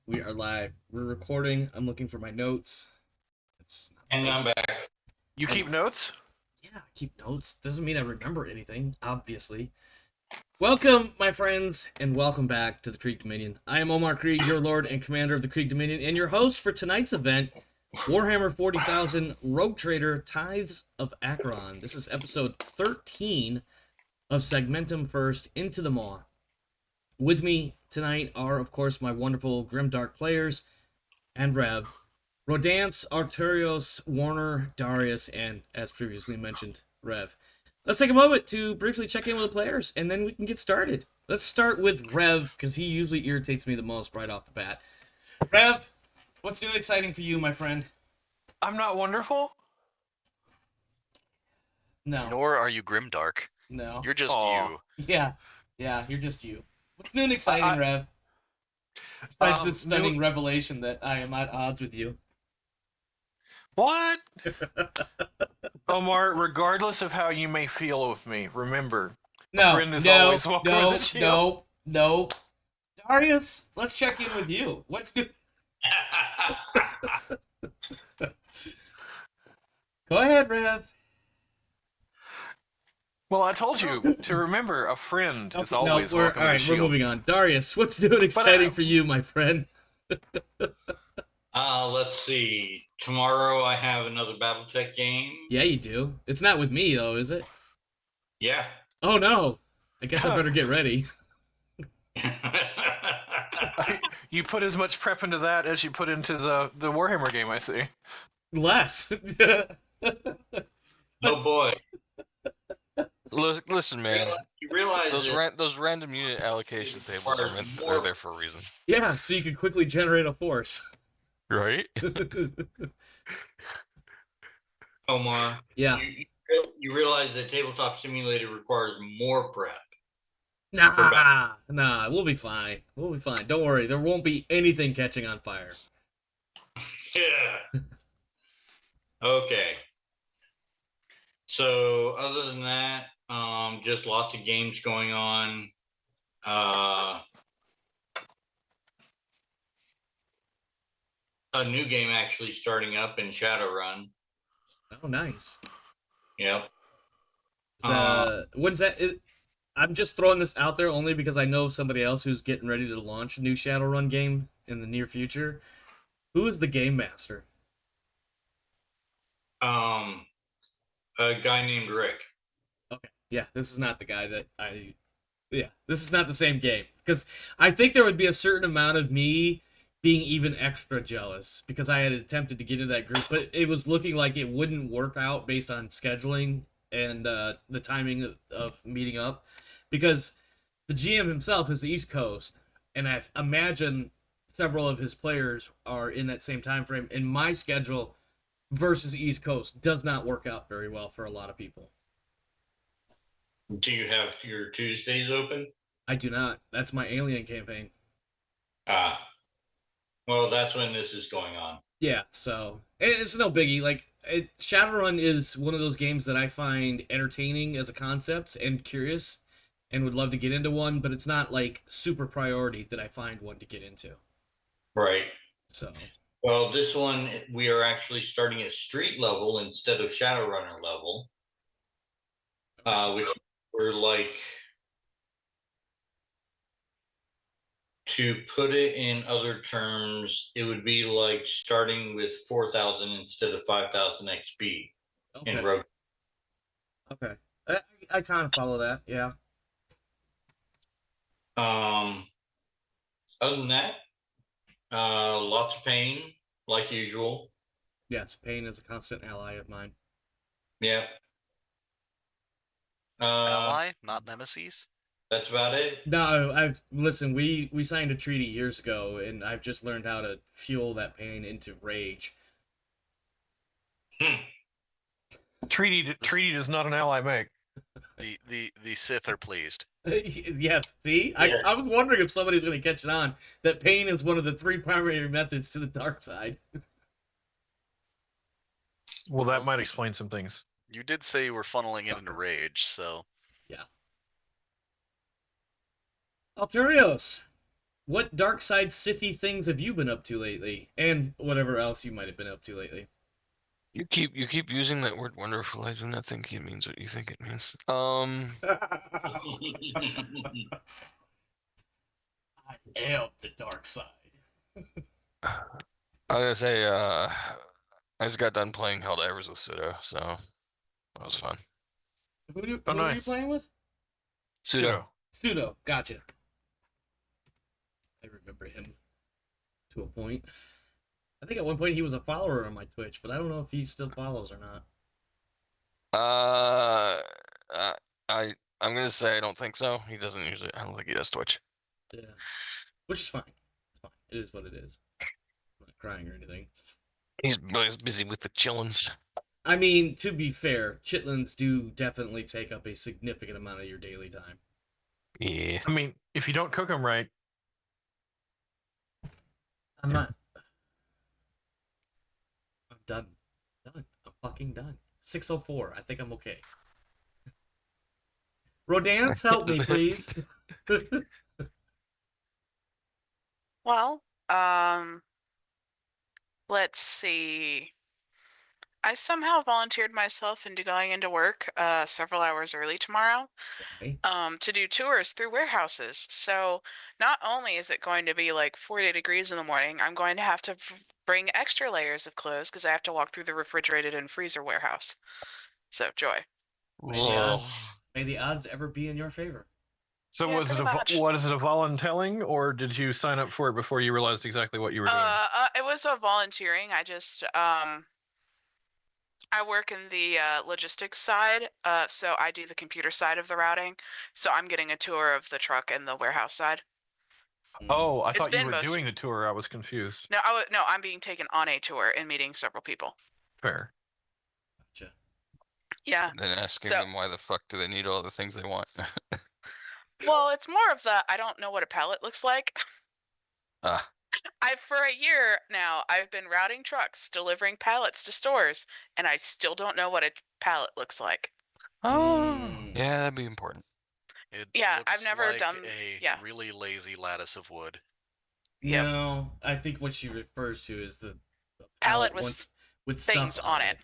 We are live. We're recording. I'm looking for my notes. And I'm back. You keep notes? Yeah, I keep notes. Doesn't mean I remember anything, obviously. Welcome, my friends, and welcome back to the Krieg Dominion. I am Omar Krieg, your lord and commander of the Krieg Dominion, and your host for tonight's event, Warhammer 40,000 Rogue Trader Tithes of Acheron. This is episode 13 of Segmentum First Into the Maw. With me tonight are, of course, my wonderful Grimdark players and Rev, Rodance, Arcturios, Warner, Darius, and, as previously mentioned, Rev. Let's take a moment to briefly check in with the players, and then we can get started. Let's start with Rev, because he usually irritates me the most right off the bat. Rev, what's new and exciting for you, my friend? I'm not wonderful? No. Nor are you Grimdark. No. You're just Aw. you. Yeah, you're just you. What's new and exciting, Rev? Besides this stunning revelation that I am at odds with you. What? Omar, regardless of how you may feel with me, remember, a friend is always welcome with a shield. No. Darius, let's check in with you. What's new? Go ahead, Rev. Well, I told you to remember, a friend is always welcome with a shield. We're moving on. Darius, what's new and exciting for you, my friend? Let's see. Tomorrow I have another BattleTech game. Yeah, you do. It's not with me, though, is it? Yeah. Oh, no. I guess I better get ready. You put as much prep into that as you put into the Warhammer game, I see. Less. Oh, boy. Listen, man. You realize those random unit allocation tables are there for a reason. Yeah, so you can quickly generate a force. Right? Omar. Yeah. You realize that Tabletop Simulator requires more prep. Nah, we'll be fine. Don't worry, there won't be anything catching on fire. Yeah. Okay. So, other than that, just lots of games going on. A new game actually starting up in Shadowrun. Oh, nice. Yep. When's that? I'm just throwing this out there only because I know somebody else who's getting ready to launch a new Shadowrun game in the near future. Who is the game master? A guy named Rick. Okay. Yeah, this is not the guy that this is not the same game. Because I think there would be a certain amount of me being even extra jealous because I had attempted to get into that group, but it was looking like it wouldn't work out based on scheduling and the timing of meeting up. Because the GM himself is the East Coast, and I imagine several of his players are in that same time frame, and my schedule versus East Coast does not work out very well for a lot of people. Do you have your Tuesdays open? I do not. That's my Alien campaign. Well, that's when this is going on. Yeah, so it's no biggie. Like, Shadowrun is one of those games that I find entertaining as a concept and curious and would love to get into one, but it's not like super priority that I find one to get into. Right. So. Well, this one, we are actually starting at street level instead of Shadowrunner level, which we're like, to put it in other terms, it would be like starting with 4,000 instead of 5,000 XP in Rogue. Okay. I kind of follow that, yeah. Other than that, lots of pain, like usual. Yes, pain is a constant ally of mine. Yeah. Ally, not nemesis. That's about it. No, listen. We signed a treaty years ago, and I've just learned how to fuel that pain into rage. Treaty does not an ally make. The Sith are pleased. Yes, see? Yeah. I was wondering if somebody's going to catch it on, that pain is one of the 3 primary methods to the dark side. Well, that might explain some things. You did say you were funneling it into rage, so... Yeah. Arcturios, What dark side Sithy things have you been up to lately? And whatever else you might have been up to lately. You keep using that word wonderful. I do not think it means what you think it means. I am the dark side. I was gonna say, I just got done playing Helldivers with Pseudo, so that was fun. Who are you playing with? Pseudo. Pseudo, gotcha. I remember him to a point. I think at one point he was a follower on my Twitch, but I don't know if he still follows or not. I'm gonna say I don't think so. He doesn't usually. I don't think he does Twitch. Yeah, which is fine. It's fine. It is what it is. I'm not crying or anything. He's busy with the chillins. I mean, to be fair, chitlins do definitely take up a significant amount of your daily time. Yeah. I mean, if you don't cook them right. I'm not. I'm done. I'm fucking done. 6:04. I think I'm okay. Rodance, help me, please. Well, let's see. I somehow volunteered myself into going into work several hours early tomorrow to do tours through warehouses. So not only is it going to be like 40 degrees in the morning, I'm going to have to bring extra layers of clothes because I have to walk through the refrigerated and freezer warehouse. So joy. May the odds ever be in your favor. So Yeah, was it a volunteering, or did you sign up for it before you realized exactly what you were doing? It was a volunteering. I just I work in the logistics side, so I do the computer side of the routing. So I'm getting a tour of the truck and the warehouse side. Oh, I thought you were doing the tour. I was confused. No, I'm being taken on a tour and meeting several people. Fair. Gotcha. Yeah. Then asking them why the fuck do they need all the things they want. Well, it's more of the I don't know what a pallet looks like. For a year now, I've been routing trucks, delivering pallets to stores, and I still don't know what a pallet looks like. Oh, yeah, that'd be important. I've never done a really lazy lattice of wood. Yep. No, I think what she refers to is the pallet with things stuff on it.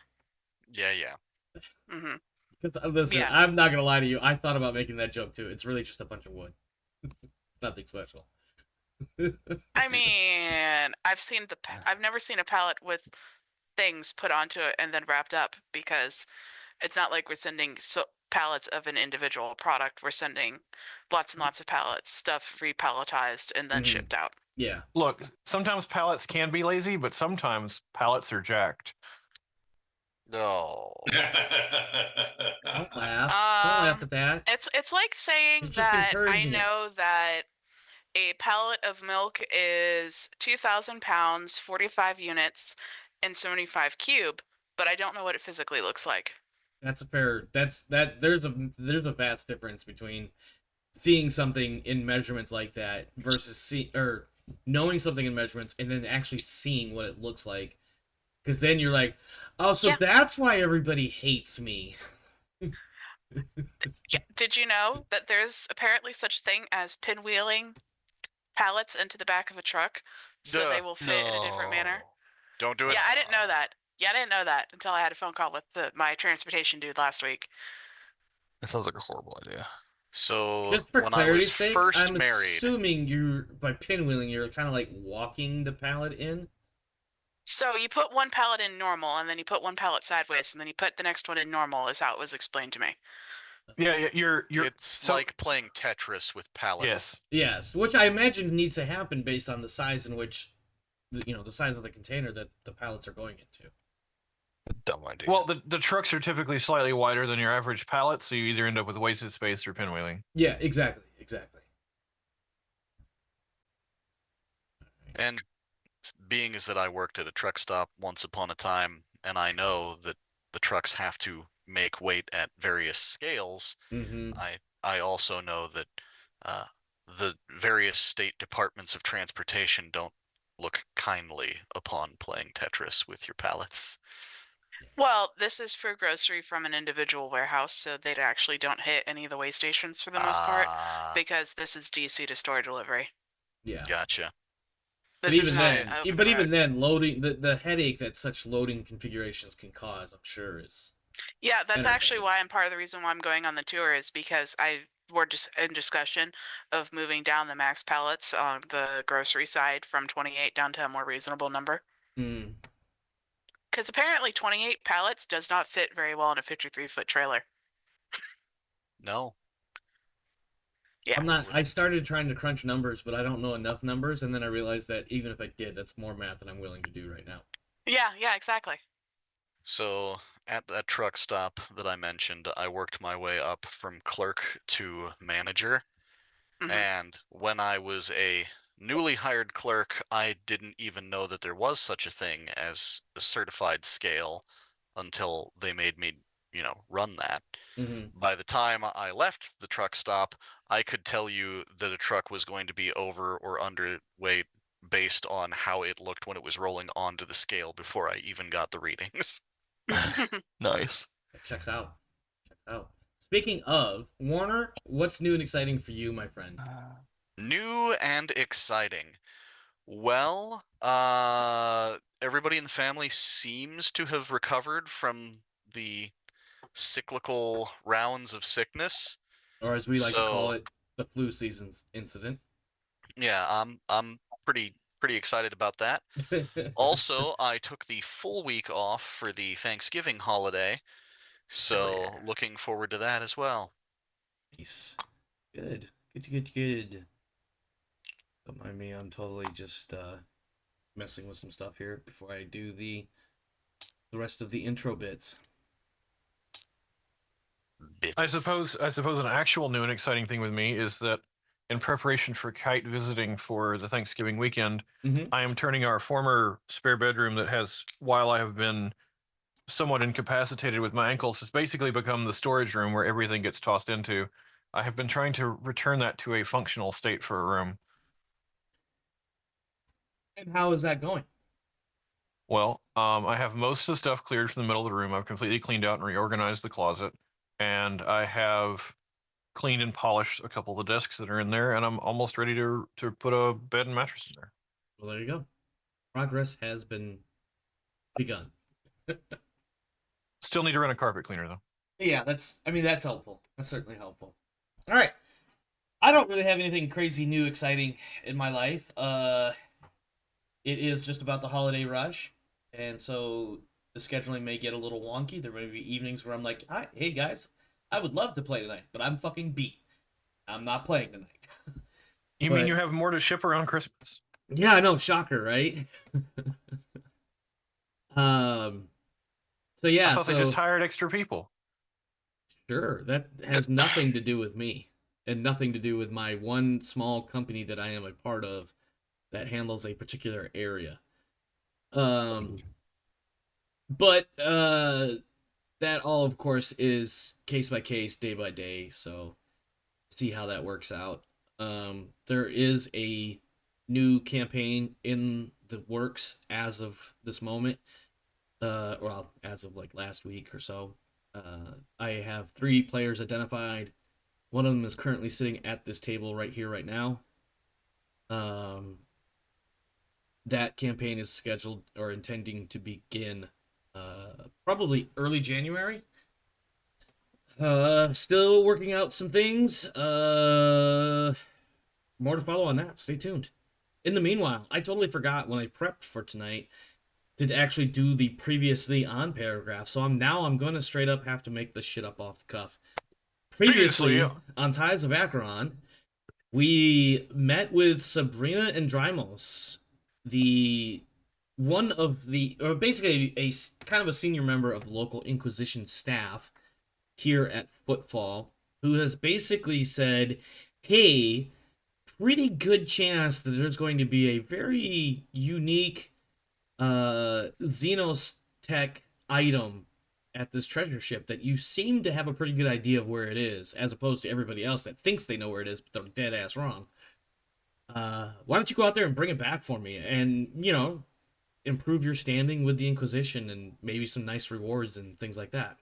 Yeah. Mm-hmm. Because listen, I'm not gonna lie to you. I thought about making that joke too. It's really just a bunch of wood. Nothing special. I mean, I've never seen a pallet with things put onto it and then wrapped up, because it's not like we're sending pallets of an individual product. We're sending lots and lots of pallets, stuff repalletized and then shipped out. Yeah. Look, sometimes pallets can be lazy, but sometimes pallets are jacked. No. Don't laugh. Don't laugh at that. It's like saying that I know that a pallet of milk is 2,000 pounds, 45 units, and 75 cube, but I don't know what it physically looks like. That's a fair. There's a vast difference between seeing something in measurements like that versus knowing something in measurements and then actually seeing what it looks like. Because then you're like, oh, so that's why everybody hates me. Did you know that there's apparently such a thing as pinwheeling pallets into the back of a truck so they will fit in a different manner? Don't do it. Yeah, I didn't know that. I didn't know that until I had a phone call with my transportation dude last week. That sounds like a horrible idea. So just for when clarity's I was sake, first I'm married, assuming by pinwheeling you're kind of like walking the pallet in. So you put one pallet in normal, and then you put one pallet sideways, and then you put the next one in normal, is how it was explained to me. Yeah, it's like playing Tetris with pallets. Yes, which I imagine needs to happen based on the size in which, the size of the container that the pallets are going into. Dumb idea. Well, the trucks are typically slightly wider than your average pallet, so you either end up with wasted space or pinwheeling. Yeah, exactly. And being as that I worked at a truck stop once upon a time, and I know that the trucks have to make weight at various scales, I also know that the various state departments of transportation don't look kindly upon playing Tetris with your pallets. Well, this is for grocery from an individual warehouse, so they actually don't hit any of the way stations for the most part, because this is DC to store delivery. Yeah. Gotcha. But even then, loading the headache that such loading configurations can cause, I'm sure is. Yeah, that's actually why part of the reason why I'm going on the tour is because we're just in discussion of moving down the max pallets on the grocery side from 28 down to a more reasonable number. Because apparently 28 pallets does not fit very well in a 53-foot trailer. No. Yeah. I started trying to crunch numbers, but I don't know enough numbers, and then I realized that even if I did, that's more math than I'm willing to do right now. Yeah, exactly. So at that truck stop that I mentioned, I worked my way up from clerk to manager. And when I was a newly hired clerk, I didn't even know that there was such a thing as a certified scale until they made me, run that. By the time I left the truck stop, I could tell you that a truck was going to be over or underweight based on how it looked when it was rolling onto the scale before I even got the readings. Nice. That checks out. Speaking of, Warner, what's new and exciting for you, my friend? New and exciting. Well, everybody in the family seems to have recovered from the cyclical rounds of sickness, or as we like to call it, the flu season's incident. Yeah, I'm pretty excited about that. Also, I took the full week off for the Thanksgiving holiday, so looking forward to that as well. Nice. Good. Don't mind me, I'm totally just messing with some stuff here before I do the rest of the intro bits. I suppose an actual new and exciting thing with me is that in preparation for Kite visiting for the Thanksgiving weekend, I am turning our former spare bedroom that has, while I have been somewhat incapacitated with my ankles, has basically become the storage room where everything gets tossed into. I have been trying to return that to a functional state for a room. And how is that going? Well, I have most of the stuff cleared from the middle of the room. I've completely cleaned out and reorganized the closet, and I have cleaned and polished a couple of the desks that are in there, and I'm almost ready to put a bed and mattress in there. Well, there you go. Progress has been begun. Still need to run a carpet cleaner though. Yeah, that's helpful. That's certainly helpful. All right. I don't really have anything crazy new exciting in my life. It is just about the holiday rush, and so the scheduling may get a little wonky. There may be evenings where I'm like, hey guys, I would love to play tonight, but I'm fucking beat. I'm not playing tonight. You mean you have more to ship around Christmas? Yeah, I know, shocker, right? So yeah, I thought they just hired extra people. Sure, that has nothing to do with me, and nothing to do with my one small company that I am a part of that handles a particular area. But that all, of course, is case by case, day by day. So see how that works out. There is a new campaign in the works as of this moment. Well, as of like last week or so. I have 3 players identified. One of them is currently sitting at this table right here, right now. That campaign is scheduled or intending to begin probably early January. Still working out some things. More to follow on that. Stay tuned. In the meanwhile, I totally forgot when I prepped for tonight to actually do the previously on paragraph. So I'm going to straight up have to make this shit up off the cuff. Previously on Tithes of Acheron, we met with Sabrina and Drymos, basically a kind of a senior member of the local Inquisition staff here at Footfall, who has basically said, hey, pretty good chance that there's going to be a very unique Xenos tech item at this treasure ship that you seem to have a pretty good idea of where it is, as opposed to everybody else that thinks they know where it is, but they're dead ass wrong. Why don't you go out there and bring it back for me, and improve your standing with the Inquisition, and maybe some nice rewards and things like that.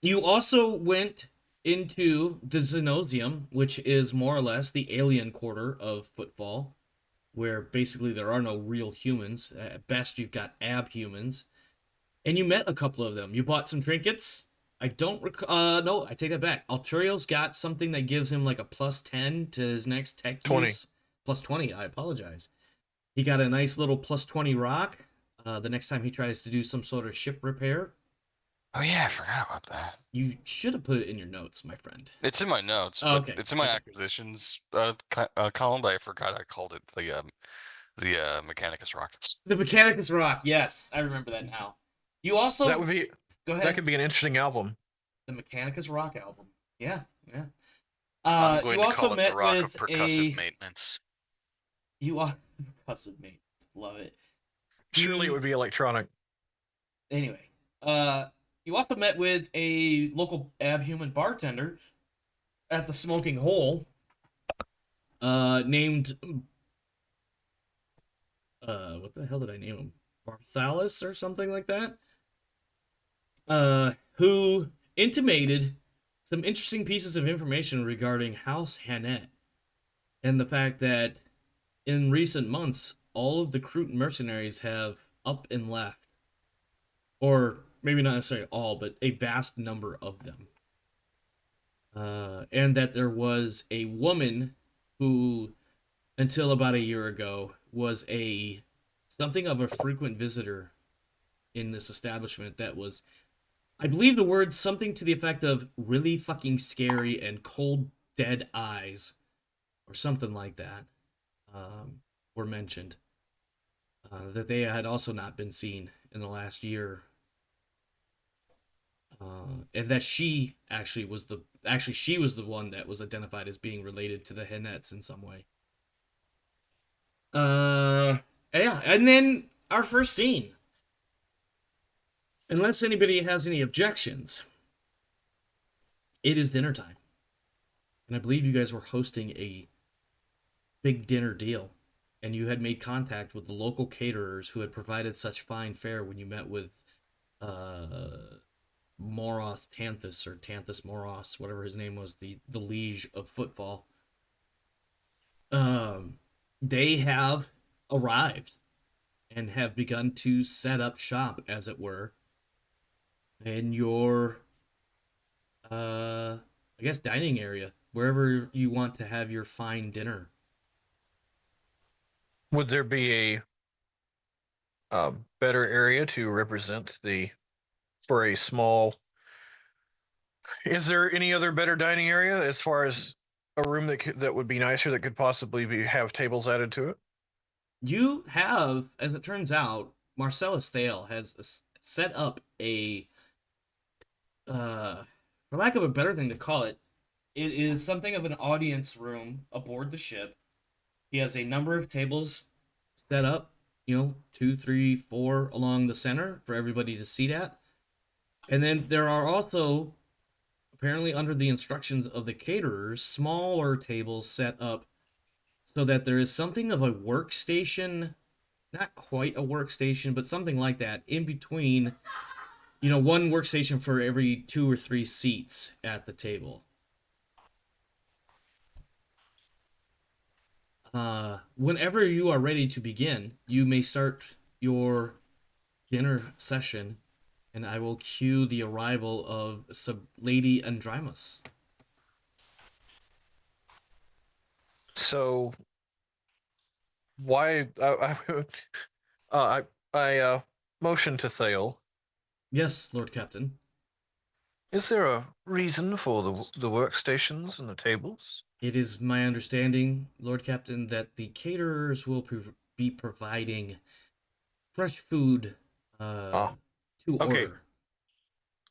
You also went into the Xenosium, which is more or less the alien quarter of football, where basically there are no real humans. At best, you've got abhumans. And you met a couple of them. You bought some trinkets. I don't no, I take that back. Alturio's got something that gives him like a plus 10 to his next tech 20. use. Plus 20, I apologize. He got a nice little plus 20 rock the next time he tries to do some sort of ship repair. Oh yeah, I forgot about that. You should have put it in your notes, my friend. It's in my notes. Oh, but okay. It's in my acquisitions column, but I forgot I called it the Mechanicus Rock. The Mechanicus Rock, yes. I remember that now. You also... That would be... Go ahead. That could be an interesting album. The Mechanicus Rock album. Yeah, yeah. I'm going you to also call it met the Rock with of Percussive Maintenance. You are percussive maintenance. Love it. Surely it would be electronic. Anyway, you also met with a local abhuman bartender at the Smoking Hole, named what the hell did I name him? Barthalis or something like that. Who intimated some interesting pieces of information regarding House Hannett and the fact that in recent months, all of the Kroot mercenaries have up and left. Or maybe not necessarily all, but a vast number of them. And that there was a woman who, until about a year ago, was something of a frequent visitor in this establishment that was, I believe the words something to the effect of really fucking scary and cold, dead eyes, or something like that, were mentioned. That they had also not been seen in the last year. And that she actually was the one that was identified as being related to the Hannets in some way. Yeah, and then our first scene. Unless anybody has any objections, it is dinner time. And I believe you guys were hosting a big dinner deal. And you had made contact with the local caterers who had provided such fine fare when you met with Moros Tanthus, or Tanthus Moros, whatever his name was, the liege of football. They have arrived and have begun to set up shop, as it were, in your, I guess, dining area, wherever you want to have your fine dinner. Would there be a better area to represent for a small... Is there any other better dining area as far as a room that would be nicer that could possibly have tables added to it? You have, as it turns out, Marcellus Thale has set up a, for lack of a better thing to call it, it is something of an audience room aboard the ship. He has a number of tables set up, 2, 3, 4 along the center for everybody to seat at. And then there are also, apparently under the instructions of the caterers, smaller tables set up so that there is something of a workstation, not quite a workstation, but something like that, in between, one workstation for every 2 or 3 seats at the table. Whenever you are ready to begin, you may start your dinner session, and I will cue the arrival of Lady Andrymus. So, why I motion to Thale. Yes, Lord Captain. Is there a reason for the workstations and the tables? It is my understanding, Lord Captain, that the caterers will be providing fresh food to order.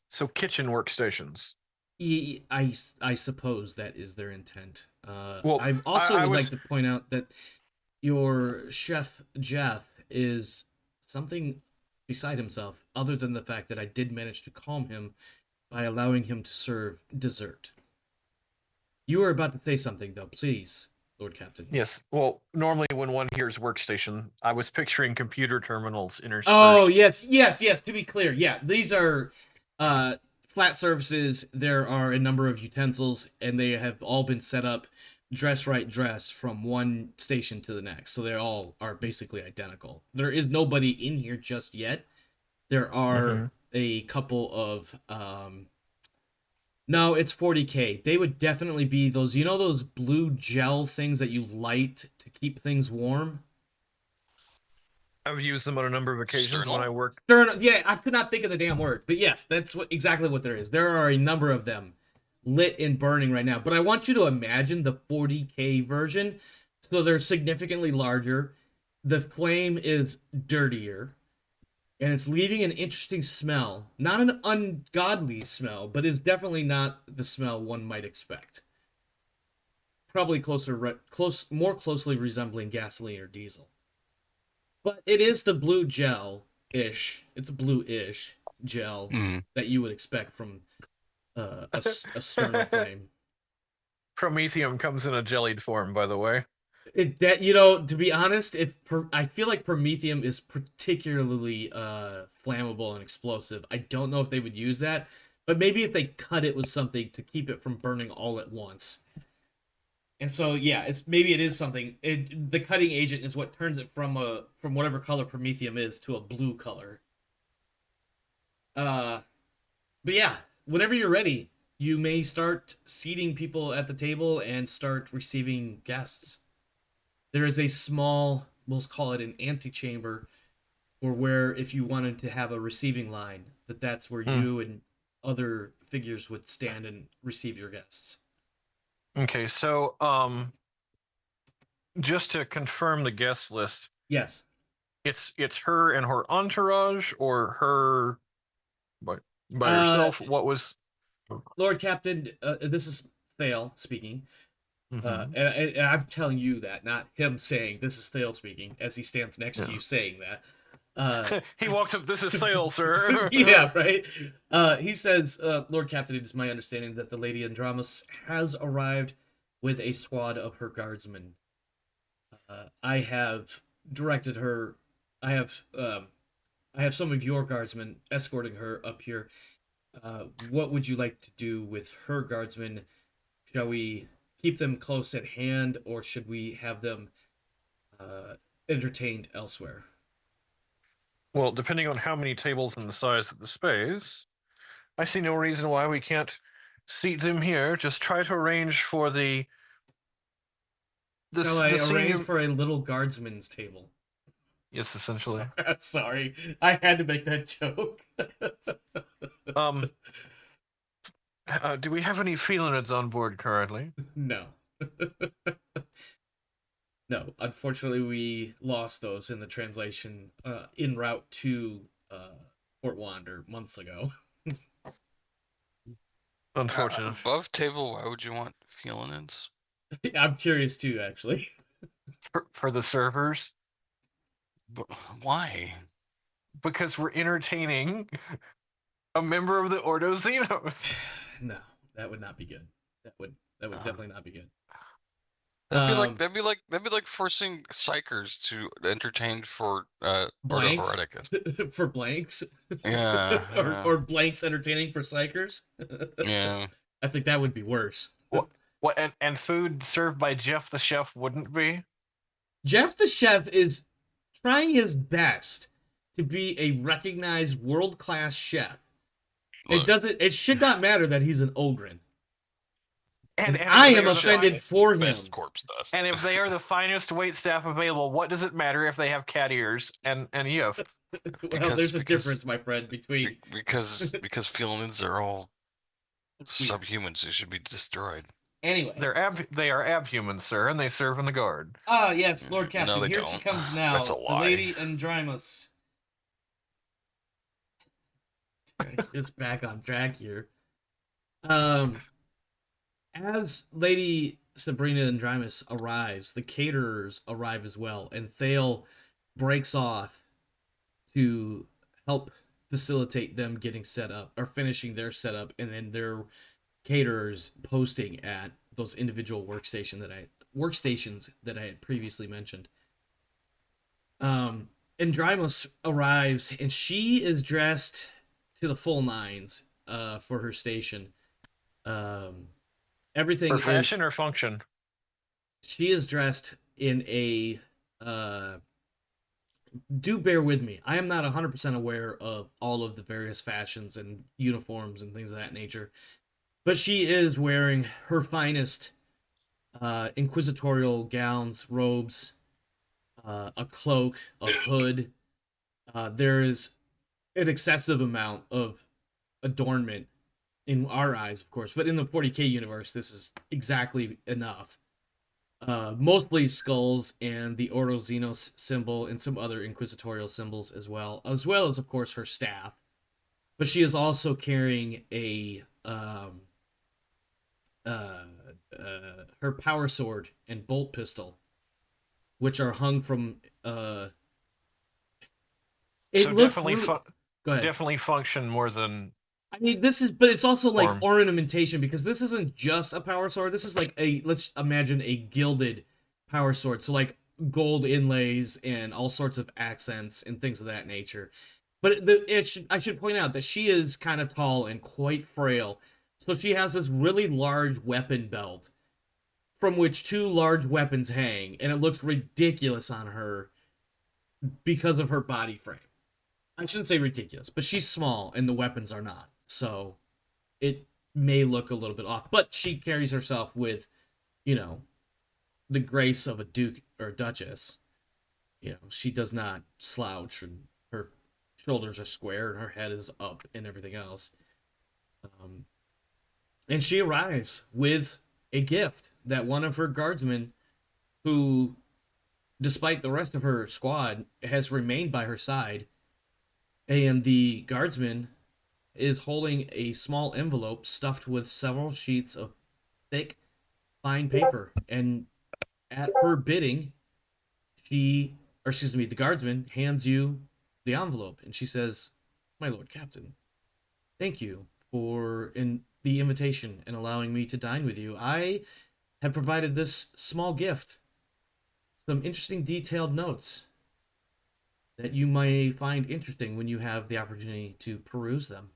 So kitchen workstations. I suppose that is their intent. Well, I also would like to point out that your chef, Jeff, is something beside himself, other than the fact that I did manage to calm him by allowing him to serve dessert. You were about to say something, though. Please, Lord Captain. Yes. Well, normally when one hears workstation, I was picturing computer terminals interspersed. Oh, yes. To be clear, yeah. These are, flat surfaces, there are a number of utensils, and they have all been set up dress right dress from one station to the next. So they all are basically identical. There is nobody in here just yet. There are a couple of no, it's 40K. They would definitely be those, those blue gel things that you light to keep things warm? I've used them on a number of occasions when I work. Yeah, I could not think of the damn word, but yes, that's exactly what there is. There are a number of them lit and burning right now, but I want you to imagine the 40K version. So they're significantly larger. The flame is dirtier, and it's leaving an interesting smell. Not an ungodly smell, but is definitely not the smell one might expect. Probably more closely resembling gasoline or diesel. But it is the blue gel-ish. It's a blue-ish gel that you would expect from a sternal flame. Promethium comes in a jellied form, by the way. To be honest, I feel like Promethium is particularly flammable and explosive. I don't know if they would use that, but maybe if they cut it with something to keep it from burning all at once. And so, yeah, maybe it is something. The cutting agent is what turns it from whatever color Promethium is to a blue color. But yeah, whenever you're ready, you may start seating people at the table and start receiving guests. There is a small, we'll call it an antechamber, or where if you wanted to have a receiving line, that's where you and other figures would stand and receive your guests. Okay, so just to confirm the guest list. Yes. It's her and her entourage, or her by herself. What was Lord Captain? This is Thale speaking. And I'm telling you that, not him saying this is Thale speaking, as he stands next to you saying that. He walks up, this is Thale, sir. Yeah, right? He says, Lord Captain, it is my understanding that the Lady Andramus has arrived with a squad of her guardsmen. I have directed her. I have some of your guardsmen escorting her up here. What would you like to do with her guardsmen? Shall we keep them close at hand, or should we have them entertained elsewhere? Well, depending on how many tables and the size of the space, I see no reason why we can't seat them here. Just try to arrange for the Shall I arrange for a little guardsman's table? Yes, essentially. I'm sorry. I had to make that joke. Do we have any felinids on board currently? No. No, unfortunately, we lost those in the translation en route to Fort Wander months ago. Unfortunate. Above table, why would you want felinids? I'm curious too, actually. For the servers? But why? Because we're entertaining a member of the Ordo Xenos. No, that would not be good. That would definitely not be good. That'd be like forcing psychers to entertain for blanks Ordo Hereticus. For blanks. Yeah. or blanks entertaining for psychers. Yeah. I think that would be worse. What and food served by Jeff the chef wouldn't be? Jeff the chef is trying his best to be a recognized world-class chef. Look, it should not matter that he's an Ogren. And I am offended for him. Corpse dust. And if they are the finest waitstaff available, what does it matter if they have cat ears and yiff? Well, there's a difference, my friend, between because felinids are all subhumans who should be destroyed. Anyway, they are abhumans, sir, and they serve in the guard. Ah, yes, Lord Captain. No, Here don't. she comes now. That's a lie. The Lady Andramus. It's back on track here. As Lady Sabrina Andramus arrives, the caterers arrive as well, and Thale breaks off to help facilitate them getting set up, or finishing their setup, and then their caterers posting at those individual workstations that I had previously mentioned. Andramus arrives, and she is dressed to the full nines. for her station. Everything For fashion is, or function? she is dressed in a do bear with me. I am not 100% aware of all of the various fashions and uniforms and things of that nature, but she is wearing her finest inquisitorial gowns, robes, a cloak, a hood. There is an excessive amount of adornment in our eyes, of course, but in the 40k universe, this is exactly enough. Mostly skulls and the Oro Xenos symbol and some other inquisitorial symbols as well as, of course, her staff. But she is also carrying a her power sword and bolt pistol, which are hung from. It So looks definitely, really. Go ahead. definitely function more than. I mean, this is, but it's also like Form. ornamentation because this isn't just a power sword. This is like let's imagine a gilded power sword. So like gold inlays and all sorts of accents and things of that nature. But I should point out that she is kind of tall and quite frail. So she has this really large weapon belt from which two large weapons hang, and it looks ridiculous on her because of her body frame. I shouldn't say ridiculous, but she's small and the weapons are not. So it may look a little bit off, but she carries herself with, you know, the grace of a duke or a duchess. You know, she does not slouch, and her shoulders are square, and her head is up, and everything else. And she arrives with a gift that one of her guardsmen, who, despite the rest of her squad, has remained by her side, and the guardsman is holding a small envelope stuffed with several sheets of thick, fine paper. And at her bidding, the guardsman hands you the envelope, and she says, "My lord captain, thank you for the invitation and allowing me to dine with you. I have provided this small gift, some interesting detailed notes that you may find interesting when you have the opportunity to peruse them."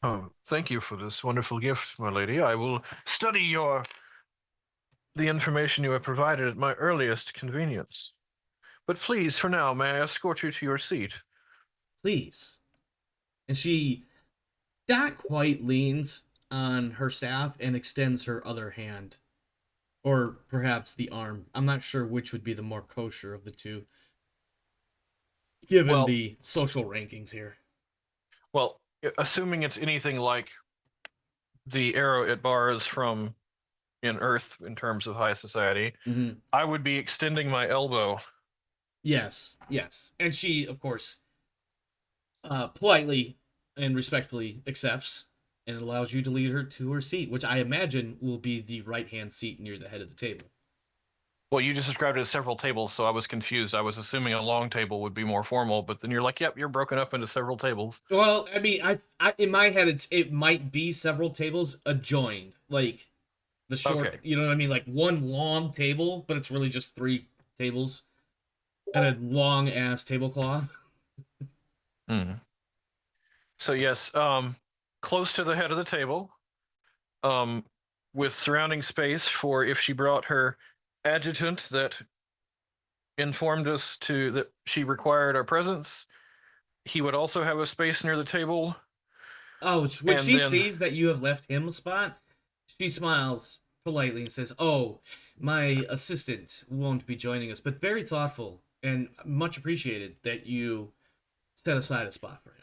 Oh, thank you for this wonderful gift, my lady. I will study the information you have provided at my earliest convenience. But please, for now, may I escort you to your seat? Please. And she not quite leans on her staff and extends her other hand, or perhaps the arm. I'm not sure which would be the more kosher of the two, given the social rankings here. Well, assuming it's anything like the arrow it bars from in Earth in terms of high society, I would be extending my elbow. Yes, yes. And she, of course, politely and respectfully accepts and allows you to lead her to her seat, which I imagine will be the right-hand seat near the head of the table. Well, you just described it as several tables, so I was confused. I was assuming a long table would be more formal, but then you're like, "Yep, you're broken up into several tables." Well, I mean, I in my head, it might be several tables adjoined, like the short. Okay. You know what I mean? Like one long table, but it's really just three tables and a long ass tablecloth. So yes, close to the head of the table, with surrounding space for if she brought her adjutant that informed us that she required our presence. He would also have a space near the table. Oh, when she sees that you have left him a spot, she smiles politely and says, "Oh, my assistant won't be joining us, but very thoughtful and much appreciated that you set aside a spot for him."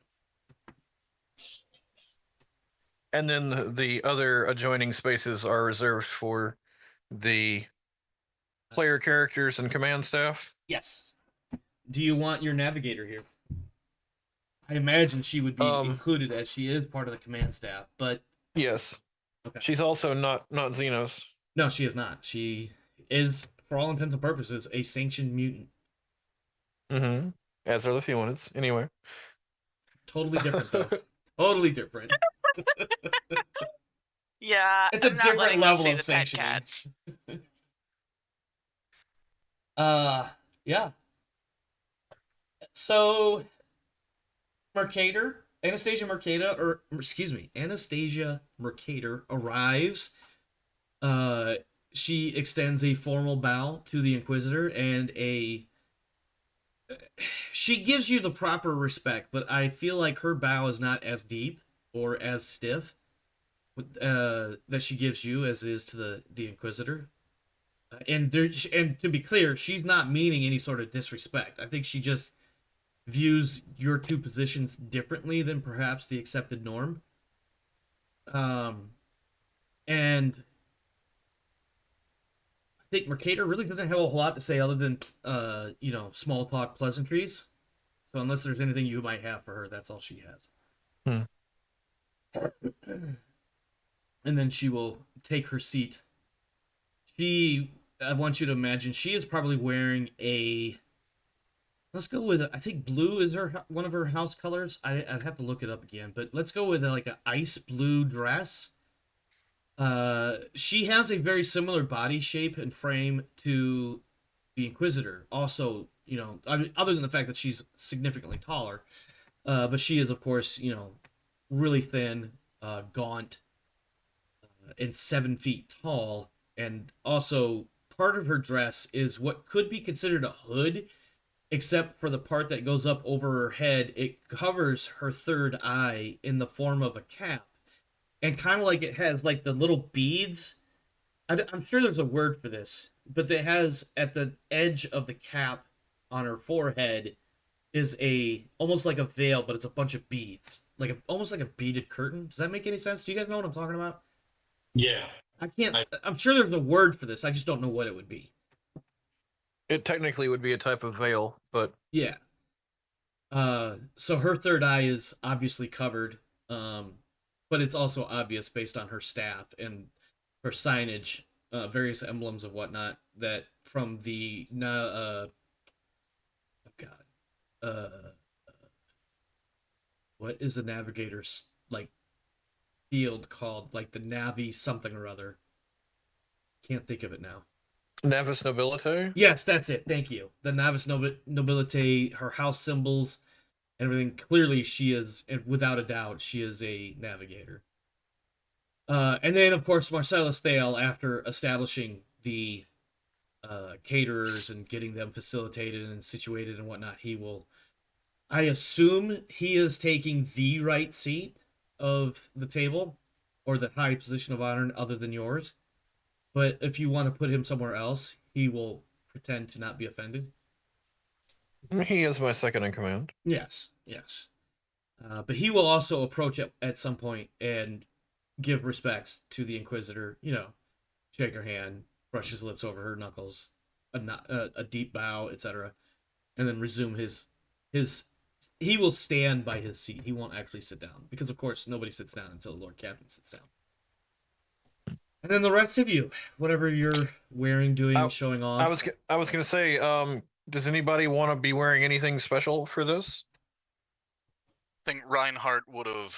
And then the other adjoining spaces are reserved for the player characters and command staff. Yes. Do you want your navigator here? I imagine she would be included as she is part of the command staff, but yes. Okay. She's also not Xenos. No, she is not. She is, for all intents and purposes, a sanctioned mutant. As are the Felinids. Anyway. Totally different, though. Totally different. Yeah, it's a different level of sanctioning. Yeah. So, Anastasia Mercator arrives. She extends a formal bow to the Inquisitor and she gives you the proper respect, but I feel like her bow is not as deep or as stiff that she gives you as it is to the Inquisitor. And to be clear, she's not meaning any sort of disrespect. I think she just views your two positions differently than perhaps the accepted norm. And I think Mercator really doesn't have a whole lot to say other than small talk pleasantries. So unless there's anything you might have for her, that's all she has. And then she will take her seat. I want you to imagine she is probably wearing let's go with, I think blue is one of her house colors. I'd have to look it up again, but let's go with like an ice blue dress. She has a very similar body shape and frame to the Inquisitor. Also, other than the fact that she's significantly taller, but she is, of course, really thin, gaunt, and 7 feet tall. And also, part of her dress is what could be considered a hood, except for the part that goes up over her head. It covers her third eye in the form of a cap. And kind of like it has like the little beads. I'm sure there's a word for this, but it has at the edge of the cap on her forehead is almost like a veil, but it's a bunch of beads, almost like a beaded curtain. Does that make any sense? Do you guys know what I'm talking about? Yeah. I'm sure there's a word for this. I just don't know what it would be. It technically would be a type of veil, but yeah. So her third eye is obviously covered, but it's also obvious based on her staff and her signage, various emblems of whatnot that from the what is the navigator's field called? Like the Navi something or other. Can't think of it now. Navis Nobilite? Yes, that's it. Thank you. The Navis Nobilite, her house symbols, everything. Clearly, she is, and without a doubt, she is a navigator. And then, of course, Marcellus Thale, after establishing the caterers and getting them facilitated and situated and whatnot, I assume he is taking the right seat of the table or the high position of honor other than yours. But if you want to put him somewhere else, he will pretend to not be offended. He is my second in command. Yes. But he will also approach at some point and give respects to the Inquisitor, shake her hand, brush his lips over her knuckles, a deep bow, etc. And then resume his he will stand by his seat. He won't actually sit down because, of course, nobody sits down until the Lord Captain sits down. And then the rest of you, whatever you're wearing, doing, showing off. I was gonna say, does anybody want to be wearing anything special for this? I think Reinhardt would have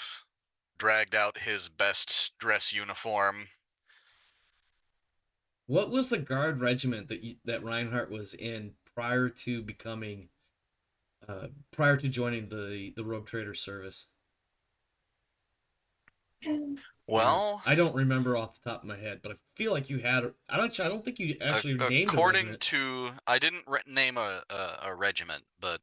dragged out his best dress uniform. What was the guard regiment that Reinhardt was in prior to joining the Rogue Trader service? Well, I don't remember off the top of my head, but I feel like you had. I don't think you actually named a regiment. I didn't name a regiment, but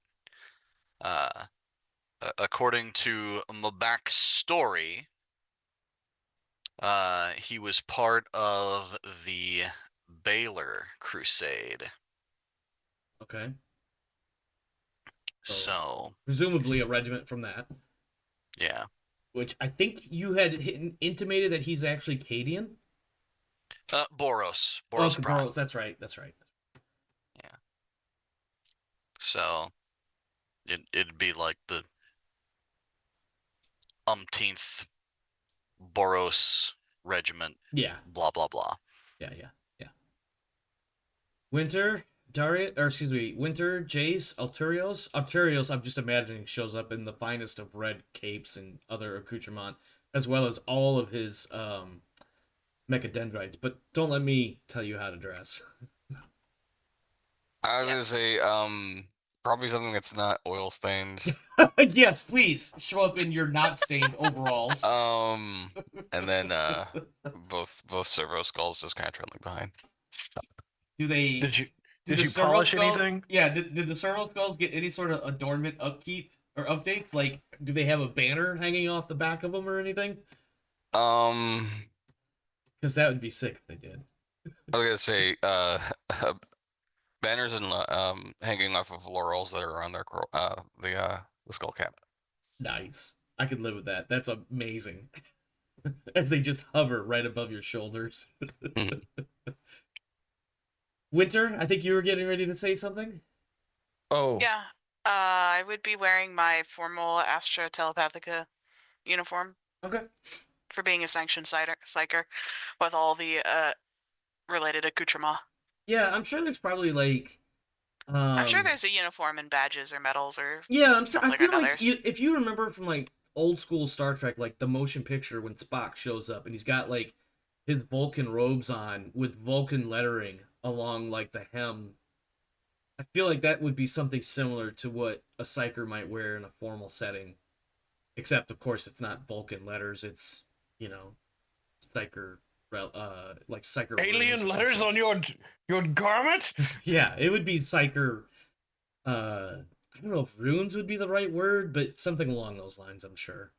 according to the backstory, he was part of the Baylor Crusade. Okay. So presumably a regiment from that. Yeah. Which I think you had intimated that he's actually Cadian. Boros. Boros. That's right. Yeah. So it'd be like the umpteenth Boros regiment. Yeah. Blah blah blah. Yeah. Winter, Winter, Jace, Alturios. Alturios, I'm just imagining, shows up in the finest of red capes and other accoutrement, as well as all of his mechadendrites. But don't let me tell you how to dress. I was gonna say, Probably something that's not oil stained. Yes, please show up in your not stained overalls. And then both servo skulls just kind of trailing behind. Do they? Did you polish anything? Yeah. Did the servo skulls get any sort of adornment upkeep or updates? Like, do they have a banner hanging off the back of them or anything? Because that would be sick if they did. I was gonna say banners and hanging off of laurels that are around their the skull cap. Nice. I could live with that. That's amazing. As they just hover right above your shoulders. Winter, I think you were getting ready to say something. Oh. Yeah. I would be wearing my formal Astra Telepathica uniform. Okay. For being a sanctioned psyker with all the related accoutrements. Yeah, I'm sure there's probably like I'm sure there's a uniform and badges or medals or yeah. I'm sure. I feel like others. if you remember from like old school Star Trek, like the motion picture when Spock shows up and he's got like his Vulcan robes on with Vulcan lettering along like the hem. I feel like that would be something similar to what a psyker might wear in a formal setting, except of course it's not Vulcan letters. It's psyker. Like psyker alien letters on your garment. Yeah, it would be psyker. I don't know if runes would be the right word, but something along those lines. I'm sure.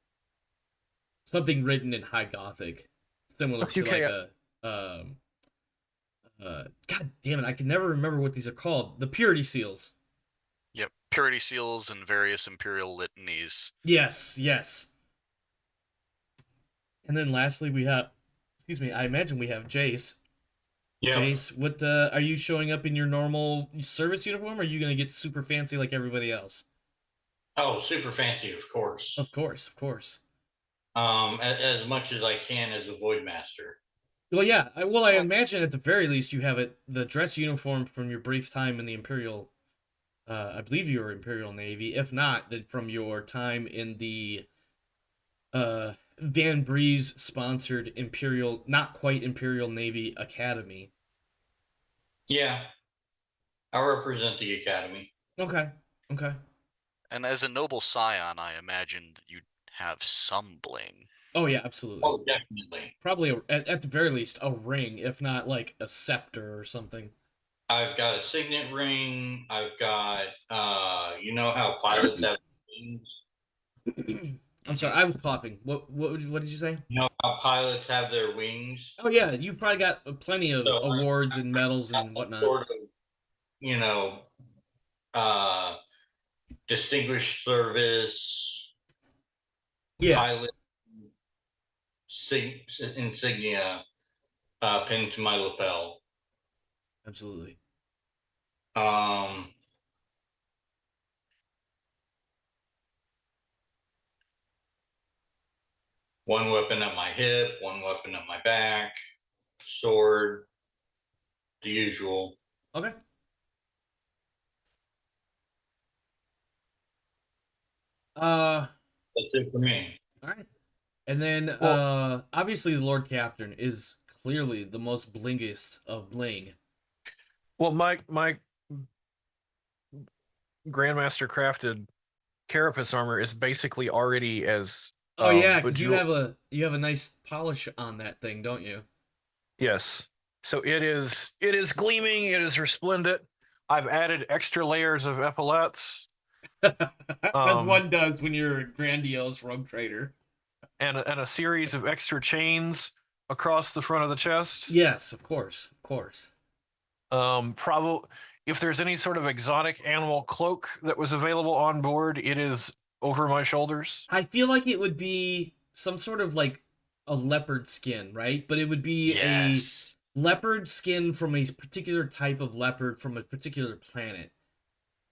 Something written in High Gothic, similar to like a. God damn it! I can never remember what these are called. The purity seals. Yep, purity seals and various imperial litanies. Yes. And then lastly, we have. Excuse me. I imagine we have Jace. Yeah. Jace, what are you showing up in your normal service uniform, or are you gonna get super fancy like everybody else? Oh, super fancy, of course. Of course. As much as I can as a Void Master. Well, yeah. I imagine at the very least you have the dress uniform from your brief time in the Imperial. I believe you were Imperial Navy. If not, then from your time in the Van Breeze sponsored Imperial, not quite Imperial Navy Academy. Yeah, I represent the Academy. Okay. And as a noble scion, I imagine that you'd have some bling. Oh yeah, absolutely. Oh, definitely. Probably at the very least a ring, if not like a scepter or something. I've got a signet ring. I've got, you know how pilots have wings. I'm sorry, I was coughing. What did you say? You know how pilots have their wings? Oh yeah, you've probably got plenty of awards and medals and whatnot. Sort of, distinguished service, pilot insignia pinned to my lapel. Absolutely. One weapon at my hip, one weapon at my back, sword, the usual. Okay. That's it for me. All right. And then obviously the Lord Captain is clearly the most blingest of bling. Well, my Grandmaster crafted carapace armor is basically already as oh yeah, because you have a nice polish on that thing, don't you? Yes. So it is gleaming, it is resplendent. I've added extra layers of epaulets. As one does when you're a grandiose rogue trader. And a series of extra chains across the front of the chest. Yes, of course. Probably if there's any sort of exotic animal cloak that was available on board, it is over my shoulders. I feel like it would be some sort of like a leopard skin, right? But it would be a leopard skin from a particular type of leopard from a particular planet.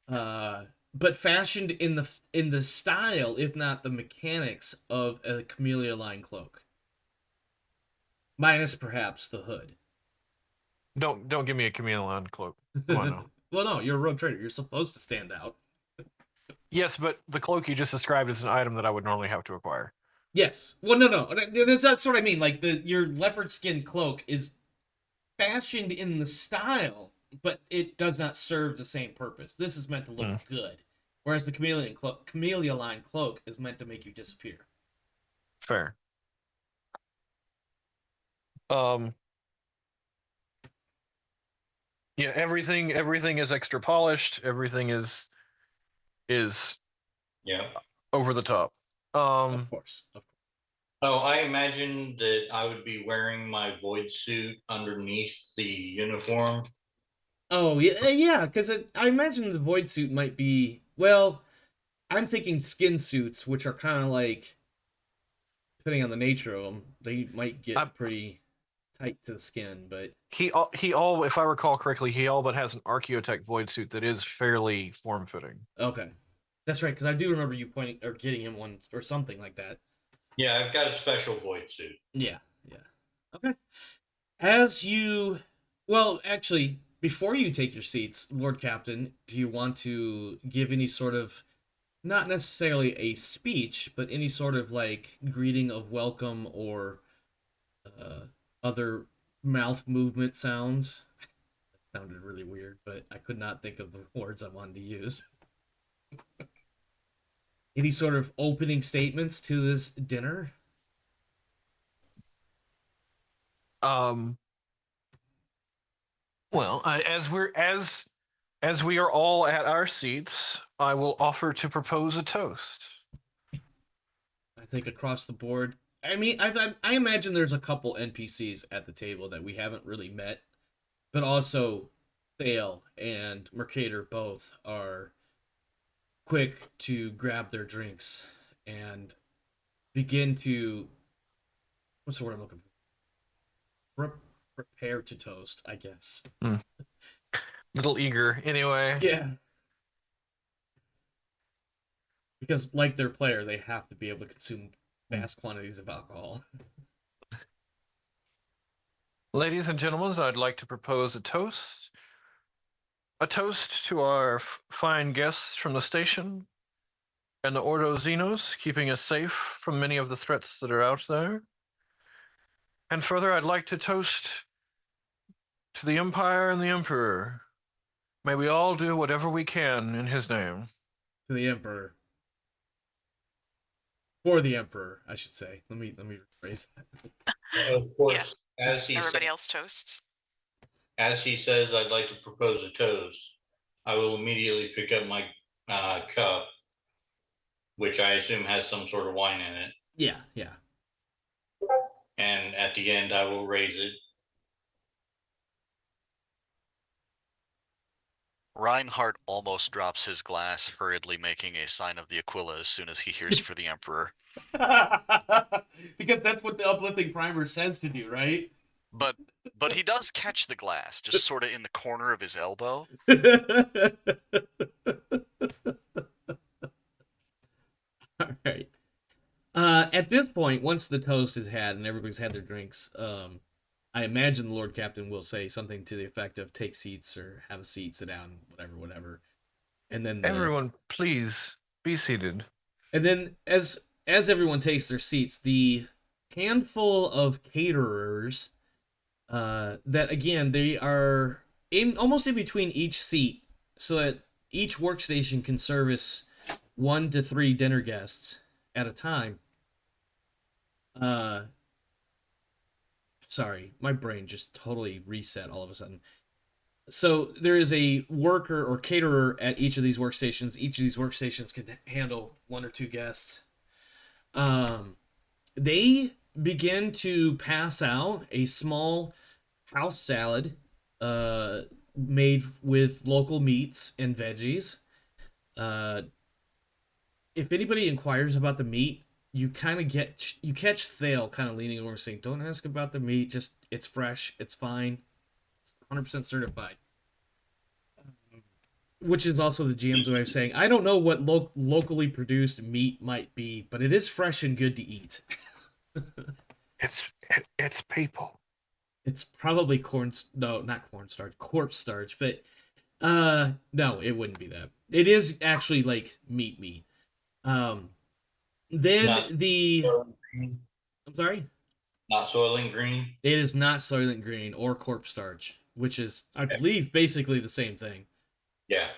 But fashioned in the style, if not the mechanics, of a Camellia line cloak. Minus perhaps the hood. Don't give me a Camellia line cloak. Come on now. Well, no, you're a rogue trader. You're supposed to stand out. Yes, but the cloak you just described is an item that I would normally have to acquire. Yes. Well, no. That's what I mean. Like your leopard skin cloak is fashioned in the style, but it does not serve the same purpose. This is meant to look good, whereas the Camellia line cloak is meant to make you disappear. Fair. Yeah, everything is extra polished. Everything is Yeah. over the top. Of course. Oh, I imagine that I would be wearing my void suit underneath the uniform. Oh yeah, because I imagine the void suit might be, well, I'm thinking skin suits, which are kind of like, depending on the nature of them, they might get pretty tight to the skin. But he all, if I recall correctly, he all but has an Archaeotech void suit that is fairly form fitting. Okay, that's right, because I do remember you pointing or getting him one or something like that. Yeah, I've got a special void suit. Yeah. Okay. As you, well, actually, before you take your seats, Lord Captain, do you want to give any sort of, not necessarily a speech, but any sort of like greeting of welcome or other mouth movement sounds? That sounded really weird, but I could not think of the words I wanted to use. Any sort of opening statements to this dinner? Well, as we are all at our seats, I will offer to propose a toast. I think across the board. I mean, I imagine there's a couple NPCs at the table that we haven't really met, but also Thale and Mercator both are quick to grab their drinks and begin to, what's the word I'm looking for? Prepare to toast, I guess. Little eager, anyway. Yeah. Because, like their player, they have to be able to consume vast quantities of alcohol. Ladies and gentlemen, I'd like to propose a toast. A toast to our fine guests from the station and the Ordo Xenos, keeping us safe from many of the threats that are out there. And further, I'd like to toast to the Empire and the Emperor. May we all do whatever we can in his name. To the Emperor. For the Emperor, I should say. Let me rephrase that. Of course, as everybody else toasts. As he says, I'd like to propose a toast. I will immediately pick up my cup, which I assume has some sort of wine in it. Yeah. And at the end, I will raise it. Reinhardt almost drops his glass, hurriedly making a sign of the Aquila as soon as he hears for the Emperor. Because that's what the uplifting primer says to do, right? But he does catch the glass, just sort of in the corner of his elbow. All right. At this point, once the toast is had and everybody's had their drinks, I imagine the Lord Captain will say something to the effect of "take seats" or "have a seat, sit down," whatever. And then everyone, please be seated. And then, as everyone takes their seats, the handful of caterers, that again they are almost in between each seat, so that each workstation can service 1 to 3 dinner guests at a time. Sorry, my brain just totally reset all of a sudden. So there is a worker or caterer at each of these workstations. Each of these workstations can handle 1 or 2 guests. They begin to pass out a small house salad made with local meats and veggies. If anybody inquires about the meat, you kind of catch Thale kind of leaning over saying, "Don't ask about the meat, just it's fresh, it's fine, 100% certified." Which is also the GM's way of saying, I don't know what locally produced meat might be, but it is fresh and good to eat. It's people. It's probably not cornstarch, corpse starch, but no, it wouldn't be that. It is actually like meat. Then I'm sorry? Not Soylent Green? It is not Soylent Green or corpse starch. which is, I believe, basically the same thing. Yeah.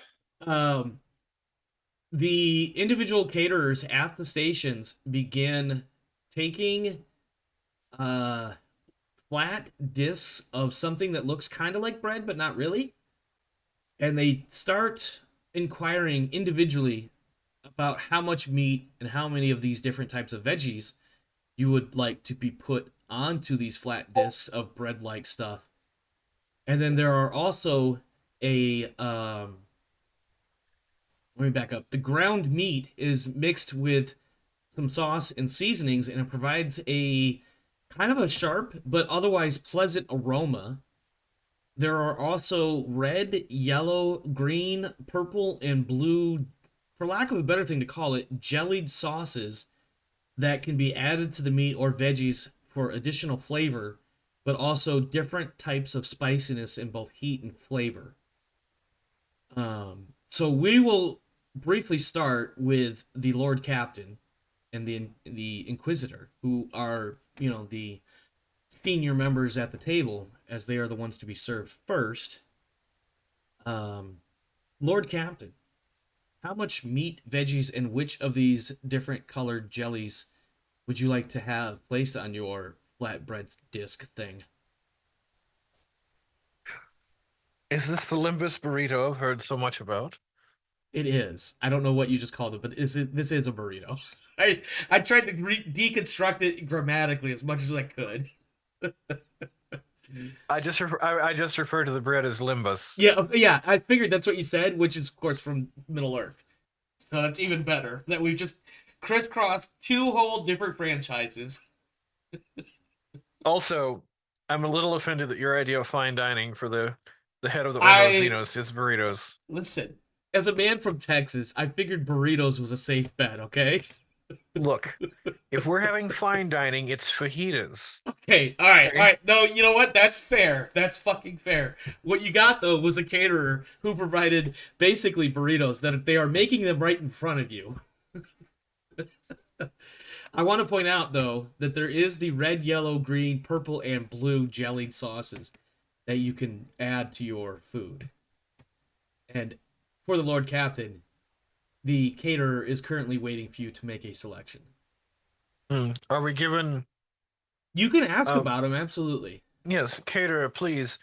The individual caterers at the stations begin taking flat discs of something that looks kind of like bread, but not really. And they start inquiring individually about how much meat and how many of these different types of veggies you would like to be put onto these flat discs of bread-like stuff. And then there are also let me back up. The ground meat is mixed with some sauce and seasonings, and it provides a kind of a sharp but otherwise pleasant aroma. There are also red, yellow, green, purple, and blue, for lack of a better thing to call it, jellied sauces that can be added to the meat or veggies for additional flavor, but also different types of spiciness in both heat and flavor. So we will briefly start with the Lord Captain and the Inquisitor, who are, the senior members at the table, as they are the ones to be served first. Lord Captain, how much meat, veggies, and which of these different colored jellies would you like to have placed on your flatbread disc thing? Is this the Limbus burrito I've heard so much about? It is. I don't know what you just called it, but this is a burrito. I tried to deconstruct it grammatically as much as I could. I just refer to the bread as Limbus. Yeah. I figured that's what you said, which is of course from Middle Earth. So that's even better that we've just crisscrossed two whole different franchises. Also, I'm a little offended that your idea of fine dining for the head of the Hormozinos is burritos. Listen, as a man from Texas, I figured burritos was a safe bet, okay? Look, if we're having fine dining, it's fajitas. Okay, all right. No, you know what? That's fair. That's fucking fair. What you got, though, was a caterer who provided basically burritos that they are making them right in front of you. I want to point out, though, that there is the red, yellow, green, purple, and blue jellied sauces that you can add to your food. And for the Lord Captain, the caterer is currently waiting for you to make a selection. Are we given... You can ask about them, absolutely. Yes, caterer, please.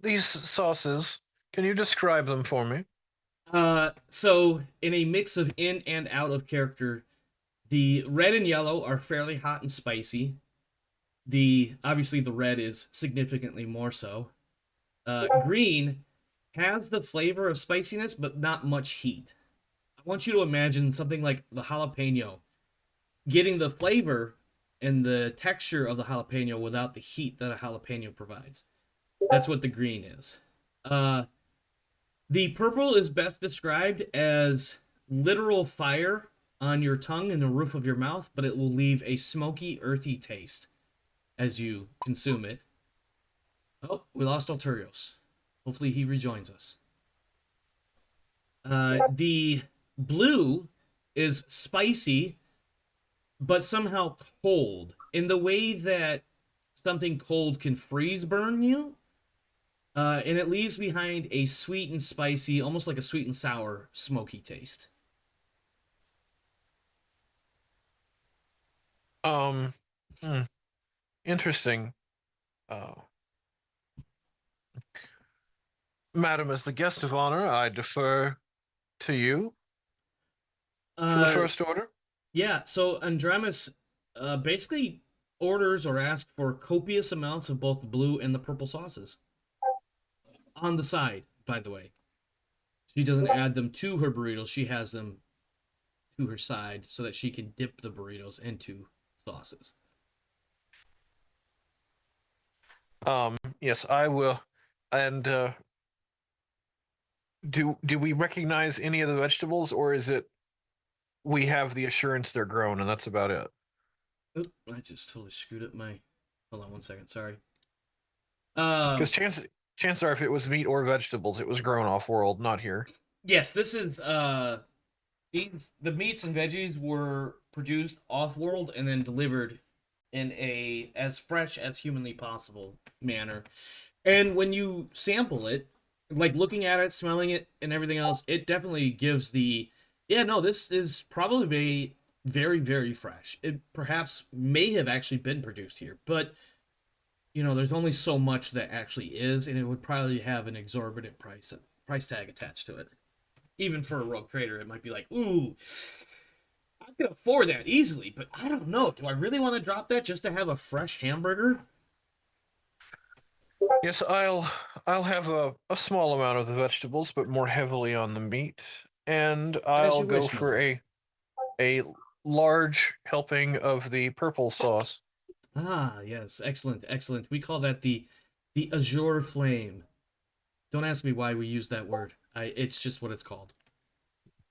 These sauces, can you describe them for me? So, in a mix of in and out of character, the red and yellow are fairly hot and spicy. Obviously, the red is significantly more so. Green has the flavor of spiciness, but not much heat. I want you to imagine something like the jalapeno, getting the flavor and the texture of the jalapeno without the heat that a jalapeno provides. That's what the green is. The purple is best described as literal fire on your tongue and the roof of your mouth, but it will leave a smoky, earthy taste as you consume it. Oh, we lost Alturios. Hopefully he rejoins us. The blue is spicy, but somehow cold, in the way that something cold can freeze burn you. And it leaves behind a sweet and spicy, almost like a sweet and sour, smoky taste. Interesting. Madam, as the guest of honor, I defer to you for the first order. Yeah, so Andramus basically orders or asks for copious amounts of both the blue and the purple sauces. On the side, by the way. She doesn't add them to her burritos, she has them to her side so that she can dip the burritos into sauces. Yes, I will. And do we recognize any of the vegetables, or is it we have the assurance they're grown and that's about it? Oop, I just totally screwed up my... Hold on one second, sorry. Because chances are if it was meat or vegetables, it was grown off-world, not here. Yes, this is... the meats and veggies were produced off-world and then delivered in a as fresh as humanly possible manner. And when you sample it, like looking at it, smelling it, and everything else, it definitely gives the yeah, no, this is probably very, very fresh. It perhaps may have actually been produced here, but there's only so much that actually is, and it would probably have an exorbitant price tag attached to it. Even for a rogue trader, it might be like, ooh, I can afford that easily, but I don't know. Do I really want to drop that just to have a fresh hamburger? Yes, I'll have a small amount of the vegetables, but more heavily on the meat, and I'll go for a large helping of the purple sauce. Ah, yes, excellent, excellent. We call that the azure flame. Don't ask me why we use that word. It's just what it's called.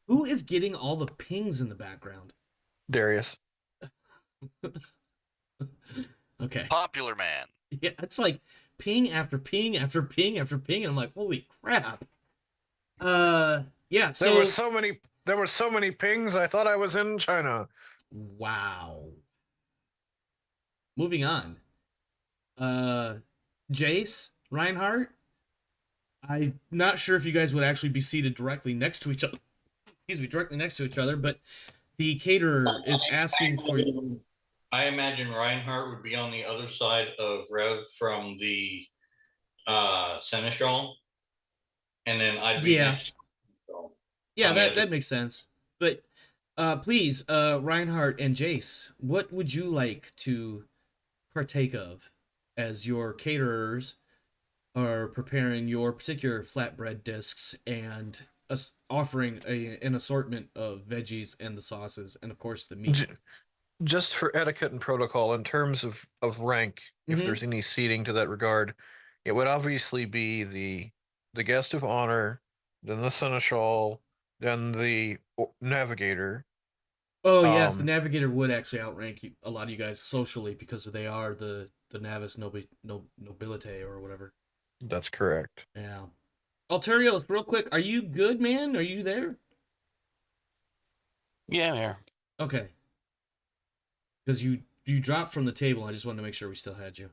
Who is getting all the pings in the background? Darius. Okay. Popular man. Yeah, it's like ping after ping after ping after ping, and I'm like, holy crap. Yeah. So there were so many pings. I thought I was in China. Wow. Moving on. Jace, Reinhardt. I'm not sure if you guys would actually be seated directly next to each other. Excuse me, directly next to each other, but the caterer is asking for. I imagine Reinhardt would be on the other side of Rev from the Seneschal, and then I'd be next. Yeah, that makes sense. But please, Reinhardt and Jace, what would you like to partake of as your caterers are preparing your particular flatbread discs and offering an assortment of veggies and the sauces and of course the meat? Just for etiquette and protocol, in terms of rank, if there's any seating to that regard, it would obviously be the guest of honor, then the seneschal, then the navigator. Oh yes, the navigator would actually outrank a lot of you guys socially because they are the navis nobilite or whatever. That's correct. Yeah. Alterios, real quick, are you good, man? Are you there? Yeah, I'm here. Okay. Because you dropped from the table. I just wanted to make sure we still had you.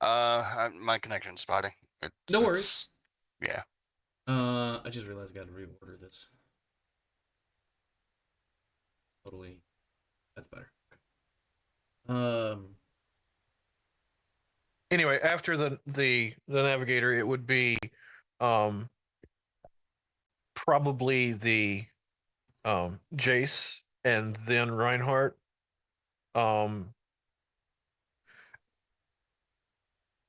My connection's spotty. No worries. Yeah. I just realized I got to reorder this. Totally. That's better. Anyway, after the navigator, it would be probably the Jace and then Reinhardt. I'm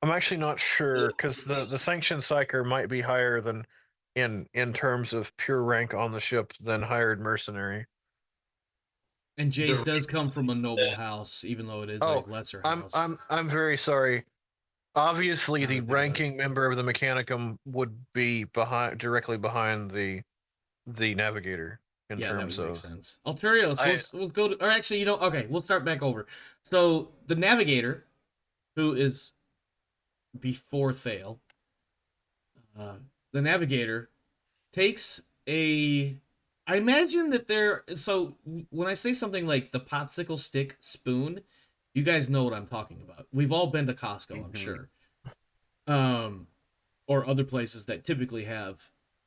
actually not sure because the sanctioned psyker might be higher than in terms of pure rank on the ship than hired mercenary. And Jace does come from a noble house, even though it is a lesser house. I'm very sorry. Obviously, the ranking member of the Mechanicum would be directly behind the navigator in terms that would of. make sense. Alterios, we'll go to, or actually, okay, we'll start back over. So the navigator, who is before Thale, the navigator takes I imagine that so when I say something like the popsicle stick spoon, you guys know what I'm talking about. We've all been to Costco, I'm sure. Or other places that typically have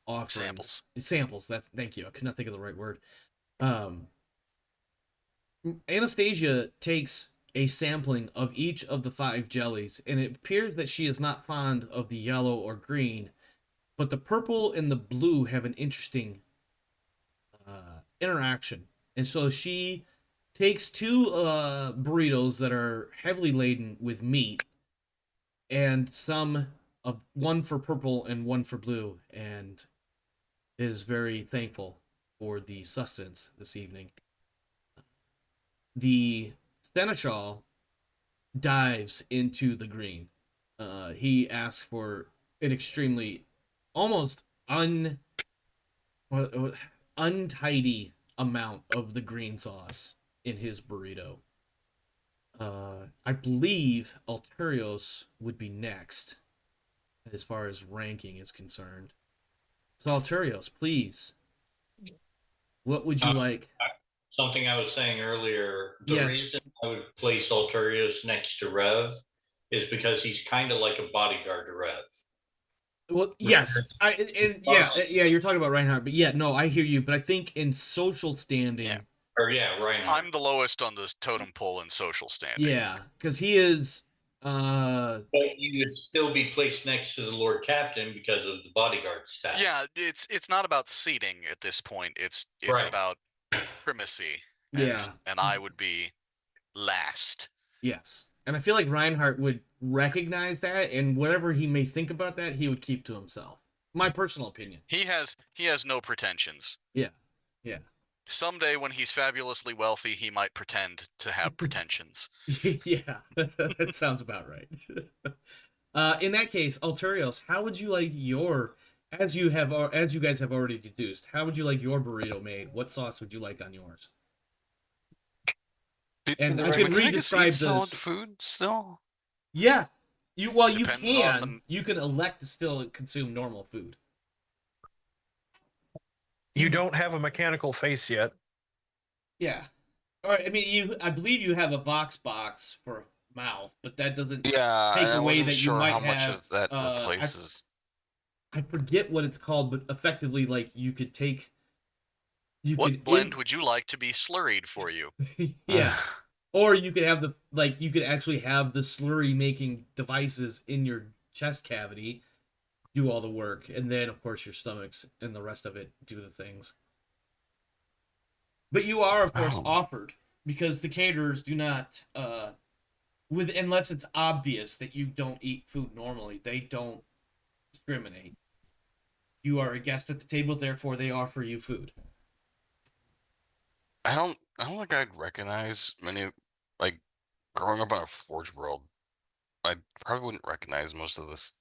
offerings. Samples. Thank you. I could not think of the right word. Anastasia takes a sampling of each of the 5 jellies, and it appears that she is not fond of the yellow or green, but the purple and the blue have an interesting interaction. And so she takes 2 burritos that are heavily laden with meat, and one for purple and one for blue, and is very thankful for the sustenance this evening. The seneschal dives into the green. He asks for an extremely, almost untidy amount of the green sauce in his burrito. I believe Alterios would be next as far as ranking is concerned. So Alterios, please, what would you like? Something I was saying earlier. The reason I would place Alterios next to Rev is because he's kind of like a bodyguard to Rev. Well, yes, you're talking about Reinhardt, but yeah, no, I hear you, but I think in social standing, Reinhardt. I'm the lowest on the totem pole in social standing. Yeah, because he is. But you would still be placed next to the Lord Captain because of the bodyguard staff. Yeah, it's not about seating at this point. It's about primacy. And I would be last. Yes, and I feel like Reinhardt would recognize that, and whatever he may think about that, he would keep to himself. My personal opinion. He has no pretensions. Yeah. Someday when he's fabulously wealthy, he might pretend to have pretensions. Yeah, that sounds about right. In that case, Alterios, how would you like your, as you guys have already deduced, how would you like your burrito made? What sauce would you like on yours? And I can re-describe solid food still. Yeah, you Depends can elect to still consume normal food. You don't have a mechanical face yet. Yeah. All right. I mean, I believe you have a Vox box for a mouth, but that doesn't take away that you might how have. Much of that replaces. I forget what it's called, but effectively, like you could take. What blend would you like to be slurried for you? Yeah. Or you could have you could actually have the slurry making devices in your chest cavity do all the work, and then of course your stomachs and the rest of it do the things. But you are of course offered, because the caterers do not unless it's obvious that you don't eat food normally, they don't discriminate. You are a guest at the table, therefore they offer you food. I don't think I'd recognize many, like, growing up in a Forge world, I probably wouldn't recognize most of this.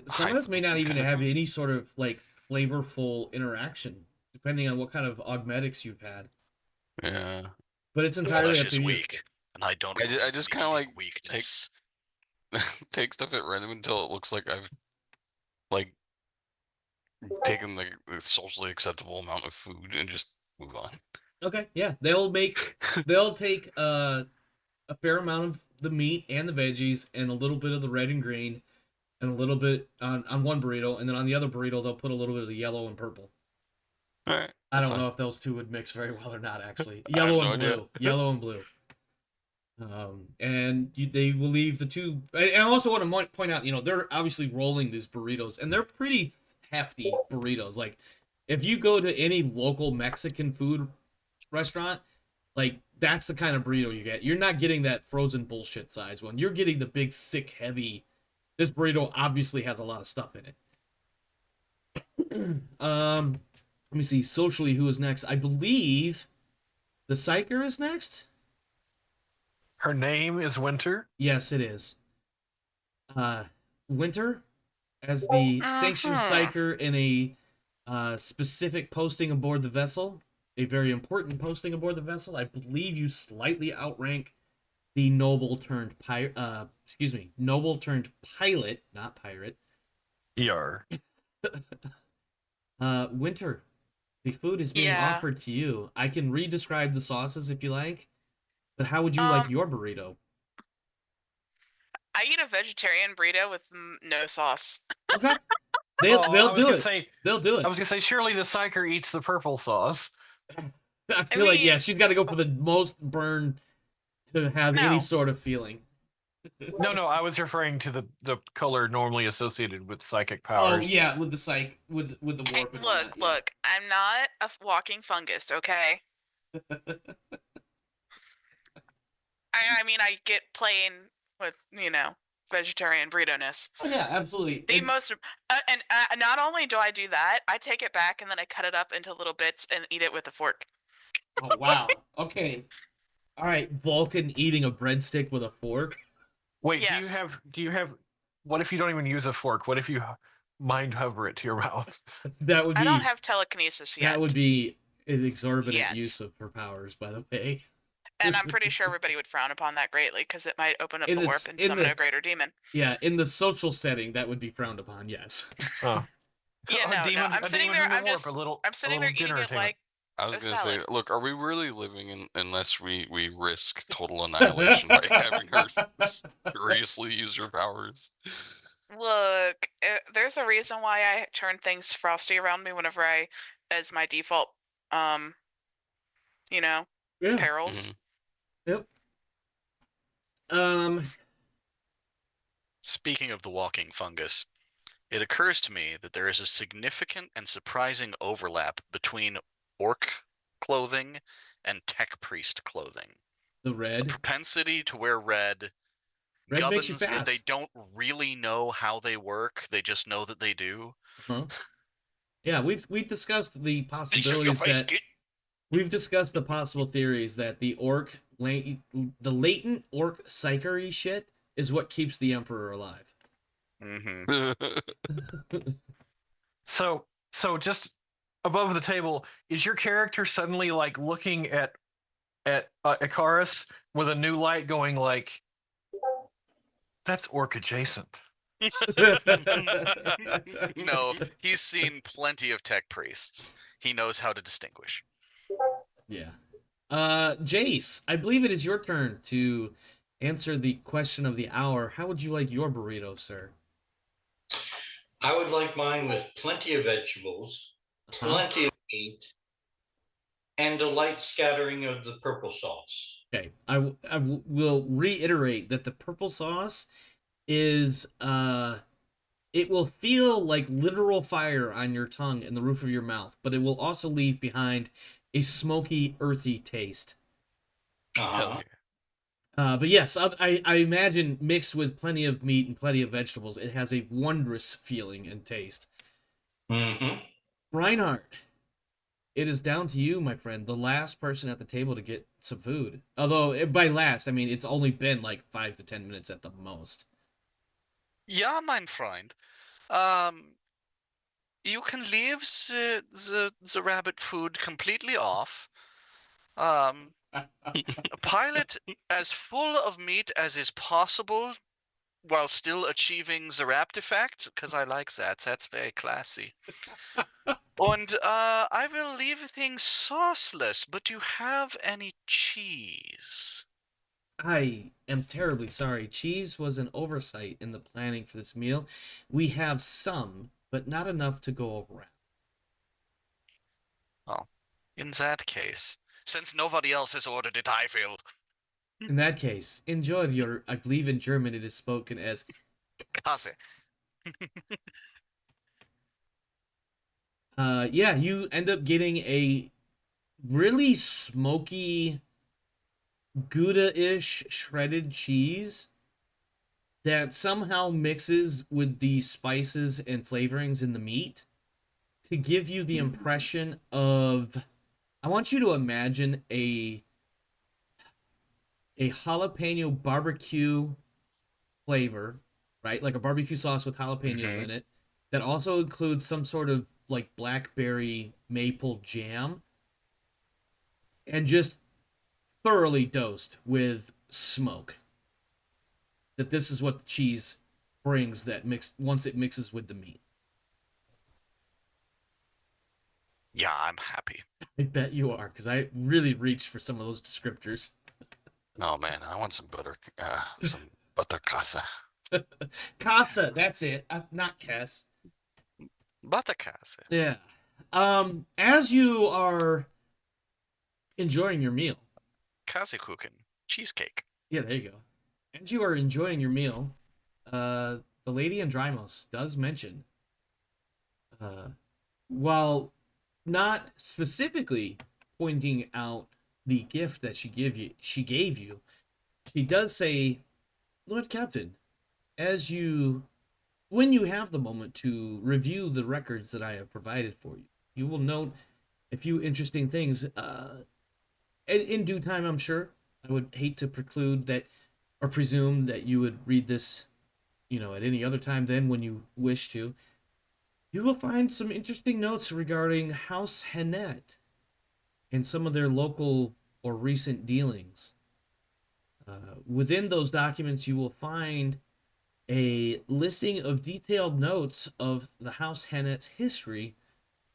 Some of us may not even have any sort of like flavorful interaction, depending on what kind of augmetics you've had. Yeah. But it's entirely up to you. Weak, and I don't. I just kind of like weakness. take stuff at random until it looks like I've like taken the socially acceptable amount of food and just move on. Okay, yeah, they'll take a fair amount of the meat and the veggies and a little bit of the red and green and a little bit on one burrito, and then on the other burrito they'll put a little bit of the yellow and purple. All right. I don't know if those two would mix very well or not, actually. Yellow and blue. Yellow and blue. And they will leave the two. And I also want to point out, they're obviously rolling these burritos, and they're pretty hefty burritos. Like, if you go to any local Mexican food restaurant, like, that's the kind of burrito you get. You're not getting that frozen bullshit size one. You're getting the big, thick, heavy. This burrito obviously has a lot of stuff in it. Let me see. Socially, who is next? I believe the Psyker is next. Her name is Winter? Yes, it is. Winter, as the sanctioned Psyker in a specific posting aboard the vessel, a very important posting aboard the vessel. I believe you slightly outrank the noble turned pilot, not pirate. Yar. Winter, the food is being offered to you. I can re-describe the sauces if you like, but how would you like your burrito? I eat a vegetarian burrito with no sauce. Okay. They'll do it. They'll do it. I was gonna say, surely the Psyker eats the purple sauce. I feel like, yeah, she's got to go for the most burn to have any sort of feeling. No, I was referring to the color normally associated with psychic powers. Oh yeah, with the with the warp. Look, I'm not a walking fungus, okay? I mean, I get plain with vegetarian burrito-ness. Oh yeah, absolutely. Not only do I do that, I take it back and then I cut it up into little bits and eat it with a fork. Oh wow. Okay. All right, Vulcan eating a breadstick with a fork. Wait, yes. do you have what if you don't even use a fork? What if you mind hover it to your mouth? That would be. I don't have telekinesis yet. That would be an exorbitant use of her powers, by the way. And I'm pretty sure everybody would frown upon that greatly because it might open up the warp and summon a greater demon. Yeah, in the social setting, that would be frowned upon. Yes. Oh. Yeah, no. I'm sitting there. I'm sitting there eating it like I was A gonna say, salad. look, are we really living in unless we risk total annihilation by having her seriously use her powers? Look, there's a reason why I turn things frosty around me whenever I, as my default, you know, Yeah. perils. Yep. Um. Speaking of the walking fungus, it occurs to me that there is a significant and surprising overlap between orc clothing and tech priest clothing. The The red. propensity to wear red, Red makes you gubbins that they fast. don't really know how they work, they just know that they do. Huh? Yeah, we've discussed the possibilities that we've discussed the possible theories that the the latent orc psychery shit is what keeps the emperor alive. So just above the table, is your character suddenly like looking at Icarus with a new light, going like, "That's orc adjacent." No, he's seen plenty of tech priests. He knows how to distinguish. Yeah. Jace, I believe it is your turn to answer the question of the hour. How would you like your burrito, sir? I would like mine with plenty of vegetables, plenty of meat, and a light scattering of the purple sauce. Okay, I will reiterate that the purple sauce is it will feel like literal fire on your tongue and the roof of your mouth, but it will also leave behind a smoky, earthy taste. Uh-huh. But yes, I imagine mixed with plenty of meat and plenty of vegetables, it has a wondrous feeling and taste. Mm-hmm. Reinhardt, it is down to you, my friend, the last person at the table to get some food. Although, by last, I mean, it's only been like 5 to 10 minutes at the most. Yeah, mein Freund. You can leave the rabbit food completely off. Pile it as full of meat as is possible while still achieving the wrapped effect, because I like that. That's very classy. And I will leave things sauceless, but do you have any cheese? I am terribly sorry. Cheese was an oversight in the planning for this meal. We have some, but not enough to go around. Oh, in that case, since nobody else has ordered it, I will. In that case, enjoy your, I believe in German it is spoken as Kase. Yeah, you end up getting a really smoky, Gouda-ish shredded cheese that somehow mixes with the spices and flavorings in the meat to give you the impression of, I want you to imagine a jalapeno barbecue flavor, right? Like a barbecue sauce with jalapenos in it that also includes some sort of like blackberry maple jam and just thoroughly dosed with smoke. That this is what the cheese brings that mix once it mixes with the meat. Yeah, I'm happy. I bet you are, because I really reached for some of those descriptors. Oh man, I want some butter casa. Casa, that's it. Not Kess. Butterkase. Yeah. As you are enjoying your meal. Käsekuchen. Cheesecake. Yeah, there you go. As you are enjoying your meal, the lady Andrymos does mention, while not specifically pointing out the gift that she gave you, she does say, Lord Captain, when you have the moment to review the records that I have provided for you, you will note a few interesting things. In due time, I'm sure. I would hate to preclude that or presume that you would read this, at any other time than when you wish to. You will find some interesting notes regarding House Hennet and some of their local or recent dealings. Within those documents, you will find a listing of detailed notes of the House Hennet's history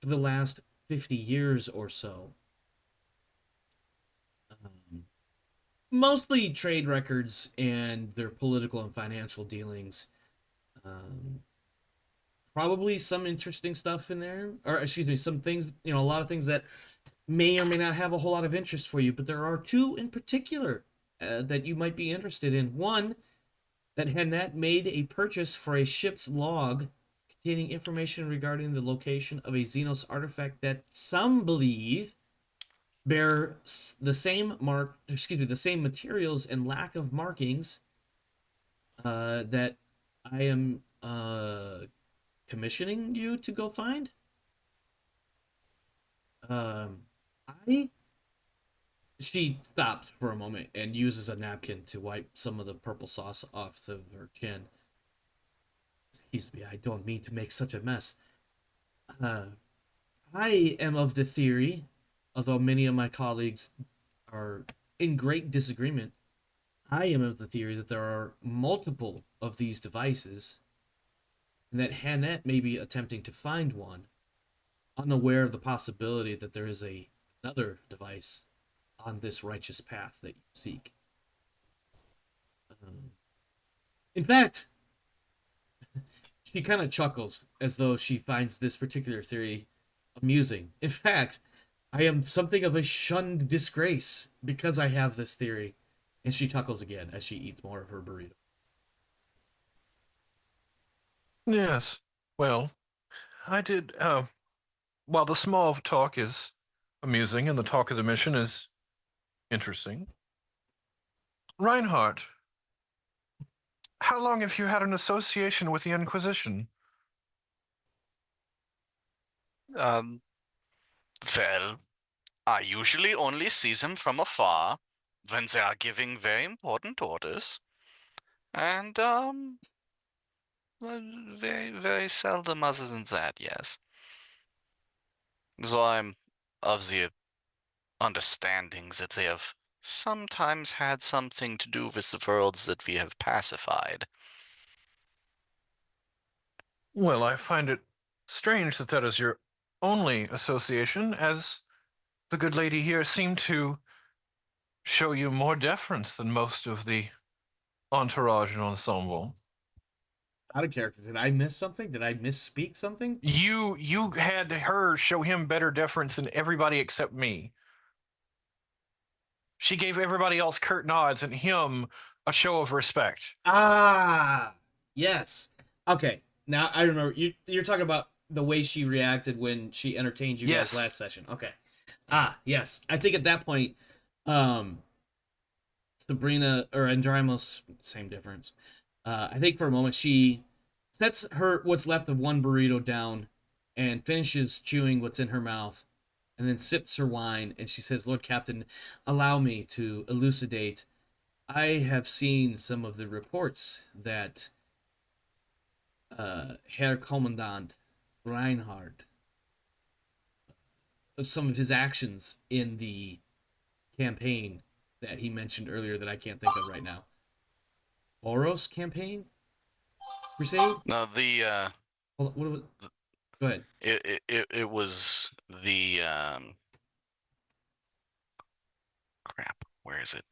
for the last 50 years or so. mostly trade records and their political and financial dealings. Probably some interesting stuff in there, or excuse me, some things, a lot of things that may or may not have a whole lot of interest for you, but there are two in particular that you might be interested in. One, that Hannett made a purchase for a ship's log containing information regarding the location of a Xenos artifact that some believe bear the same the same materials and lack of markings that I am commissioning you to go find. I She stops for a moment and uses a napkin to wipe some of the purple sauce off of her chin. Excuse me, I don't mean to make such a mess. I am of the theory, although many of my colleagues are in great disagreement, I am of the theory that there are multiple of these devices, and that Hannett may be attempting to find one, unaware of the possibility that there is another device on this righteous path that you seek. In fact, she kind of chuckles as though she finds this particular theory amusing. In fact, I am something of a shunned disgrace because I have this theory. And she chuckles again as she eats more of her burrito. Yes. Well, I did. While the small talk is amusing and the talk of the mission is interesting, Reinhardt, how long have you had an association with the Inquisition? Well, I usually only see them from afar when they are giving very important orders. And, well, very, very seldom other than that, yes. So I'm of the understanding that they have sometimes had something to do with the worlds that we have pacified. Well, I find it strange that that is your only association, as the good lady here seemed to show you more deference than most of the entourage and ensemble. Out of character. Did I miss something? Did I misspeak something? You had her show him better deference than everybody except me. She gave everybody else curt nods and him a show of respect. Ah, yes. Okay, now I remember. You're talking about the way she reacted when she entertained you guys Yes. last session. Okay. Ah, yes. I think at that point, um, Sabrina or Andrimos, same difference. I think for a moment she sets her what's left of one burrito down and finishes chewing what's in her mouth, and then sips her wine. And she says, "Lord Captain, allow me to elucidate. I have seen some of the reports that Herr Commandant Reinhardt, some of his actions in the campaign that he mentioned earlier that I can't think of right now. Oros campaign? Crusade? Now, Hold on, what was, go ahead. it was the, crap, where is it?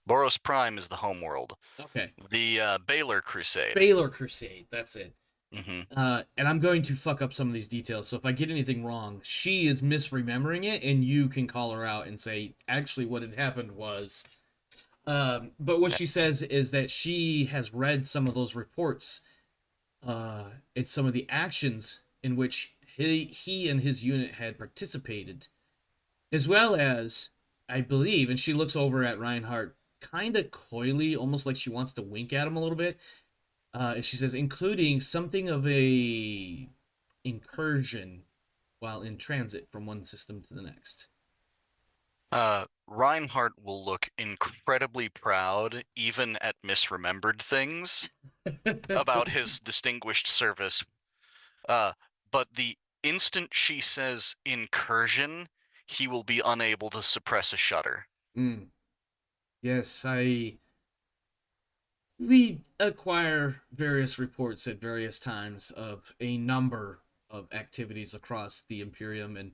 Boros Prime is the homeworld. Okay. The Baylor Crusade. Baylor Crusade, that's it. Mm-hmm. And I'm going to fuck up some of these details, so if I get anything wrong, she is misremembering it, and you can call her out and say, actually, what had happened was. But what she says is that she has read some of those reports, and some of the actions in which he and his unit had participated, as well as, I believe, and she looks over at Reinhardt kind of coyly, almost like she wants to wink at him a little bit. And she says, including something of a incursion while in transit from one system to the next. Reinhardt will look incredibly proud, even at misremembered things, about his distinguished service. But the instant she says incursion, he will be unable to suppress a shudder. Yes, we acquire various reports at various times of a number of activities across the Imperium, and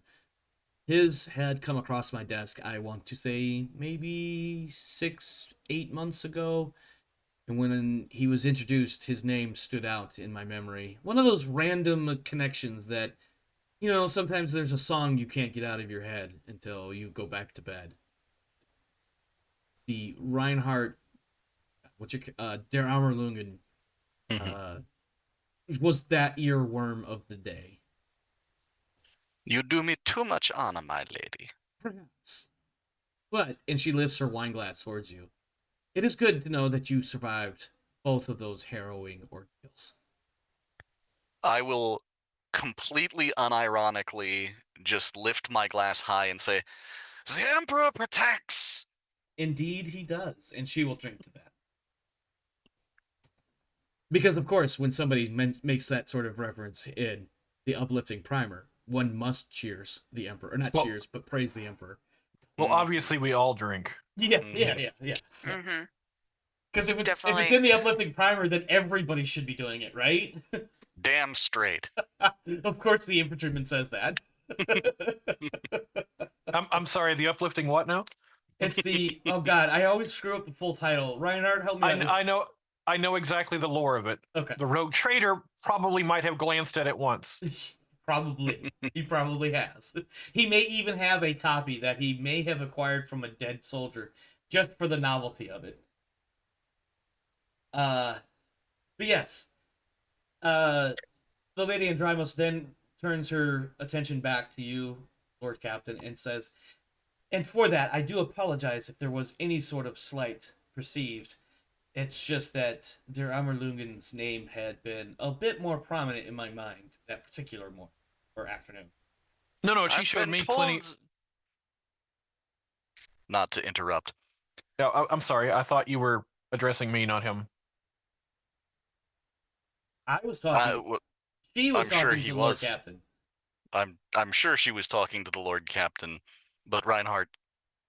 His had come across my desk, I want to say, maybe 6-8 months ago. And when he was introduced, his name stood out in my memory. One of those random connections that, sometimes there's a song you can't get out of your head until you go back to bed. The Reinhardt, Der Ammerlungen, was that earworm of the day. You do me too much honor, my lady. Perhaps. And she lifts her wine glass towards you. It is good to know that you survived both of those harrowing ordeals. I will completely unironically just lift my glass high and say, "The Emperor protects!" Indeed he does, and she will drink to that. Because, of course, when somebody makes that sort of reference in the uplifting primer, one must cheers the Emperor. Or not cheers, but praise the Emperor. Well, obviously we all drink. Yeah. Mm-hmm. Because if it's in the uplifting primer, then everybody should be doing it, right? Damn straight. Of course the infantryman says that. I'm sorry, the uplifting what now? It's the, oh god, I always screw up the full title. Reinhardt, help me out. I know exactly the lore of it. Okay. The rogue trader probably might have glanced at it once. Probably. He probably has. He may even have a copy that he may have acquired from a dead soldier just for the novelty of it. But yes. The Lady Andrymos then turns her attention back to you, Lord Captain, and says, and for that, I do apologize if there was any sort of slight perceived. It's just that Der Ammerlungen's name had been a bit more prominent in my mind that particular morning or afternoon. No, she showed me plenty. Not to interrupt. No, I'm sorry. I thought you were addressing me, not him. I was talking. She was talking to the Lord Captain. I'm sure she was talking to the Lord Captain, but Reinhardt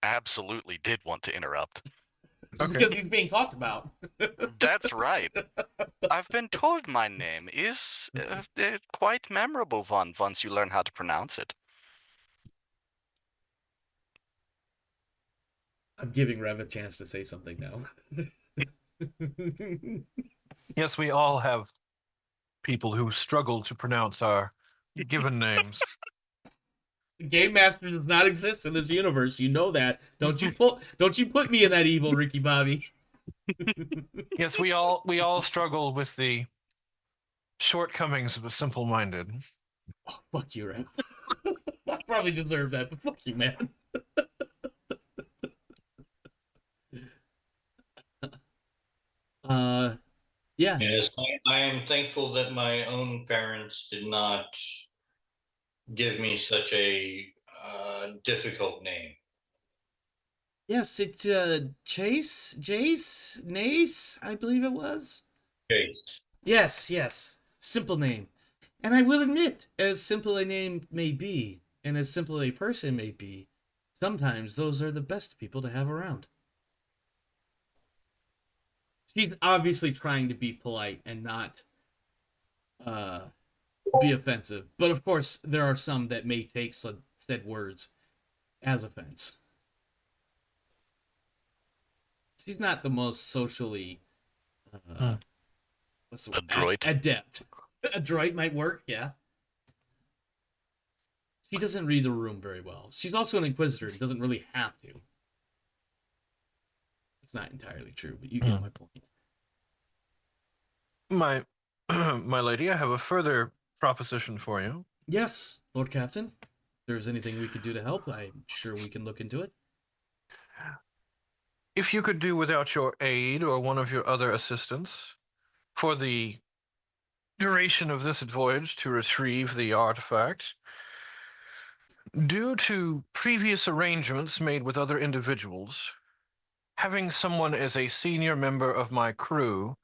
absolutely did want to interrupt. Okay. Because he's being talked about. That's right. I've been told my name is quite memorable one once you learn how to pronounce it. I'm giving Rev a chance to say something now. Yes, we all have people who struggle to pronounce our given names. The Game Master does not exist in this universe. You know that. Don't you put me in that evil, Ricky Bobby. Yes, we all struggle with the shortcomings of the simple-minded. Oh, fuck you, Rev. I probably deserve that, but fuck you, man. Yeah. Yes, I am thankful that my own parents did not give me such a difficult name. Yes, it's Jace, Nace, I believe it was. Jace. Yes. Simple name. And I will admit, as simple a name may be, and as simple a person may be, sometimes those are the best people to have around. She's obviously trying to be polite and not be offensive. But of course, there are some that may take said words as offense. She's not the most socially adroit. Adept. Adroit might work, yeah. She doesn't read the room very well. She's also an inquisitor and doesn't really have to. It's not entirely true, but you get my point. My lady, I have a further proposition for you. Yes, Lord Captain. If there's anything we could do to help, I'm sure we can look into it. If you could do without your aid or one of your other assistants for the duration of this voyage to retrieve the artifact, due to previous arrangements made with other individuals, having someone as a senior member of my crew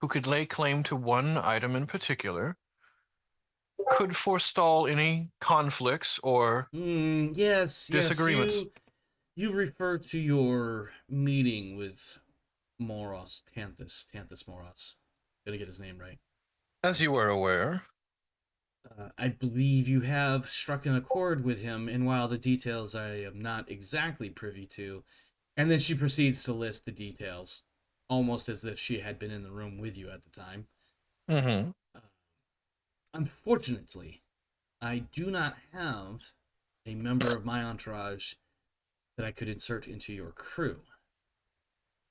who could lay claim to one item in particular could forestall any conflicts or disagreements. Yes, you refer to your meeting with Moros, Tithes Moros. Gotta get his name right. As you were aware. I believe you have struck an accord with him, and while the details I am not exactly privy to, and then she proceeds to list the details, almost as if she had been in the room with you at the time. Mm-hmm. Unfortunately, I do not have a member of my entourage that I could insert into your crew.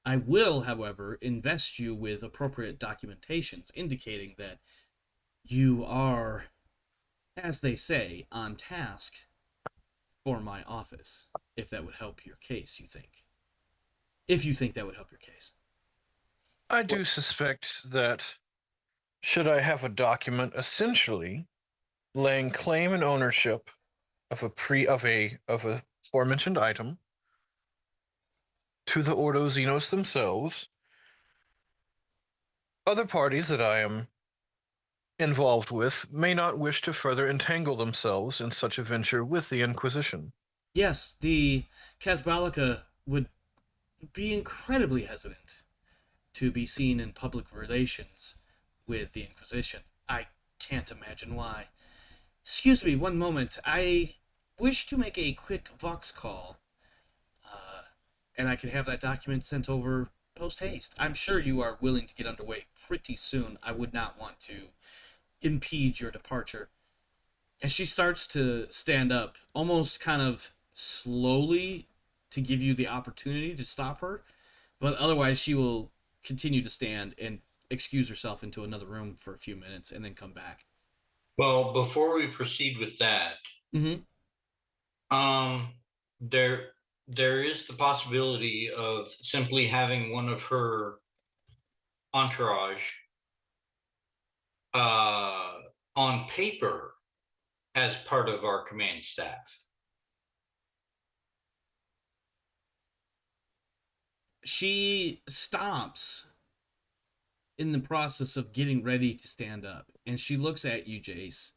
I will, however, invest you with appropriate documentations indicating that you are, as they say, on task for my office, if that would help your case, you think. If you think that would help your case. I do suspect that should I have a document essentially laying claim and ownership of a aforementioned item to the Ordo Xenos themselves, other parties that I am involved with may not wish to further entangle themselves in such a venture with the Inquisition. Yes, the Casbalica would be incredibly hesitant to be seen in public relations with the Inquisition. I can't imagine why. Excuse me, one moment. I wish to make a quick Vox call, and I can have that document sent over post haste. I'm sure you are willing to get underway pretty soon. I would not want to impede your departure. And she starts to stand up, almost kind of slowly to give you the opportunity to stop her, but otherwise she will continue to stand and excuse herself into another room for a few minutes and then come back. Well, before we proceed with that, there is the possibility of simply having one of her entourage on paper as part of our command staff. She stops in the process of getting ready to stand up, and she looks at you, Jace,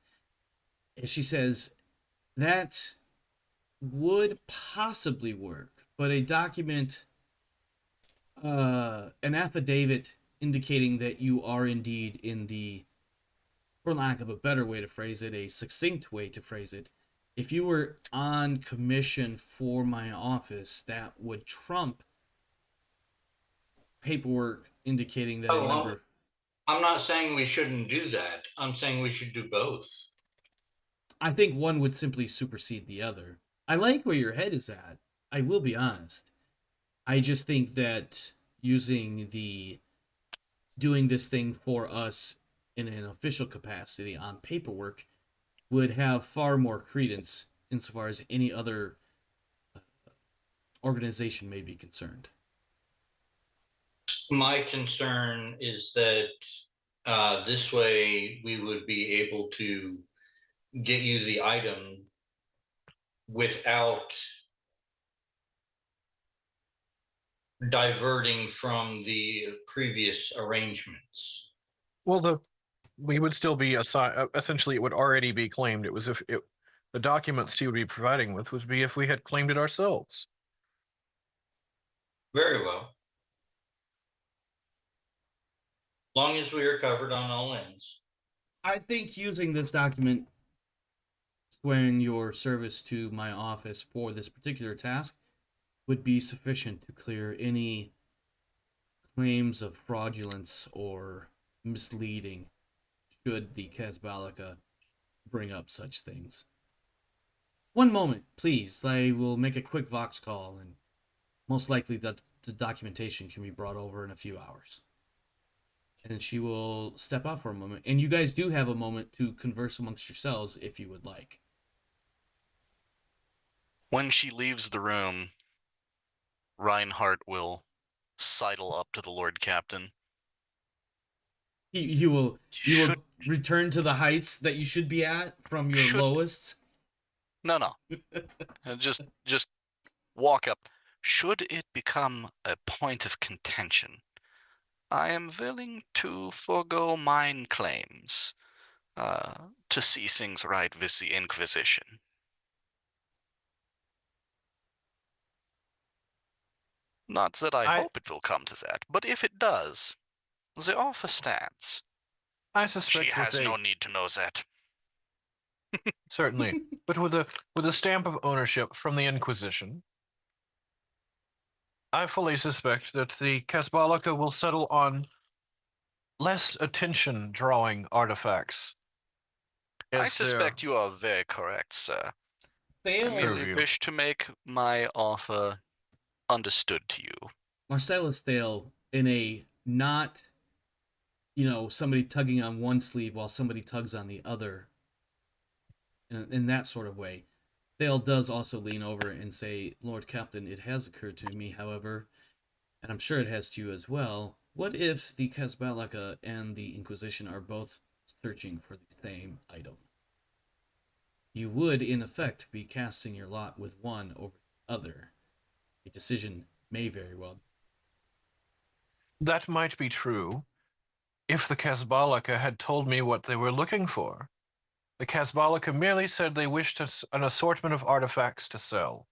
and she says, that would possibly work, but a document, an affidavit indicating that you are indeed in the, for lack of a better way to phrase it, a succinct way to phrase it, if you were on commission for my office, that would trump paperwork indicating that a member. I'm not saying we shouldn't do that. I'm saying we should do both. I think one would simply supersede the other. I like where your head is at. I will be honest. I just think that using the doing this thing for us in an official capacity on paperwork would have far more credence insofar as any other organization may be concerned. My concern is that this way we would be able to get you the item without diverting from the previous arrangements. Well, we would still be essentially it would already be claimed. It was if the documents she would be providing with would be if we had claimed it ourselves. Very well. Long as we are covered on all ends. I think using this document, swearing your service to my office for this particular task, would be sufficient to clear any claims of fraudulence or misleading should the Casbalica bring up such things. One moment, please. I will make a quick Vox call, and most likely the documentation can be brought over in a few hours. And she will step out for a moment. And you guys do have a moment to converse amongst yourselves if you would like. When she leaves the room, Reinhardt will sidle up to the Lord Captain. You will return to the heights that you should be at from your lowest. No. just walk up. Should it become a point of contention, I am willing to forego mine claims to see things right with the Inquisition. Not that I hope it will come to that, but if it does, the offer stands. I suspect she has no need to know that. Certainly, but with a stamp of ownership from the Inquisition. I fully suspect that the Casbalica will settle on less attention-drawing artifacts. I suspect you are very correct, sir. I merely Purview. wish to make my offer understood to you. Marcellus Thale, in a not, somebody tugging on one sleeve while somebody tugs on the other, in that sort of way. Thale does also lean over and say, Lord Captain, it has occurred to me, however, and I'm sure it has to you as well, what if the Casbalica and the Inquisition are both searching for the same item? You would, in effect, be casting your lot with one over the other. A decision may very well. That might be true if the Casbalica had told me what they were looking for. The Casbalica merely said they wished an assortment of artifacts to sell,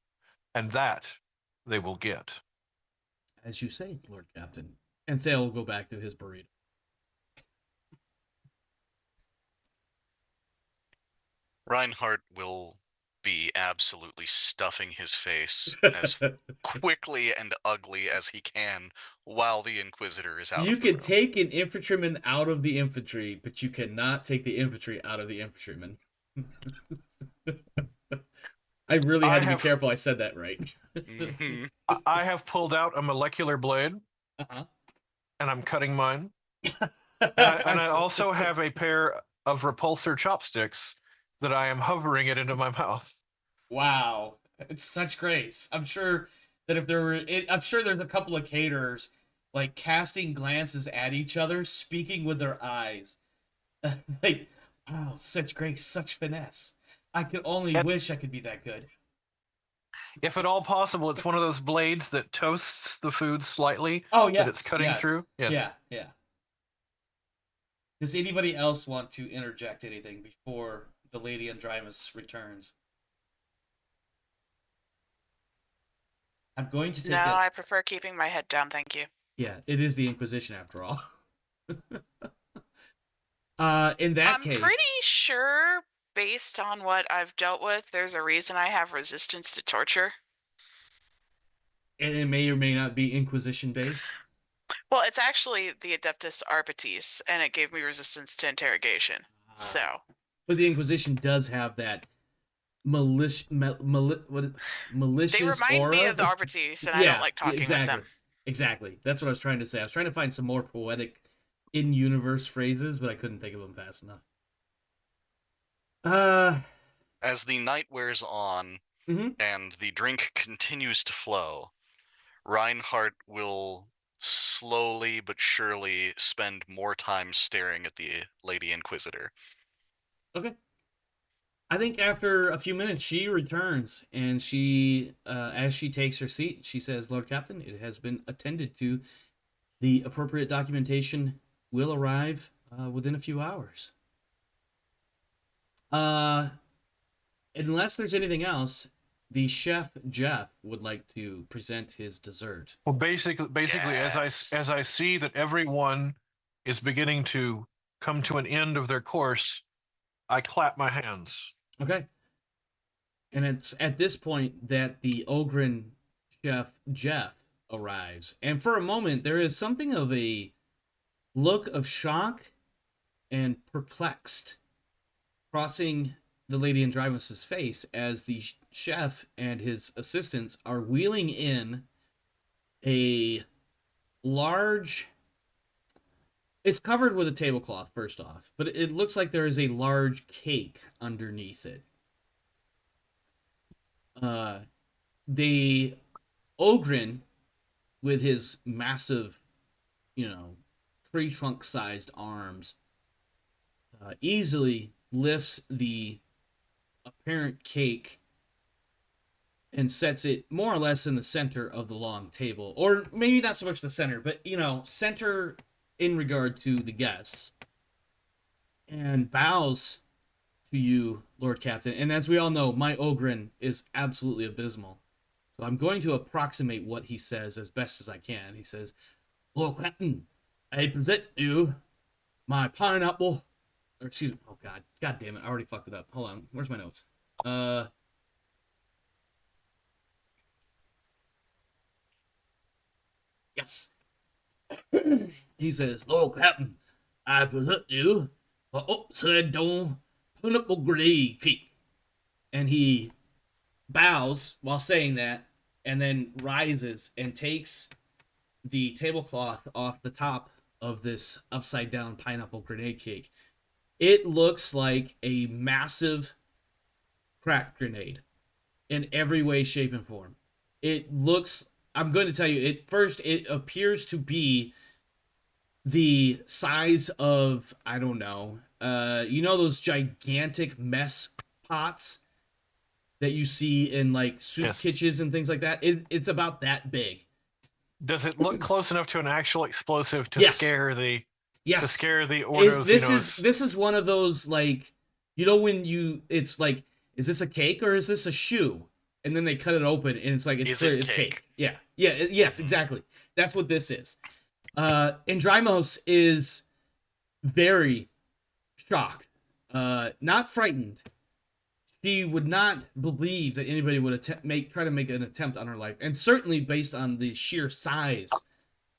and that they will get. As you say, Lord Captain. And Thale will go back to his burrito. Reinhardt will be absolutely stuffing his face as quickly and ugly as he can while the Inquisitor is out You of the can room. take an infantryman out of the infantry, but you cannot take the infantry out of the infantryman. I really had to be careful I said that right. Mhm. I have pulled out a molecular blade, Uh-huh. and I'm cutting mine. and I also have a pair of repulsor chopsticks that I am hovering it into my mouth. Wow, it's such grace. I'm sure that if there were, I'm sure there's a couple of caterers like casting glances at each other, speaking with their eyes, like, wow, such grace, such finesse. I could only wish I could be that good. If at all possible, it's one of those blades that toasts the food slightly. Oh yes, that it's cutting through. Yes. Yeah. Does anybody else want to interject anything before the Lady Andrymus returns? I'm going to take No, that. I prefer keeping my head down, thank you. Yeah, it is the Inquisition after all. In that case, I'm pretty sure, based on what I've dealt with, there's a reason I have resistance to torture. And it may or may not be Inquisition based. Well, it's actually the Adeptus Arbites, and it gave me resistance to interrogation. So, but the Inquisition does have that malicious they remind aura. me of the Arbites, and I don't like talking with them. Exactly. That's what I was trying to say. I was trying to find some more poetic in-universe phrases, but I couldn't think of them fast enough. As the night wears on and the drink continues to flow, Reinhardt will slowly but surely spend more time staring at the Lady Inquisitor. Okay. I think after a few minutes, she returns, and she, as she takes her seat, she says, Lord Captain, it has been attended to. The appropriate documentation will arrive within a few hours. Unless there's anything else, the chef Jeff would like to present his dessert. Well, basically, Yes. as I see that everyone is beginning to come to an end of their course, I clap my hands. Okay. And it's at this point that the Ogren chef Jeff arrives. And for a moment, there is something of a look of shock and perplexed crossing the Lady Andrymus's face as the chef and his assistants are wheeling in a large... It's covered with a tablecloth, first off, but it looks like there is a large cake underneath it. The Ogren, with his massive, tree trunk sized arms, easily lifts the apparent cake and sets it more or less in the center of the long table. Or maybe not so much the center, but, center in regard to the guests. And bows to you, Lord Captain. And as we all know, my Ogren is absolutely abysmal. So I'm going to approximate what he says as best as I can. He says, Lord Captain, I present you my pineapple or excuse me. Oh God damn it! I already fucked it up. Hold on. Where's my notes? Yes. He says, "Oh, Captain, I present you an upside down pineapple grenade cake," and he bows while saying that, and then rises and takes the tablecloth off the top of this upside down pineapple grenade cake. It looks like a massive crack grenade in every way, shape, and form. It looks, I'm going to tell you, it appears to be the size of, I don't know, those gigantic mess pots that you see in like soup kitchens and things like that? It's about that big. Does it look close enough to an actual explosive to scare the Ordos? This is one of those, like, when it's like, is this a cake or is this a shoe? And then they cut it open and it's like, it's clear it's cake. Yeah. Yes, exactly. That's what this is. Andrymos is very shocked, not frightened. She would not believe that anybody would try to make an attempt on her life, and certainly based on the sheer size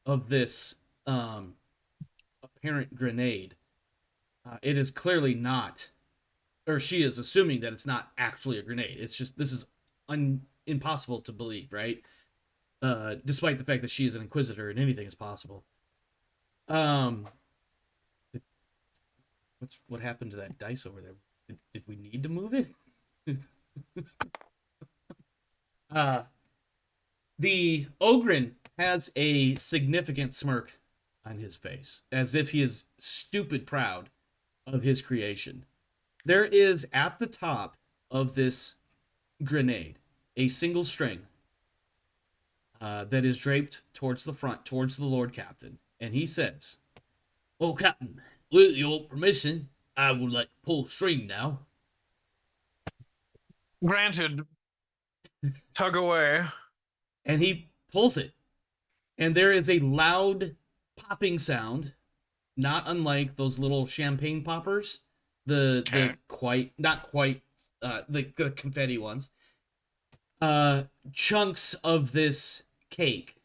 of this apparent grenade, it is clearly not, or she is assuming that it's not actually a grenade. It's just, this is impossible to believe, right? Despite the fact that she is an inquisitor and anything is possible. What happened to that dice over there? Did we need to move it? The Ogren has a significant smirk on his face, as if he is stupid proud of his creation. There is at the top of this grenade a single string that is draped towards the front, towards the Lord Captain, and he says, "Oh, Captain, with your permission, I would like to pull string now." Granted. Tug away. And he pulls it. And there is a loud popping sound, not unlike those little champagne poppers. The confetti ones. Chunks of this cake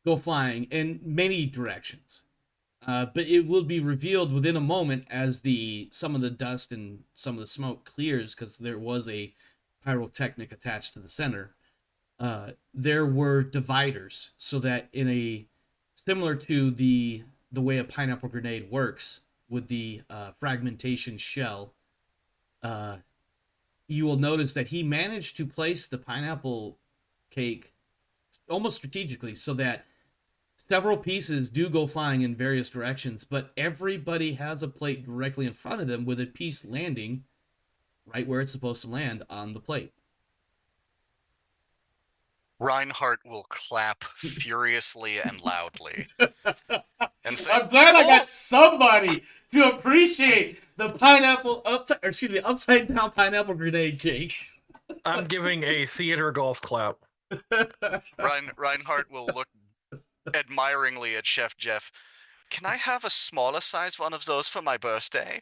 go flying in many directions. But it will be revealed within a moment as some of the dust and some of the smoke clears, because there was a pyrotechnic attached to the center. There were dividers, so that similar to the way a pineapple grenade works with the fragmentation shell, you will notice that he managed to place the pineapple cake almost strategically so that several pieces do go flying in various directions, but everybody has a plate directly in front of them with a piece landing right where it's supposed to land on the plate. Reinhardt will clap furiously and loudly. And say, I'm glad I got somebody to appreciate the upside down pineapple grenade cake. I'm giving a theater golf clap. Reinhardt will look admiringly at Chef Jeff. Can I have a smaller size one of those for my birthday?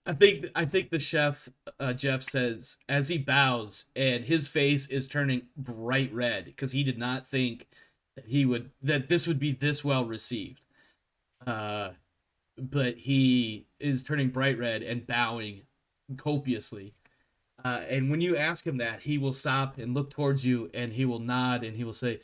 I think the chef Jeff says, as he bows, and his face is turning bright red because he did not think that this would be this well received. But he is turning bright red and bowing copiously. And when you ask him that, he will stop and look towards you, and he will nod, and he will say,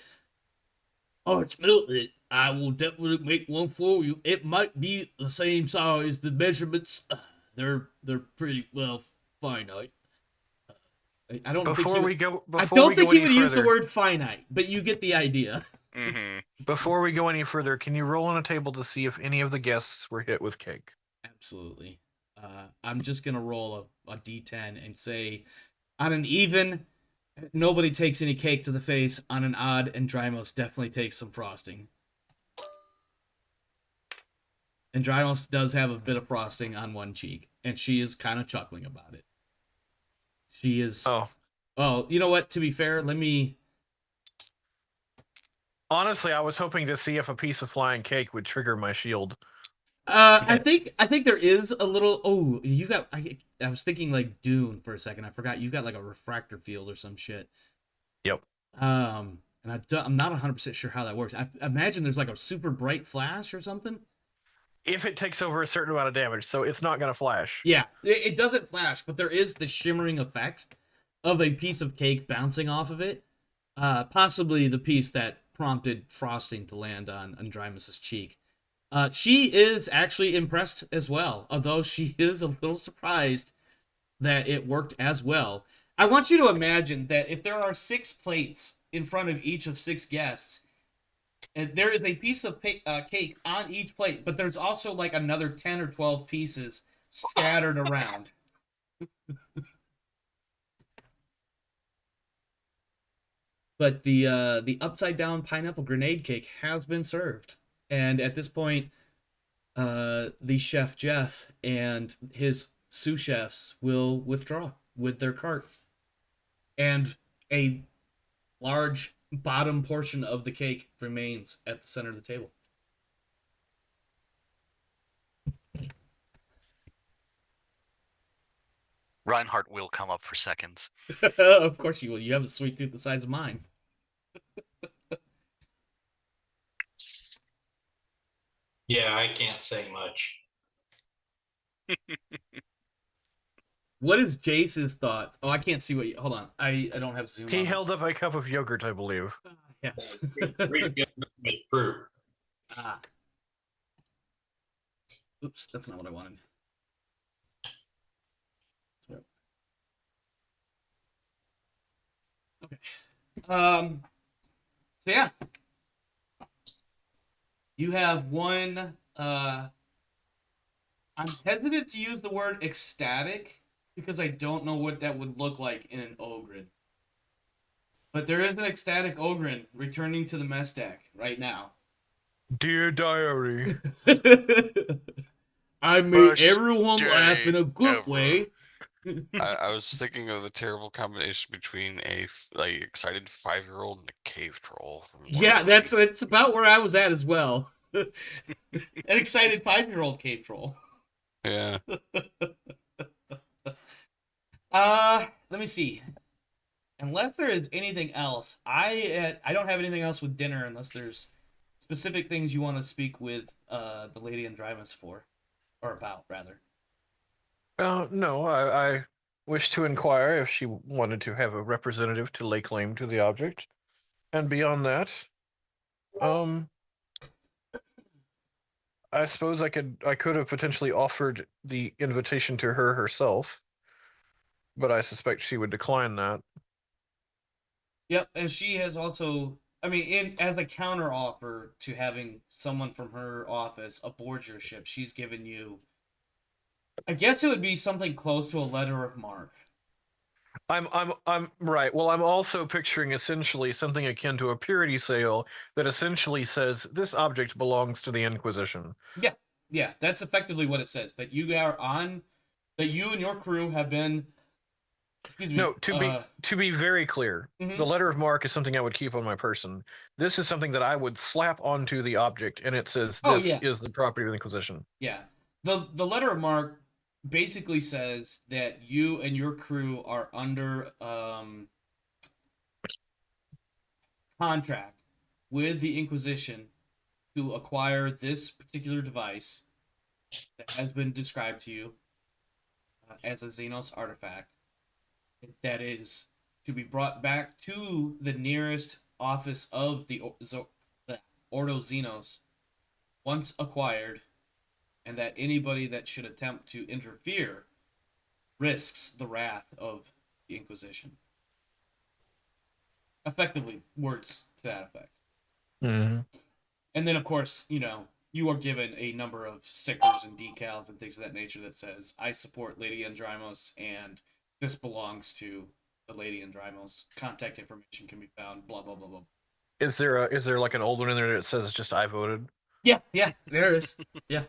"Ultimately, I will definitely make one for you. It might be the same size. The measurements, they're pretty well finite." I don't think he would use the word finite, but you get the idea. Mm-hmm. Before we go any further, can you roll on a table to see if any of the guests were hit with cake? Absolutely. I'm just gonna roll a d10 and say, on an even, nobody takes any cake to the face. On an odd, Andrymos definitely takes some frosting. Andrymos does have a bit of frosting on one cheek, and she is kind of chuckling about it. She is. Oh, you know what? To be fair, Honestly, I was hoping to see if a piece of flying cake would trigger my shield. I think there is a little. Oh, you got. I was thinking like Dune for a second. I forgot you got like a refractor field or some shit. Yep. And I'm not 100% sure how that works. I imagine there's like a super bright flash or something. If it takes over a certain amount of damage, so it's not gonna flash. Yeah, it doesn't flash, but there is the shimmering effect of a piece of cake bouncing off of it. Possibly the piece that prompted frosting to land on Andrymus's cheek. She is actually impressed as well, although she is a little surprised that it worked as well. I want you to imagine that if there are 6 plates in front of each of 6 guests, and there is a piece of cake on each plate, but there's also like another 10 or 12 pieces scattered around. But the upside down pineapple grenade cake has been served, and at this point, the chef Jeff and his sous chefs will withdraw with their cart, and a large bottom portion of the cake remains at the center of the table. Reinhardt will come up for seconds. Of course you will. You have a sweet tooth the size of mine. Yeah, I can't say much. What is Jace's thoughts? Oh, I can't see what you. Hold on. I don't have Zoom. He held up a cup of yogurt, I believe. Yes. With fruit. Ah. Oops, that's not what I wanted. Okay. So yeah. You have one. I'm hesitant to use the word ecstatic because I don't know what that would look like in an Ogren. But there is an ecstatic Ogren returning to the mess deck right now. Dear diary. I made Best everyone laugh in a good ever. way. I was thinking of the terrible combination between a like excited 5-year-old and a cave troll. From Yeah, Lord of the Rings. that's about where I was at as well. An excited 5-year-old cave troll. Yeah. Let me see. Unless there is anything else, I don't have anything else with dinner unless there's specific things you want to speak with the lady Andrymus for, or about rather. No, I wish to inquire if she wanted to have a representative to lay claim to the object, and beyond that, I suppose I could have potentially offered the invitation to her herself, but I suspect she would decline that. Yep, and she has also, I mean, as a counter offer to having someone from her office aboard your ship, she's given you, I guess it would be something close to a letter of marque. I'm right. Well, I'm also picturing essentially something akin to a purity sale that essentially says this object belongs to the Inquisition. Yeah, that's effectively what it says. That you and your crew have been. Excuse me. No, to be very clear, Mhm. the letter of marque is something I would keep on my person. This is something that I would slap onto the object, and it says this is the property of the Inquisition. Yeah, the letter of marque basically says that you and your crew are under contract with the Inquisition to acquire this particular device that has been described to you as a Xenos artifact that is to be brought back to the nearest office of the Ordo Xenos once acquired, and that anybody that should attempt to interfere risks the wrath of the Inquisition. Effectively, words to that effect. Mm-hmm. And then, of course, you are given a number of stickers and decals and things of that nature that says, I support Lady Andrymos, and this belongs to the Lady Andrymos. Contact information can be found, blah, blah, blah, blah. Is there like an old one in there that says just I voted? Yeah, there is. Yeah.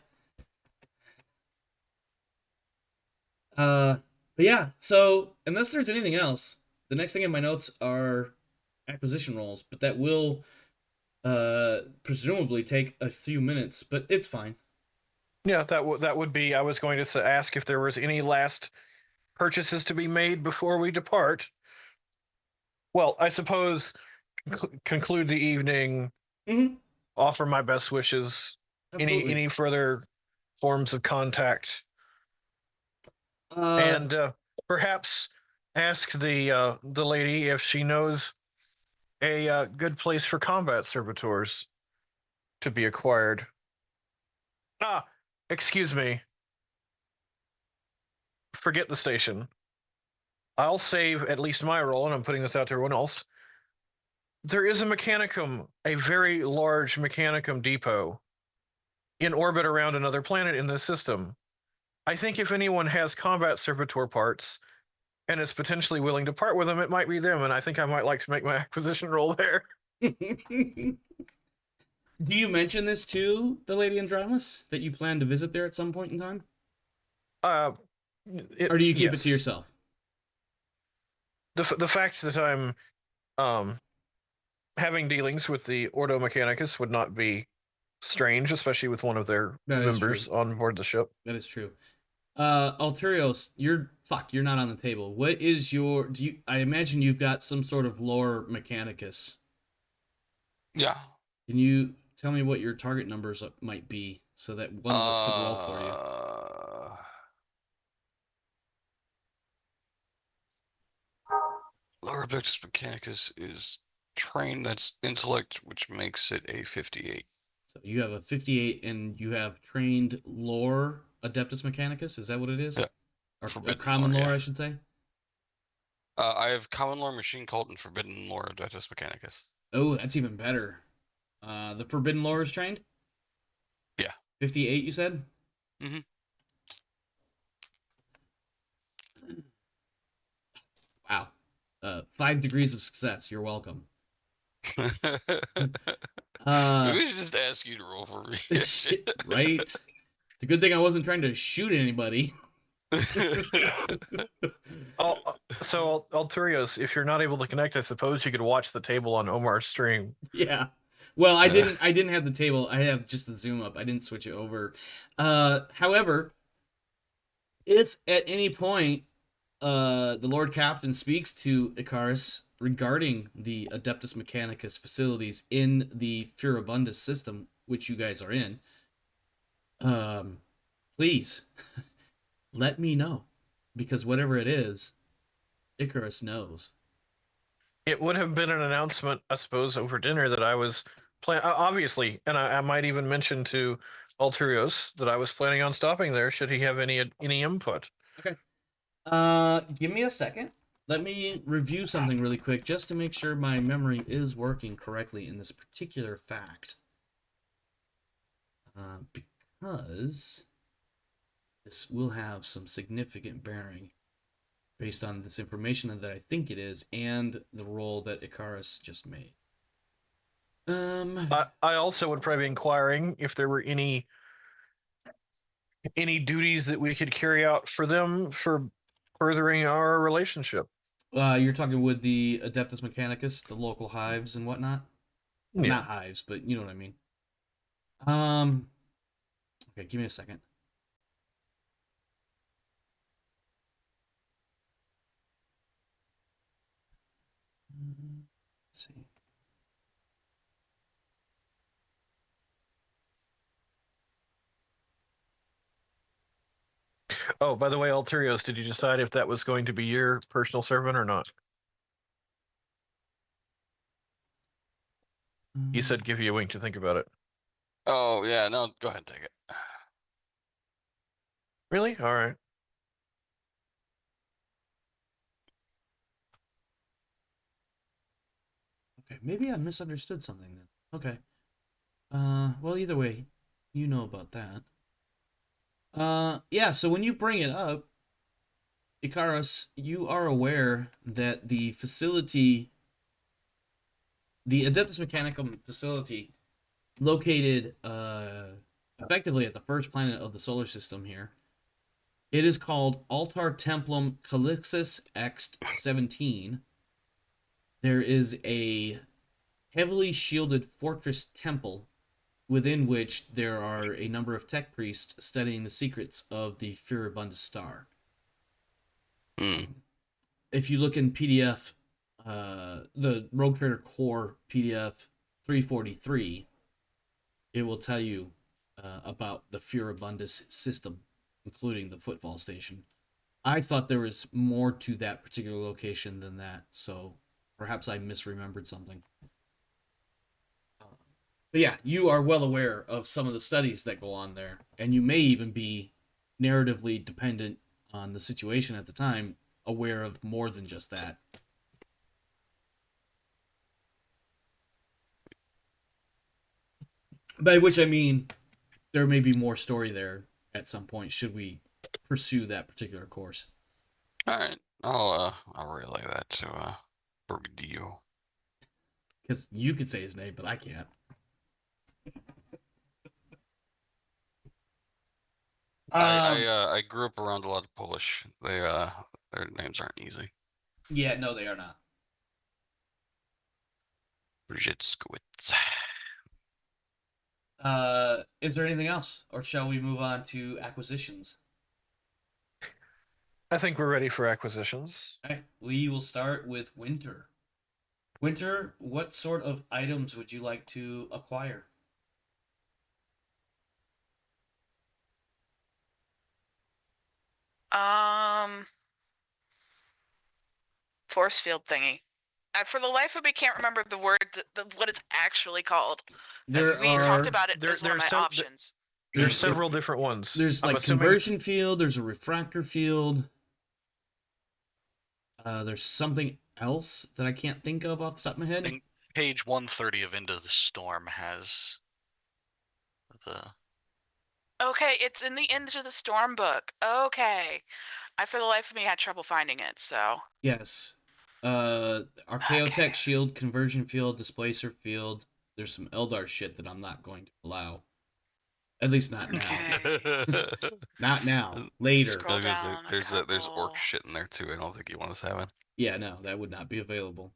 But yeah, so unless there's anything else, the next thing in my notes are acquisition rolls, but that will presumably take a few minutes, but it's fine. Yeah, that would be. I was going to ask if there was any last purchases to be made before we depart. Well, I suppose conclude the evening. Mm-hmm. Offer my best wishes. Absolutely. Any further forms of contact, Uh, and perhaps ask the lady if she knows a good place for combat servitors to be acquired. Ah, excuse me. Forget the station. I'll save at least my role, and I'm putting this out to everyone else. There is a mechanicum, a very large mechanicum depot in orbit around another planet in this system. I think if anyone has combat servitor parts and is potentially willing to part with them, it might be them, and I think I might like to make my acquisition roll there. do you mention this to the Lady Andromus, that you plan to visit there at some point in time? Or do you keep it to yourself? The fact that I'm having dealings with the Ordo Mechanicus would not be strange, especially with one of their members on board the ship. That is true. Alturios, you're not on the table. What is your I imagine you've got some sort of lore Mechanicus. Yeah. Can you tell me what your target numbers might be so that one of us could roll for you? Lower Objectus Mechanicus is trained, that's intellect, which makes it a 58. So you have a 58 and you have trained lore Adeptus Mechanicus, is that what it is? Yeah. Or common lore, I should say? I have common lore machine cult and forbidden lore Adeptus Mechanicus. Oh, that's even better. The forbidden lore is trained? Yeah. 58, you said? Mm-hmm. Wow. 5 degrees of success. You're welcome. Maybe we should just ask you to roll for me. Right? It's a good thing I wasn't trying to shoot anybody. So Alturios, if you're not able to connect, I suppose you could watch the table on Omar's stream. Yeah. Well, I didn't have the table. I have just the zoom up. I didn't switch it over. However, if at any point the Lord Captain speaks to Icarus regarding the Adeptus Mechanicus facilities in the Furibundus system, which you guys are in, please let me know, because whatever it is, Icarus knows. It would have been an announcement, I suppose, over dinner that I was obviously, and I might even mention to Alturios that I was planning on stopping there should he have any input. Okay. Give me a second. Let me review something really quick just to make sure my memory is working correctly in this particular fact. Because this will have some significant bearing based on this information that I think it is and the role that Icarus just made. I also would probably be inquiring if there were any duties that we could carry out for them for furthering our relationship. You're talking with the Adeptus Mechanicus, the local hives and whatnot? Yeah. Not hives, but you know what I mean. Okay, give me a second. Let's see. Oh, by the way, Alturios, did you decide if that was going to be your personal servant or not? You said give you a wink to think about it. Oh, yeah, no, go ahead and take it. Really? All right. Okay, maybe I misunderstood something then. Okay. Well, either way, you know about that. Yeah, so when you bring it up, Icarus, you are aware that the facility, the Adeptus Mechanicum facility, located effectively at the first planet of the solar system here, it is called Altar Templum Calixus X17. There is a heavily shielded fortress temple within which there are a number of tech priests studying the secrets of the Furibundus star. If you look in PDF, the Rogue Trader Core PDF 343, it will tell you about the Furibundus system, including the footfall station. I thought there was more to that particular location than that, so perhaps I misremembered something. But yeah, you are well aware of some of the studies that go on there, and you may even be narratively dependent on the situation at the time, aware of more than just that. By which I mean, there may be more story there at some point, should we pursue that particular course. All right, I'll relay that to Burgadio. Because you could say his name, but I can't. I grew up around a lot of Polish. Their names aren't easy. Yeah, no, they are not. Brzydskowicz. Is there anything else, or shall we move on to acquisitions? I think we're ready for acquisitions. Okay, we will start with Winter. Winter, what sort of items would you like to acquire? Force field thingy. For the life of me, can't remember the word, what it's actually called. We talked about it as one of my options. There's several different ones. There's like conversion field. There's a refractor field. There's something else that I can't think of off the top of my head. I think page 130 of Into the Storm has the... Okay, it's in the Into the Storm book. Okay. I, for the life of me, had trouble finding it, so... Yes. Archaeotech shield, conversion field, displacer field. There's some Eldar shit that I'm not going to allow. At least not now. Not now. Later. There's orc shit in there too. I don't think you want us having. Yeah, no, that would not be available.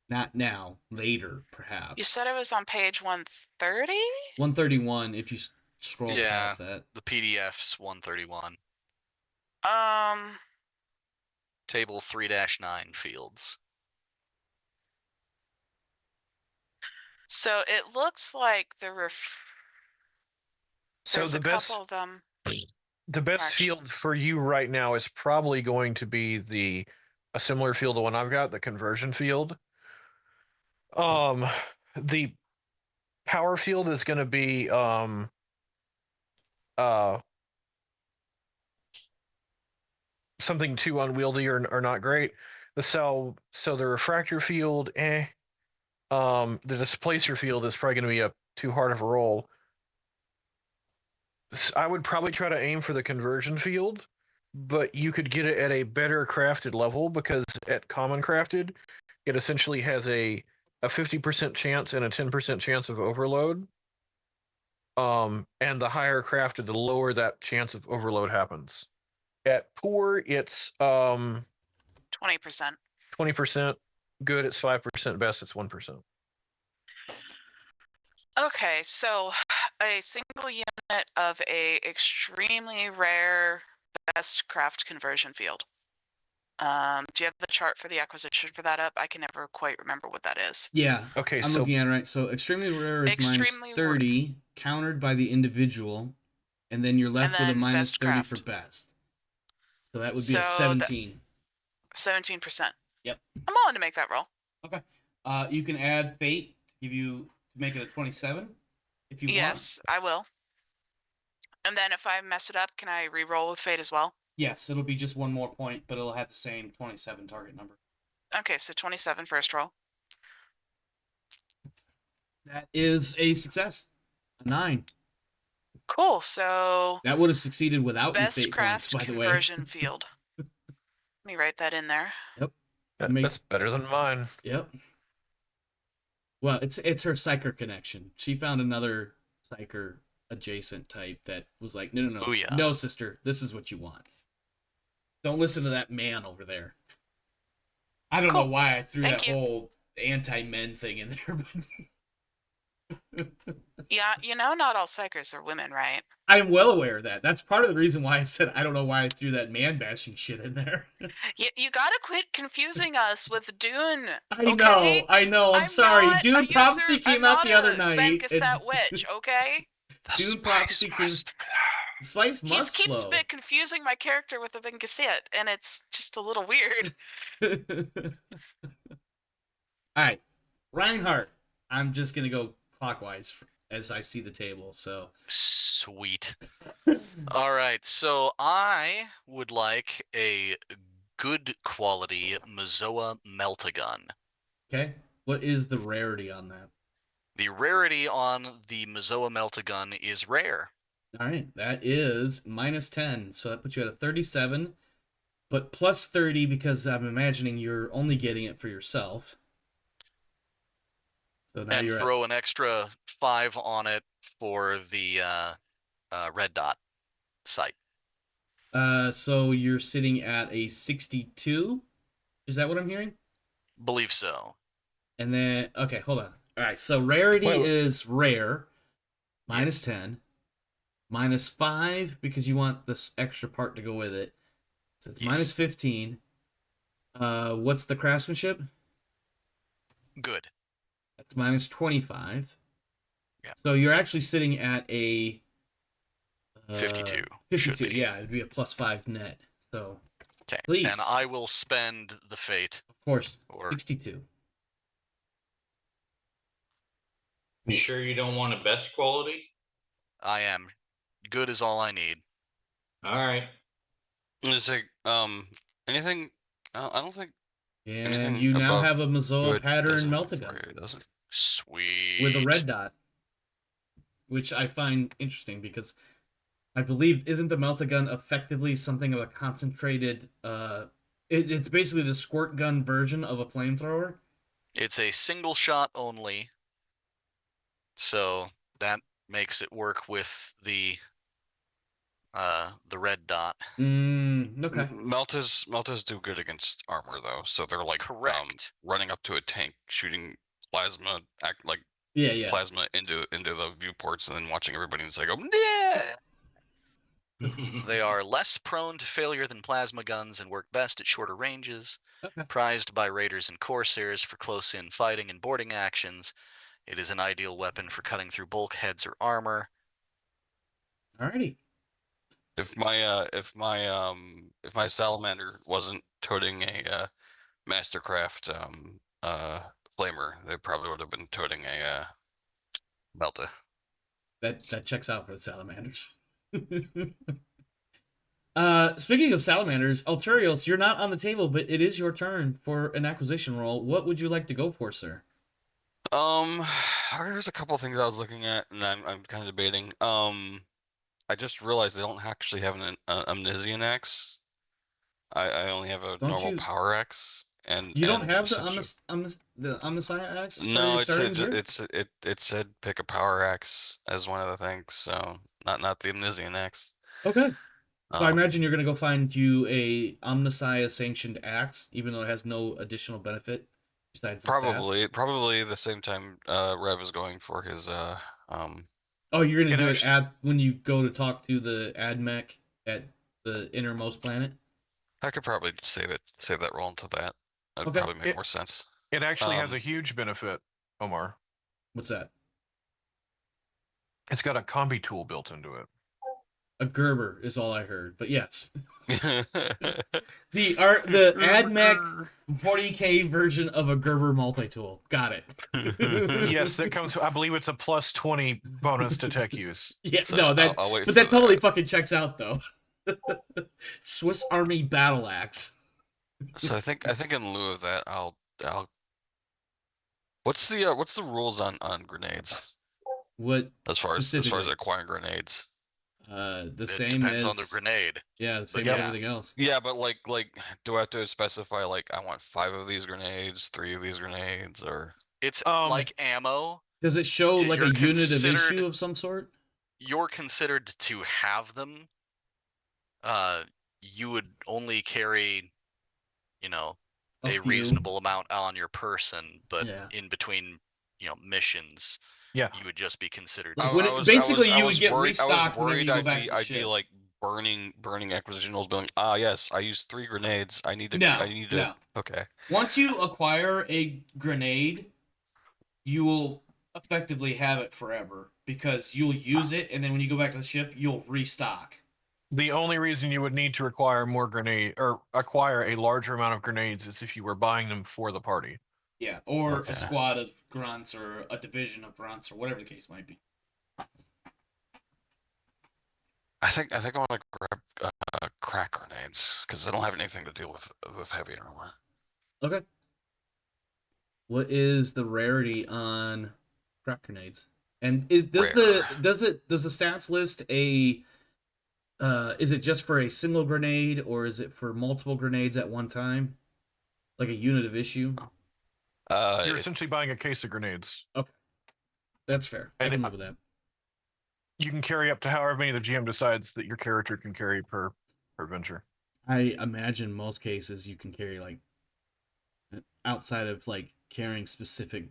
Not now. Later, perhaps. You said it was on page 130? 131, if you scroll past that. The PDF's 131. Table 3-9 fields. So it looks like there's a couple of them. The best field for you right now is probably going to be a similar field to one I've got, the conversion field. The power field is going to be something too unwieldy or not great. So the refractor field, the displacer field is probably going to be too hard of a roll. I would probably try to aim for the conversion field, but you could get it at a better crafted level, because at common crafted, it essentially has a 50% chance and a 10% chance of overload. And the higher crafted, the lower that chance of overload happens. At poor, it's 20%. 20%. Good, it's 5%. Best, it's 1%. Okay, so a single unit of a extremely rare best craft conversion field. Do you have the chart for the acquisition for that up? I can never quite remember what that is. Yeah. Okay, I'm looking at it right. So extremely rare is minus 30, countered by the individual, and then you're left with a minus 30 for best. So that would be a 17. 17%. Yep. I'm willing to make that roll. Okay. You can add fate to make it a 27 if you want. Yes, I will. And then if I mess it up, can I re-roll with fate as well? Yes, it'll be just one more point, but it'll have the same 27 target number. Okay, so 27 first roll. That is a success. A 9. Cool, so... That would have succeeded without your best fate craft points, by the way. conversion field. Let me write that in there. Yep. That's better than mine. Yep. Well, it's her Psyker connection. She found another Psyker adjacent type that was like, no, Booyah. No, sister, this is what you want. Don't listen to that man over there. I don't know why I threw that whole anti-men thing in there, but Yeah, not all psychers are women, right? I'm well aware of that. That's part of the reason why I said I don't know why I threw that man bashing shit in there. You gotta quit confusing us with Dune. I Okay? know. I'm sorry. not Dune a Prophecy user. came I'm out not the other a Ben night. Cassette witch. Okay? The Dune spice Prophecy came. must flow. The spice He must keeps flow. confusing my character with a Ben Cassette, and it's just a little weird. All right, Reinhardt. I'm just gonna go clockwise as I see the table. So Sweet. All right, so I would like a good quality Mazoa Meltagun. okay, what is the rarity on that? The rarity on the Mazoa Meltagun is rare. All right, that is -10, so that puts you at a 37, but plus 30 because I'm imagining you're only getting it for yourself. So now And you're throw an extra 5 on it for the red dot sight. so you're sitting at a 62. Is that what I'm hearing? Believe so. And then okay, hold on. All right, so rarity is rare, Yes. -10, -5 because you want this extra part to go with it. So it's Yes. -15. What's the craftsmanship? Good. That's -25. Yeah. So you're actually sitting at a 52. 52. Should be. Yeah, it'd be a +5 net. So Okay. please, And I will spend the fate. of course, Or 62. You sure you don't want a best quality? I am. Good is all I need. All right. Is it anything? I don't think And anything you now above have a Mazoa good pattern does anything Meltagun for you, does it? Sweet. with a red dot, which I find interesting because I believe isn't the Meltagun effectively something of a concentrated it's basically the squirt gun version of a flamethrower. It's a single shot only. So that makes it work with the red dot. Okay. Meltas do good against armor though, so they're like Correct. running up to a tank, shooting plasma, Yeah. plasma into the viewports, and then watching everybody and say, "Oh, yeah." They are less prone to failure than plasma guns and work best at shorter ranges. Okay. Prized by raiders and corsairs for close-in fighting and boarding actions, it is an ideal weapon for cutting through bulkheads or armor. Alrighty. If my salamander wasn't toting a Mastercraft flamer, they probably would have been toting a Melta. That checks out for the salamanders. Speaking of salamanders, Alturios, you're not on the table, but it is your turn for an acquisition roll. What would you like to go for, sir? There's a couple of things I was looking at, and I'm kind of debating. I just realized they don't actually have an Omnisian axe. I only have a normal power axe, and you don't have the Omnissiah axe? No, it said pick a power axe as one of the things, so not the Omnisian axe. Okay. So I imagine you're gonna go find you a Omnissiah sanctioned axe, even though it has no additional benefit besides the stats. Probably the same time Rev is going for his Oh, you're gonna do it when you go to talk to the admech at the innermost planet? I could probably save that roll until that. That'd probably make more sense. It actually has a huge benefit, Omar. What's that? It's got a combi tool built into it. A Gerber is all I heard, but yes. the AdMech 40K version of a Gerber multi-tool. Got it. Yes, that comes. I believe it's a +20 bonus to tech use. Yeah, so no, that totally fucking checks out though. Swiss Army battle axe. So I think in lieu of that, I'll. What's the rules on grenades? What as far as acquiring grenades? The same depends as on the grenade. Yeah, the same as everything else. Yeah, but like, do I have to specify like I want 5 of these grenades, 3 of these grenades, or? It's like ammo. Does it show like a unit of issue of some sort? You're considered to have them. You would only carry, a reasonable amount on your person, but in between, missions, Yeah. you would just be considered. Like, I when was basically I you would was get worried. I restocked was whenever worried you go back to the I'd be ship. like burning acquisitionals, being yes, I used 3 grenades. I need to. No, I need to. no. Okay. Once you acquire a grenade, you will effectively have it forever because you'll use it, and then when you go back to the ship, you'll restock. The only reason you would need to require more grenade or acquire a larger amount of grenades is if you were buying them for the party. Yeah, or Okay. a squad of grunts or a division of grunts or whatever the case might be. I think I want to grab crack grenades because I don't have anything to deal with heavy armor. Okay. What is the rarity on crack grenades? And does the stats list a is it just for a single grenade or is it for multiple grenades at one time? Like a unit of issue? You're essentially buying a case of grenades. Okay. That's fair. I And can live with that. You can carry up to however many the GM decides that your character can carry per adventure. I imagine most cases you can carry, like, outside of like carrying specific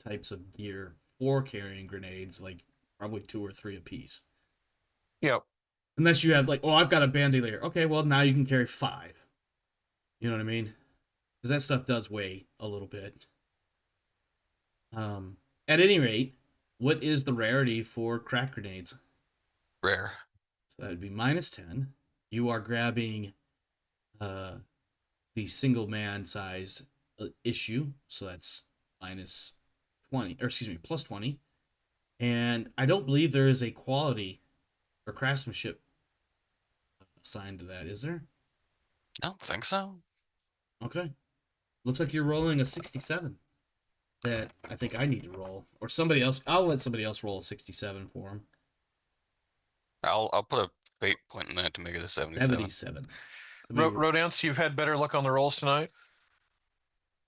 types of gear for carrying grenades, like probably 2 or 3 apiece. Yep. Unless you have like, oh, I've got a bandolier. Okay, well now you can carry 5. You know what I mean? Because that stuff does weigh a little bit. At any rate, what is the rarity for crack grenades? Rare. So that would be -10. You are grabbing the single man size issue, so that's -20, or excuse me, +20. And I don't believe there is a quality or craftsmanship assigned to that, is there? I don't think so. Okay. Looks like you're rolling a 67. That I think I need to roll, or somebody else. I'll let somebody else roll a 67 for him. I'll put a fate point in that to make it a 77. 77. Rodance, you've had better luck on the rolls tonight.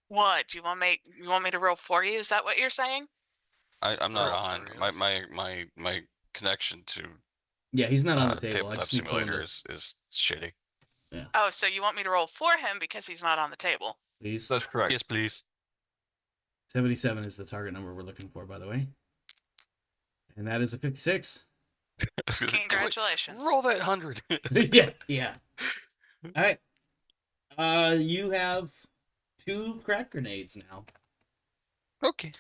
What? You want me to roll for you? Is that what you're saying? I'm not on. My connection to Yeah, he's not on the table. I Tabletop just need Simulator is shitty. Yeah. Oh, so you want me to roll for him because he's not on the table? Please. That's correct. Yes, please. 77 is the target number we're looking for, by the way. And that is a 56. Congratulations. Roll that 100. yeah. All right. You have 2 crack grenades now. Okay.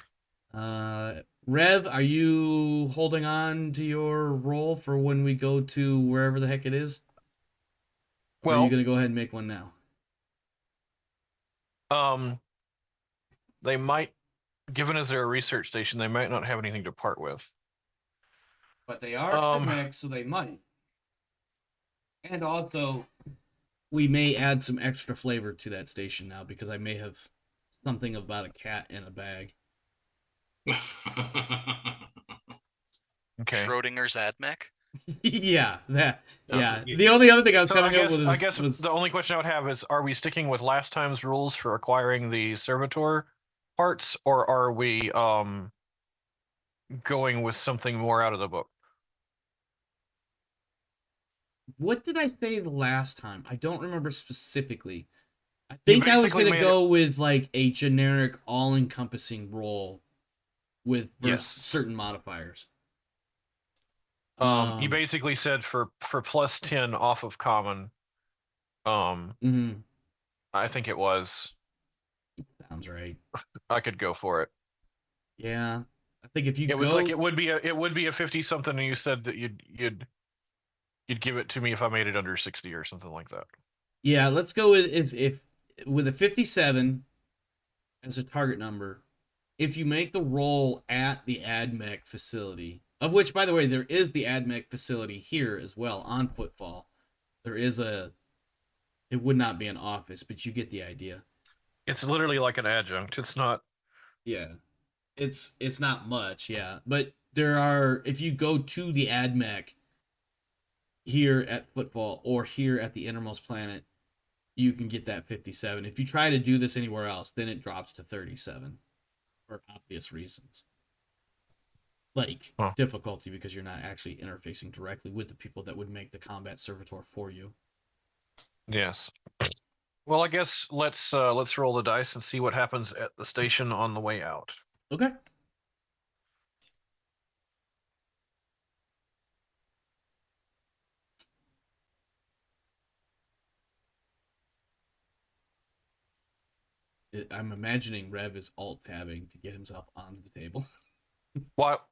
Rev, are you holding on to your roll for when we go to wherever the heck it is? Or are you going to go ahead and make one now? They might, given as they're a research station, they might not have anything to part with. But they are mechs, so they might. And also, we may add some extra flavor to that station now because I may have something about a cat in a bag. Okay. Schrodinger's AdMech? Yeah. The only other thing I was coming up with I guess the only question I would have is, are we sticking with last time's rules for acquiring the servitor parts, or are we going with something more out of the book? What did I say the last time? I don't remember specifically. I think I was going to go with like a generic all-encompassing roll with certain modifiers. You basically said for +10 off of common. I think it was. Sounds right. I could go for it. Yeah, I think if you it was like it would be a 50 something, and you said that you'd give it to me if I made it under 60 or something like that. Yeah, let's go with if with a 57 as a target number. If you make the roll at the AdMech facility, of which, by the way, there is the AdMech facility here as well on Footfall. There is it would not be an office, but you get the idea. It's literally like an adjunct. It's not. Yeah, it's not much. Yeah, but there are, if you go to the AdMech here at Footfall or here at the Innermost Planet, you can get that 57. If you try to do this anywhere else, then it drops to 37 for obvious reasons. Like difficulty, because you're not actually interfacing directly with the people that would make the combat servitor for you. Yes. Well, I guess let's roll the dice and see what happens at the station on the way out. Okay. I'm imagining Rev is alt-tabbing to get himself onto the table. What?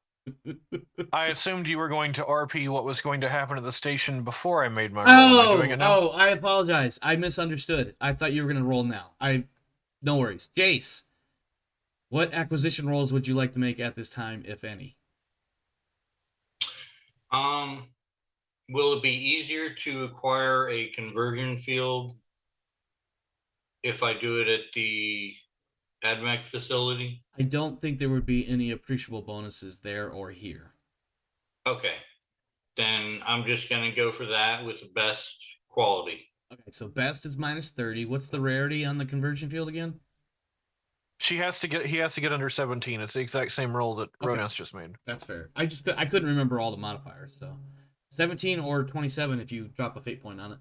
I assumed you were going to RP what was going to happen at the station before I made my roll. Am I doing it now? Oh, I apologize. I misunderstood. I thought you were going to roll now. No worries. Jace, what acquisition rolls would you like to make at this time, if any? Will it be easier to acquire a conversion field if I do it at the AdMech facility? I don't think there would be any appreciable bonuses there or here. Okay. Then I'm just going to go for that with the best quality. Okay, so best is -30. What's the rarity on the conversion field again? He has to get under 17. It's the exact same roll that Ronas just made. That's fair. I couldn't remember all the modifiers, so 17 or 27 if you drop a fate point on it.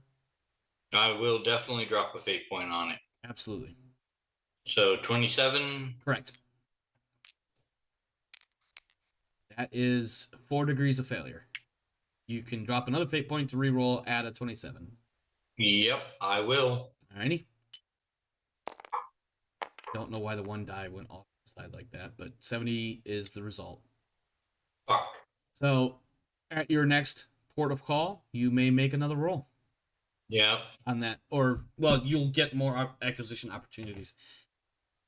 I will definitely drop a fate point on it. Absolutely. So 27? Correct. That is 4 degrees of failure. You can drop another fate point to reroll at a 27. Yep, I will. Alrighty. Don't know why the one die went off the side like that, but 70 is the result. Fuck. So, at your next port of call, you may make another roll. Yeah. On that, or well, you'll get more acquisition opportunities.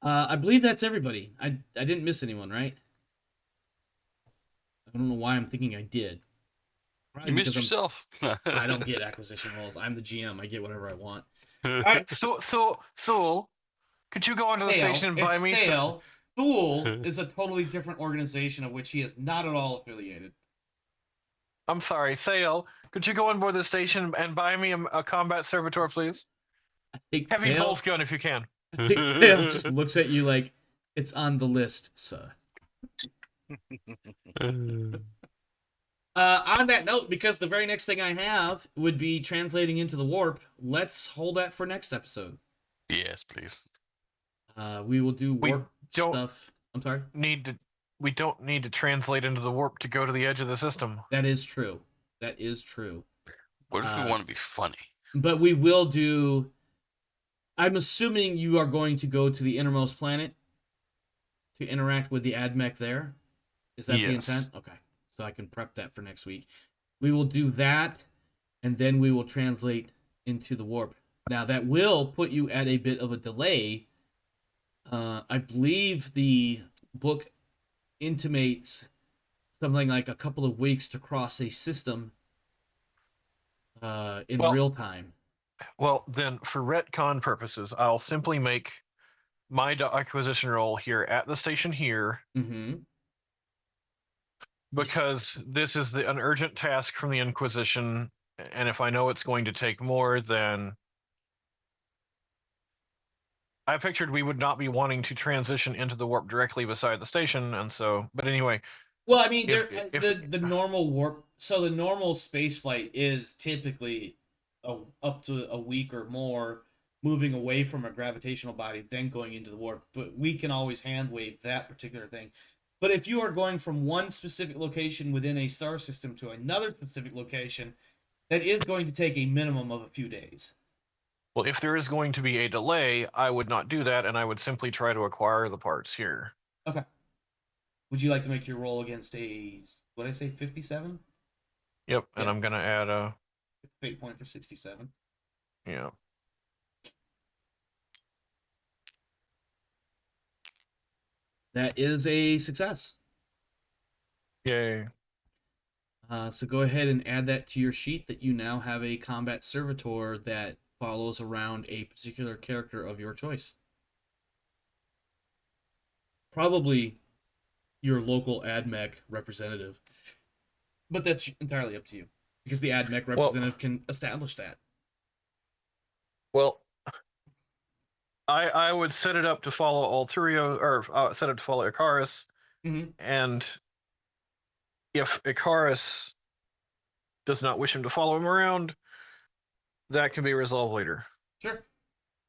I believe that's everybody. I didn't miss anyone, right? I don't know why I'm thinking I did. You missed yourself. I don't get acquisition rolls. I'm the GM. I get whatever I want. All right. So, Thule, could you go onto the station and buy me some? Thule is a totally different organization of which he is not at all affiliated. I'm sorry, Thale, could you go on board the station and buy me a combat servitor, please? Heavy bolt gun if you can. I think Thale just looks at you like, it's on the list, sir. On that note, because the very next thing I have would be translating into the warp, let's hold that for next episode. Yes, please. We will do warp stuff. I'm sorry? We don't need to translate into the warp to go to the edge of the system. That is true. That is true. What if we want to be funny? But we will do... I'm assuming you are going to go to the innermost planet to interact with the AdMech there. Is that the intent? Okay. So I can prep that for next week. We will do that, and then we will translate into the warp. Now, that will put you at a bit of a delay. I believe the book intimates something like a couple of weeks to cross a system in real time. Well, then, for retcon purposes, I'll simply make my acquisition roll here at the station here. Mm-hmm. Because this is an urgent task from the Inquisition, and if I know it's going to take more, then I pictured we would not be wanting to transition into the warp directly beside the station, and so. But anyway. Well, I mean, the normal warp. So the normal space flight is typically up to a week or more, moving away from a gravitational body, then going into the warp. But we can always hand wave that particular thing. But if you are going from one specific location within a star system to another specific location, that is going to take a minimum of a few days. Well, if there is going to be a delay, I would not do that, and I would simply try to acquire the parts here. Okay. Would you like to make your roll against a, what did I say, 57? Yep, and I'm going to add a... fate point for 67. Yeah. That is a success. Yay. So go ahead and add that to your sheet that you now have a combat servitor that follows around a particular character of your choice. Probably your local AdMech representative. But that's entirely up to you. Because the AdMech representative can establish that. Well, I would set it up to follow Alturio, or set it to follow Icarus, and if Icarus does not wish him to follow him around, that can be resolved later. Sure.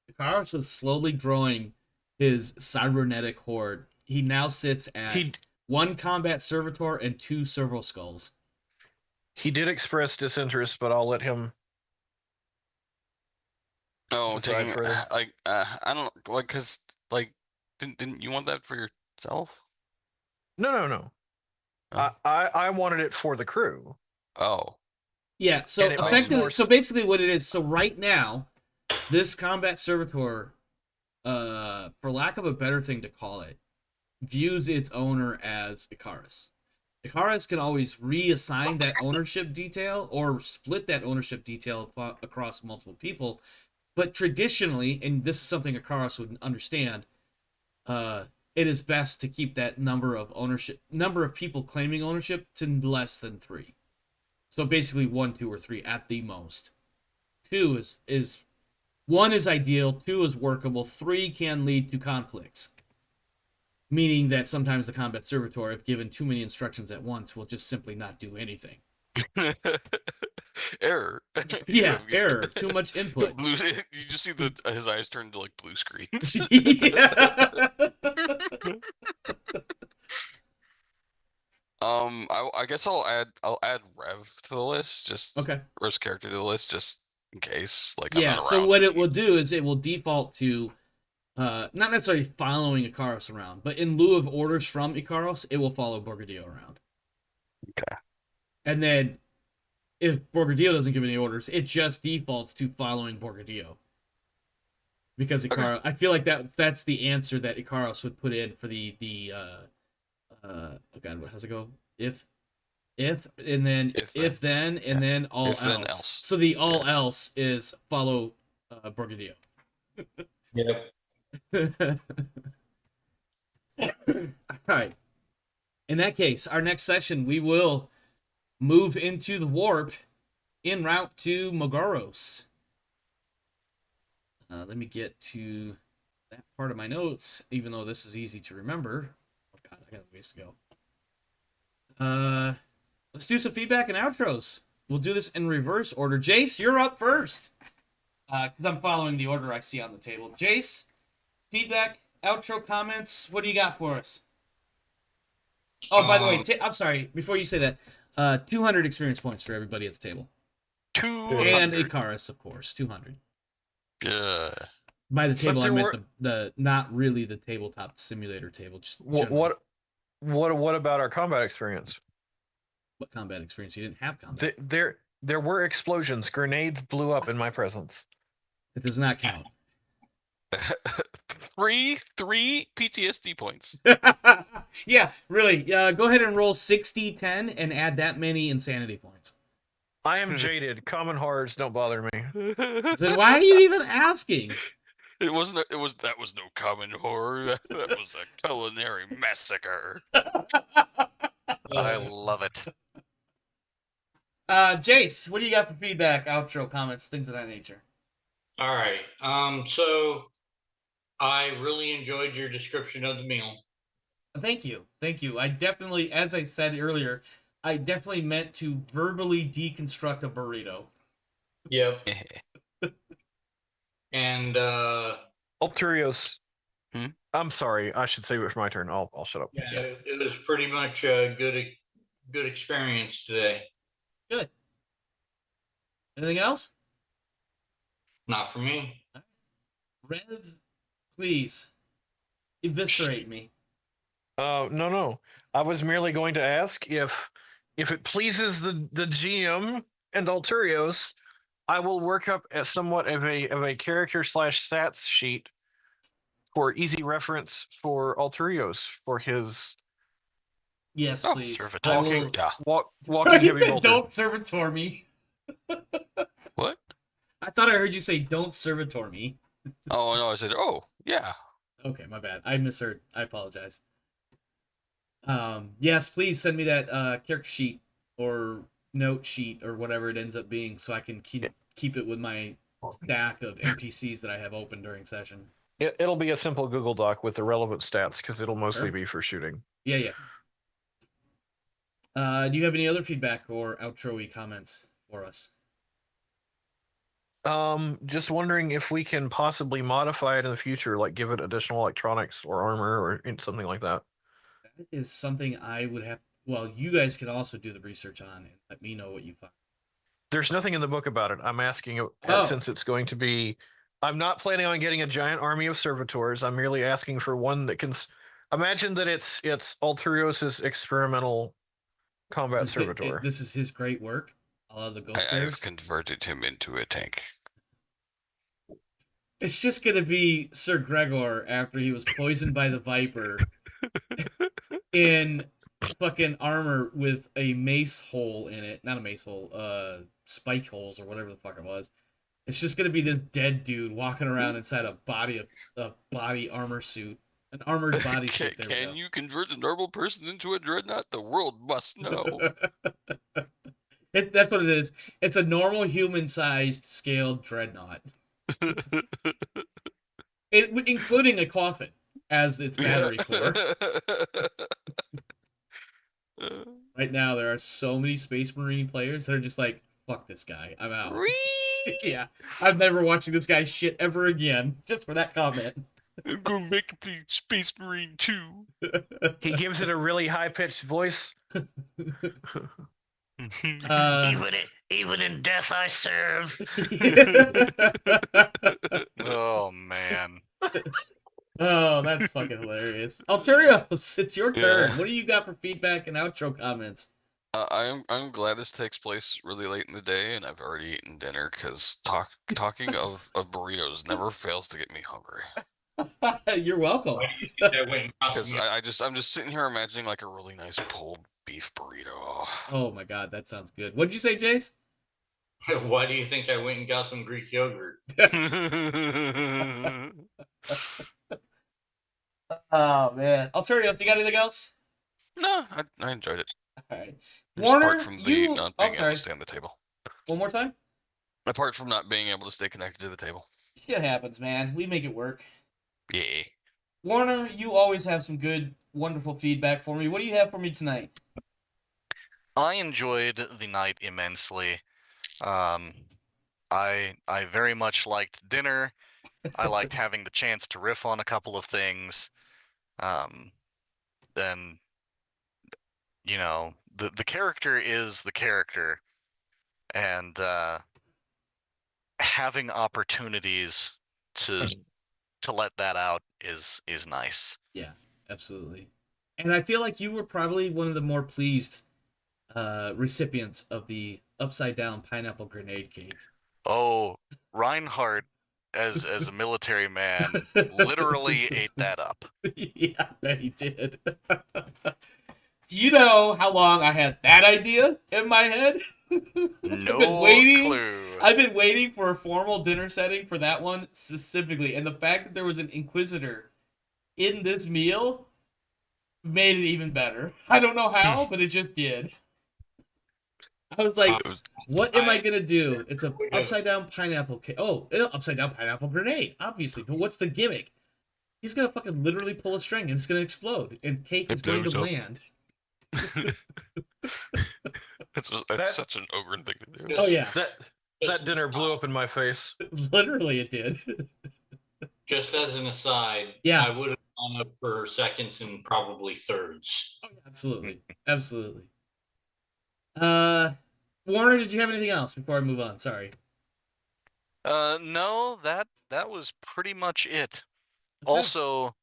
Icarus is slowly growing his cybernetic horde. He now sits at 1 combat servitor and 2 servo skulls. He did express disinterest, but I'll let him. Oh, taking, I don't, well, because Like, didn't you want that for yourself? No. Oh. I wanted it for the crew. Oh. Yeah, so effectively, so basically what it is, so right now, this combat servitor, for lack of a better thing to call it, views its owner as Icarus. Icarus can always reassign that ownership detail or split that ownership detail across multiple people, but traditionally, and this is something Icarus would understand, it is best to keep that number of people claiming ownership to less than 3. So basically 1, 2, or 3 at the most. 2 is 1 is ideal, 2 is workable, 3 can lead to conflicts. Meaning that sometimes the combat servitor, if given too many instructions at once, will just simply not do anything. Error. Yeah, error. Too much input. You just see his eyes turn to like blue screens. Yeah. I guess I'll add Rev to the list, just okay. Rev's character to the list, just in case. Like, yeah. I'm not so around. what it will do is it will default to, not necessarily following Icarus around, but in lieu of orders from Icarus, it will follow Borgadillo around. Okay. And then, if Borgadillo doesn't give any orders, it just defaults to following Borgadillo. Because Icarus, I feel like that's the answer that Icarus would put in for the oh god, how's it go? If and then if then and then all else. Then else. So the all else is follow Borgadillo. Yep. All right. In that case, our next session we will move into the warp en route to Mogaros. Let me get to that part of my notes, even though this is easy to remember. Oh god, I got a ways to go. Let's do some feedback and outros. We'll do this in reverse order. Jace, you're up first. Because I'm following the order I see on the table. Jace, feedback, outro, comments. What do you got for us? Oh, by the way, I'm sorry. Before you say that, 200 experience points for everybody at the table. 200. And Icarus, of course, 200. Yeah. By the table, I meant the not really the tabletop simulator table. Just what about our combat experience? What combat experience? You didn't have combat. There were explosions. Grenades blew up in my presence. It does not count. 3 PTSD points. Yeah, really. Go ahead and roll 60, 10, and add that many insanity points. I am jaded. Common horrors don't bother me. Then why are you even asking? That was no common horror. That was a culinary massacre. I love it. Jace, what do you got for feedback, outro, comments, things of that nature? All right. So I really enjoyed your description of the meal. Thank you. I definitely, as I said earlier, I definitely meant to verbally deconstruct a burrito. Yep. And Ulterios. I'm sorry. I should save it for my turn. I'll shut up. Yeah, it was pretty much a good experience today. Good. Anything else? Not for me. Rev, please eviscerate me. No. I was merely going to ask if it pleases the GM and Ulterios, I will work up somewhat of a character / stats sheet for easy reference for Ulterios for his. Yes, please. Walking heavy bolter. Don't servitor me. What? I thought I heard you say don't servitor me. Oh no, I said yeah. Okay, my bad. I misheard. I apologize. Yes, please send me that character sheet or note sheet or whatever it ends up being, so I can keep it with my stack of NPCs that I have open during session. It'll be a simple Google Doc with the relevant stats because it'll mostly be for shooting. Yeah. Do you have any other feedback or outro-y comments for us? Just wondering if we can possibly modify it in the future, like give it additional electronics or armor or something like that. That is something I would have. Well, you guys can also do the research on and let me know what you find. There's nothing in the book about it. I'm asking since it's going to be I'm not planning on getting a giant army of servitors. I'm merely asking for one that can. Imagine that it's Alterios' experimental combat servitor. This is his great work. The Ghost I Bears. have converted him into a tank. It's just gonna be Sir Gregor after he was poisoned by the Viper in fucking armor with a mace hole in it. Not a mace hole, spike holes or whatever the fuck it was. It's just gonna be this dead dude walking around inside a body armor suit. An armored bodysuit. Can you convert a normal person into a dreadnought? The world must know. That's what it is. It's a normal human-sized scaled dreadnought. Including a coffin as its battery core. Right now, there are so many Space Marine players that are just like, fuck this guy, I'm out. Yeah, I'm never watching this guy shit ever again, just for that comment. I'm gonna make a Space Marine too. He gives it a really high-pitched voice. Even in death I serve. Oh man. Oh, that's fucking hilarious. Alterios, it's your turn. What do you got for feedback and outro comments? I'm glad this takes place really late in the day, and I've already eaten dinner because talking of burritos never fails to get me hungry. You're welcome. Because I'm just sitting here imagining like a really nice pulled beef burrito. Oh my god, that sounds good. What'd you say, Jace? Why do you think I went and got some Greek yogurt? Oh man, Alterios, you got anything else? No, I enjoyed it. All right, Warner, apart from the not being able to stay on the table. One more time. Apart from not being able to stay connected to the table. Shit happens, man. We make it work. Yeah. Warner, you always have some good, wonderful feedback for me. What do you have for me tonight? I enjoyed the night immensely. I very much liked dinner. I liked having the chance to riff on a couple of things. Then, you know, the character is the character, and having opportunities to let that out is nice. Yeah, absolutely. And I feel like you were probably one of the more pleased recipients of the upside down pineapple grenade cake. Oh, Reinhardt, as a military man, literally ate that up. Yeah, I bet he did. Do you know how long I had that idea in my head? No clue. I've been waiting for a formal dinner setting for that one specifically, and the fact that there was an Inquisitor in this meal made it even better. I don't know how, but it just did. I was like, what am I gonna do? It's a upside down pineapple cake. Oh, upside down pineapple grenade, obviously. But what's the gimmick? He's gonna fucking literally pull a string and it's gonna explode, and cake is going to land. That's such an ogre thing to do. Oh yeah, that dinner blew up in my face. Literally, it did. Just as an aside, yeah, I would have gone up for seconds and probably thirds. Oh, absolutely, absolutely. Warner, did you have anything else before I move on? Sorry. No, that was pretty much it. Okay. Also,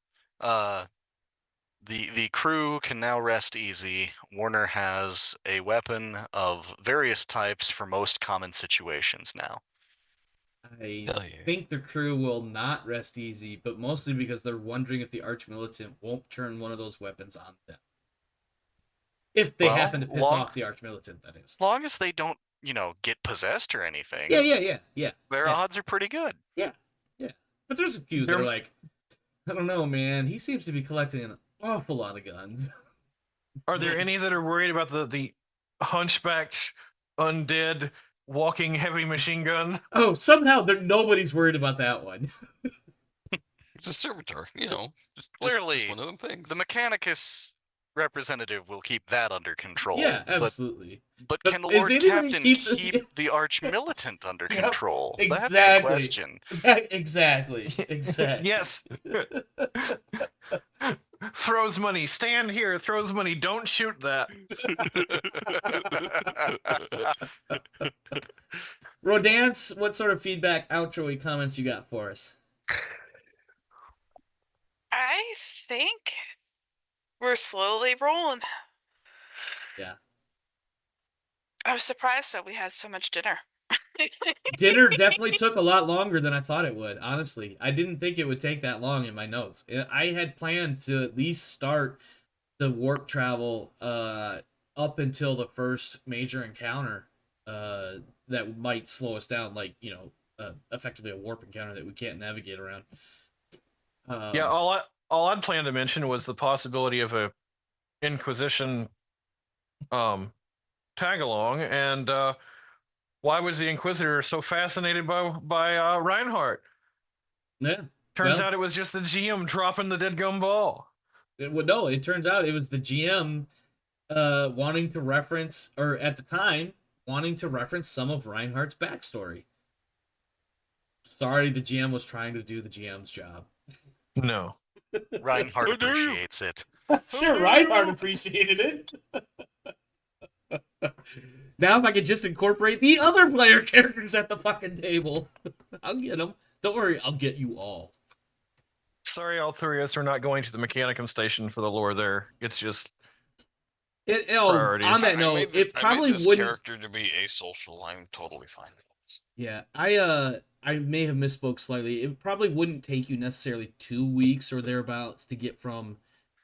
the crew can now rest easy. Warner has a weapon of various types for most common situations now. I think the crew will not rest easy, but mostly because they're wondering if the Archmilitant won't turn one of those weapons on them. If they happen to piss off the Archmilitant, that is. As long as they don't, get possessed or anything. Yeah. Their odds are pretty good. Yeah. But there's a few that are like, I don't know, man. He seems to be collecting an awful lot of guns. Are there any that are worried about the hunchbacked, undead, walking heavy machine gun? Oh, somehow nobody's worried about that one. It's a servitor, Clearly, just one of them things. The Mechanicus representative will keep that under control. Yeah, absolutely. But can the Lord Captain keep the Arch-Militant under control? Exactly. That's the question. Exactly. Yes. Throws money. Stand here. Throws money. Don't shoot that. Rodance, what sort of feedback, outro comments you got for us? I think we're slowly rolling. Yeah. I was surprised that we had so much dinner. Dinner definitely took a lot longer than I thought it would, honestly. I didn't think it would take that long in my notes. I had planned to at least start the warp travel up until the first major encounter that might slow us down, like, effectively a warp encounter that we can't navigate around. Yeah, all I'd planned to mention was the possibility of a Inquisition tag along, and why was the Inquisitor so fascinated by Reinhardt? Yeah. Turns out it was just the GM dropping the dead gum ball. No, it turns out it was the GM wanting to reference, or at the time, wanting to reference some of Reinhardt's backstory. Sorry, the GM was trying to do the GM's job. No. Reinhardt appreciates it. Sure, Reinhardt appreciated it. Now if I could just incorporate the other player characters at the fucking table, I'll get them. Don't worry, I'll get you all. Sorry, all three of us are not going to the Mechanicum station for the lore there. It's just priorities. On that note, it probably wouldn't. Character to be asocial. I'm totally fine. Yeah, I may have misspoke slightly. It probably wouldn't take you necessarily 2 weeks or thereabouts to get from,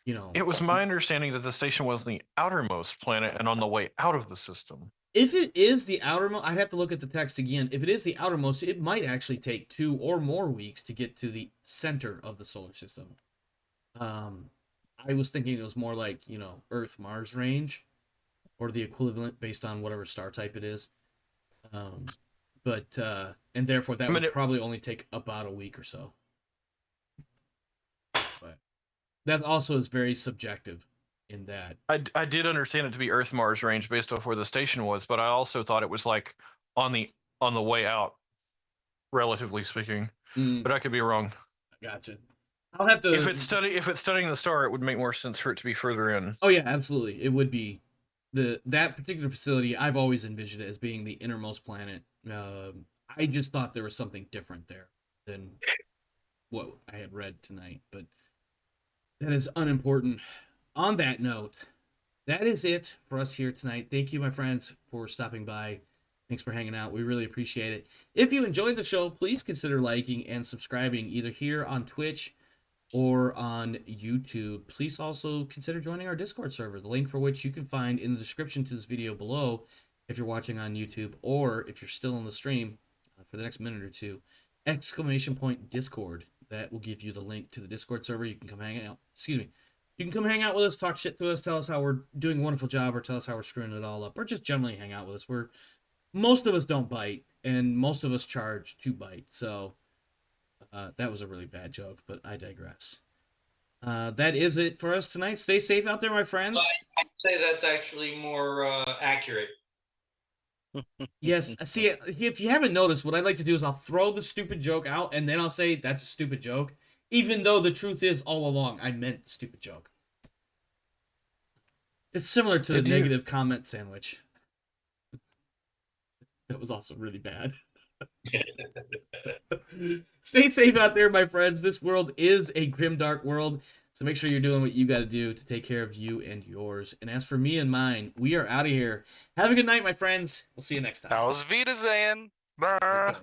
It was my understanding that the station was the outermost planet and on the way out of the system. If it is the outermost, I'd have to look at the text again. If it is the outermost, it might actually take 2 or more weeks to get to the center of the solar system. I was thinking it was more like, Earth-Mars range, or the equivalent based on whatever star type it is. And therefore that would probably only take about a week or so. But that also is very subjective in that. I did understand it to be Earth-Mars range based off where the station was, but I also thought it was like on the way out, relatively speaking. But I could be wrong. Gotcha. I'll have to. If it's studying the star, it would make more sense for it to be further in. Oh yeah, absolutely. It would be that particular facility. I've always envisioned it as being the innermost planet. I just thought there was something different there than what I had read tonight, but that is unimportant. On that note, that is it for us here tonight. Thank you, my friends, for stopping by. Thanks for hanging out. We really appreciate it. If you enjoyed the show, please consider liking and subscribing either here on Twitch or on YouTube. Please also consider joining our Discord server, the link for which you can find in the description to this video below if you're watching on YouTube, or if you're still on the stream for the next minute or two, !Discord. That will give you the link to the Discord server. You can come hang out. Excuse me. You can come hang out with us, talk shit to us, tell us how we're doing a wonderful job, or tell us how we're screwing it all up, or just generally hang out with us. Most of us don't bite, and most of us charge to bite, so that was a really bad joke, but I digress. That is it for us tonight. Stay safe out there, my friends. I'd say that's actually more accurate. Yes, see, if you haven't noticed, what I like to do is I'll throw the stupid joke out, and then I'll say that's a stupid joke, even though the truth is all along I meant the stupid joke. It's similar to the negative comment sandwich. That was also really bad. Stay safe out there, my friends. This world is a grimdark world, so make sure you're doing what you got to do to take care of you and yours. And as for me and mine, we are out of here. Have a good night, my friends. We'll see you next time. Auf Wiedersehen. Bye.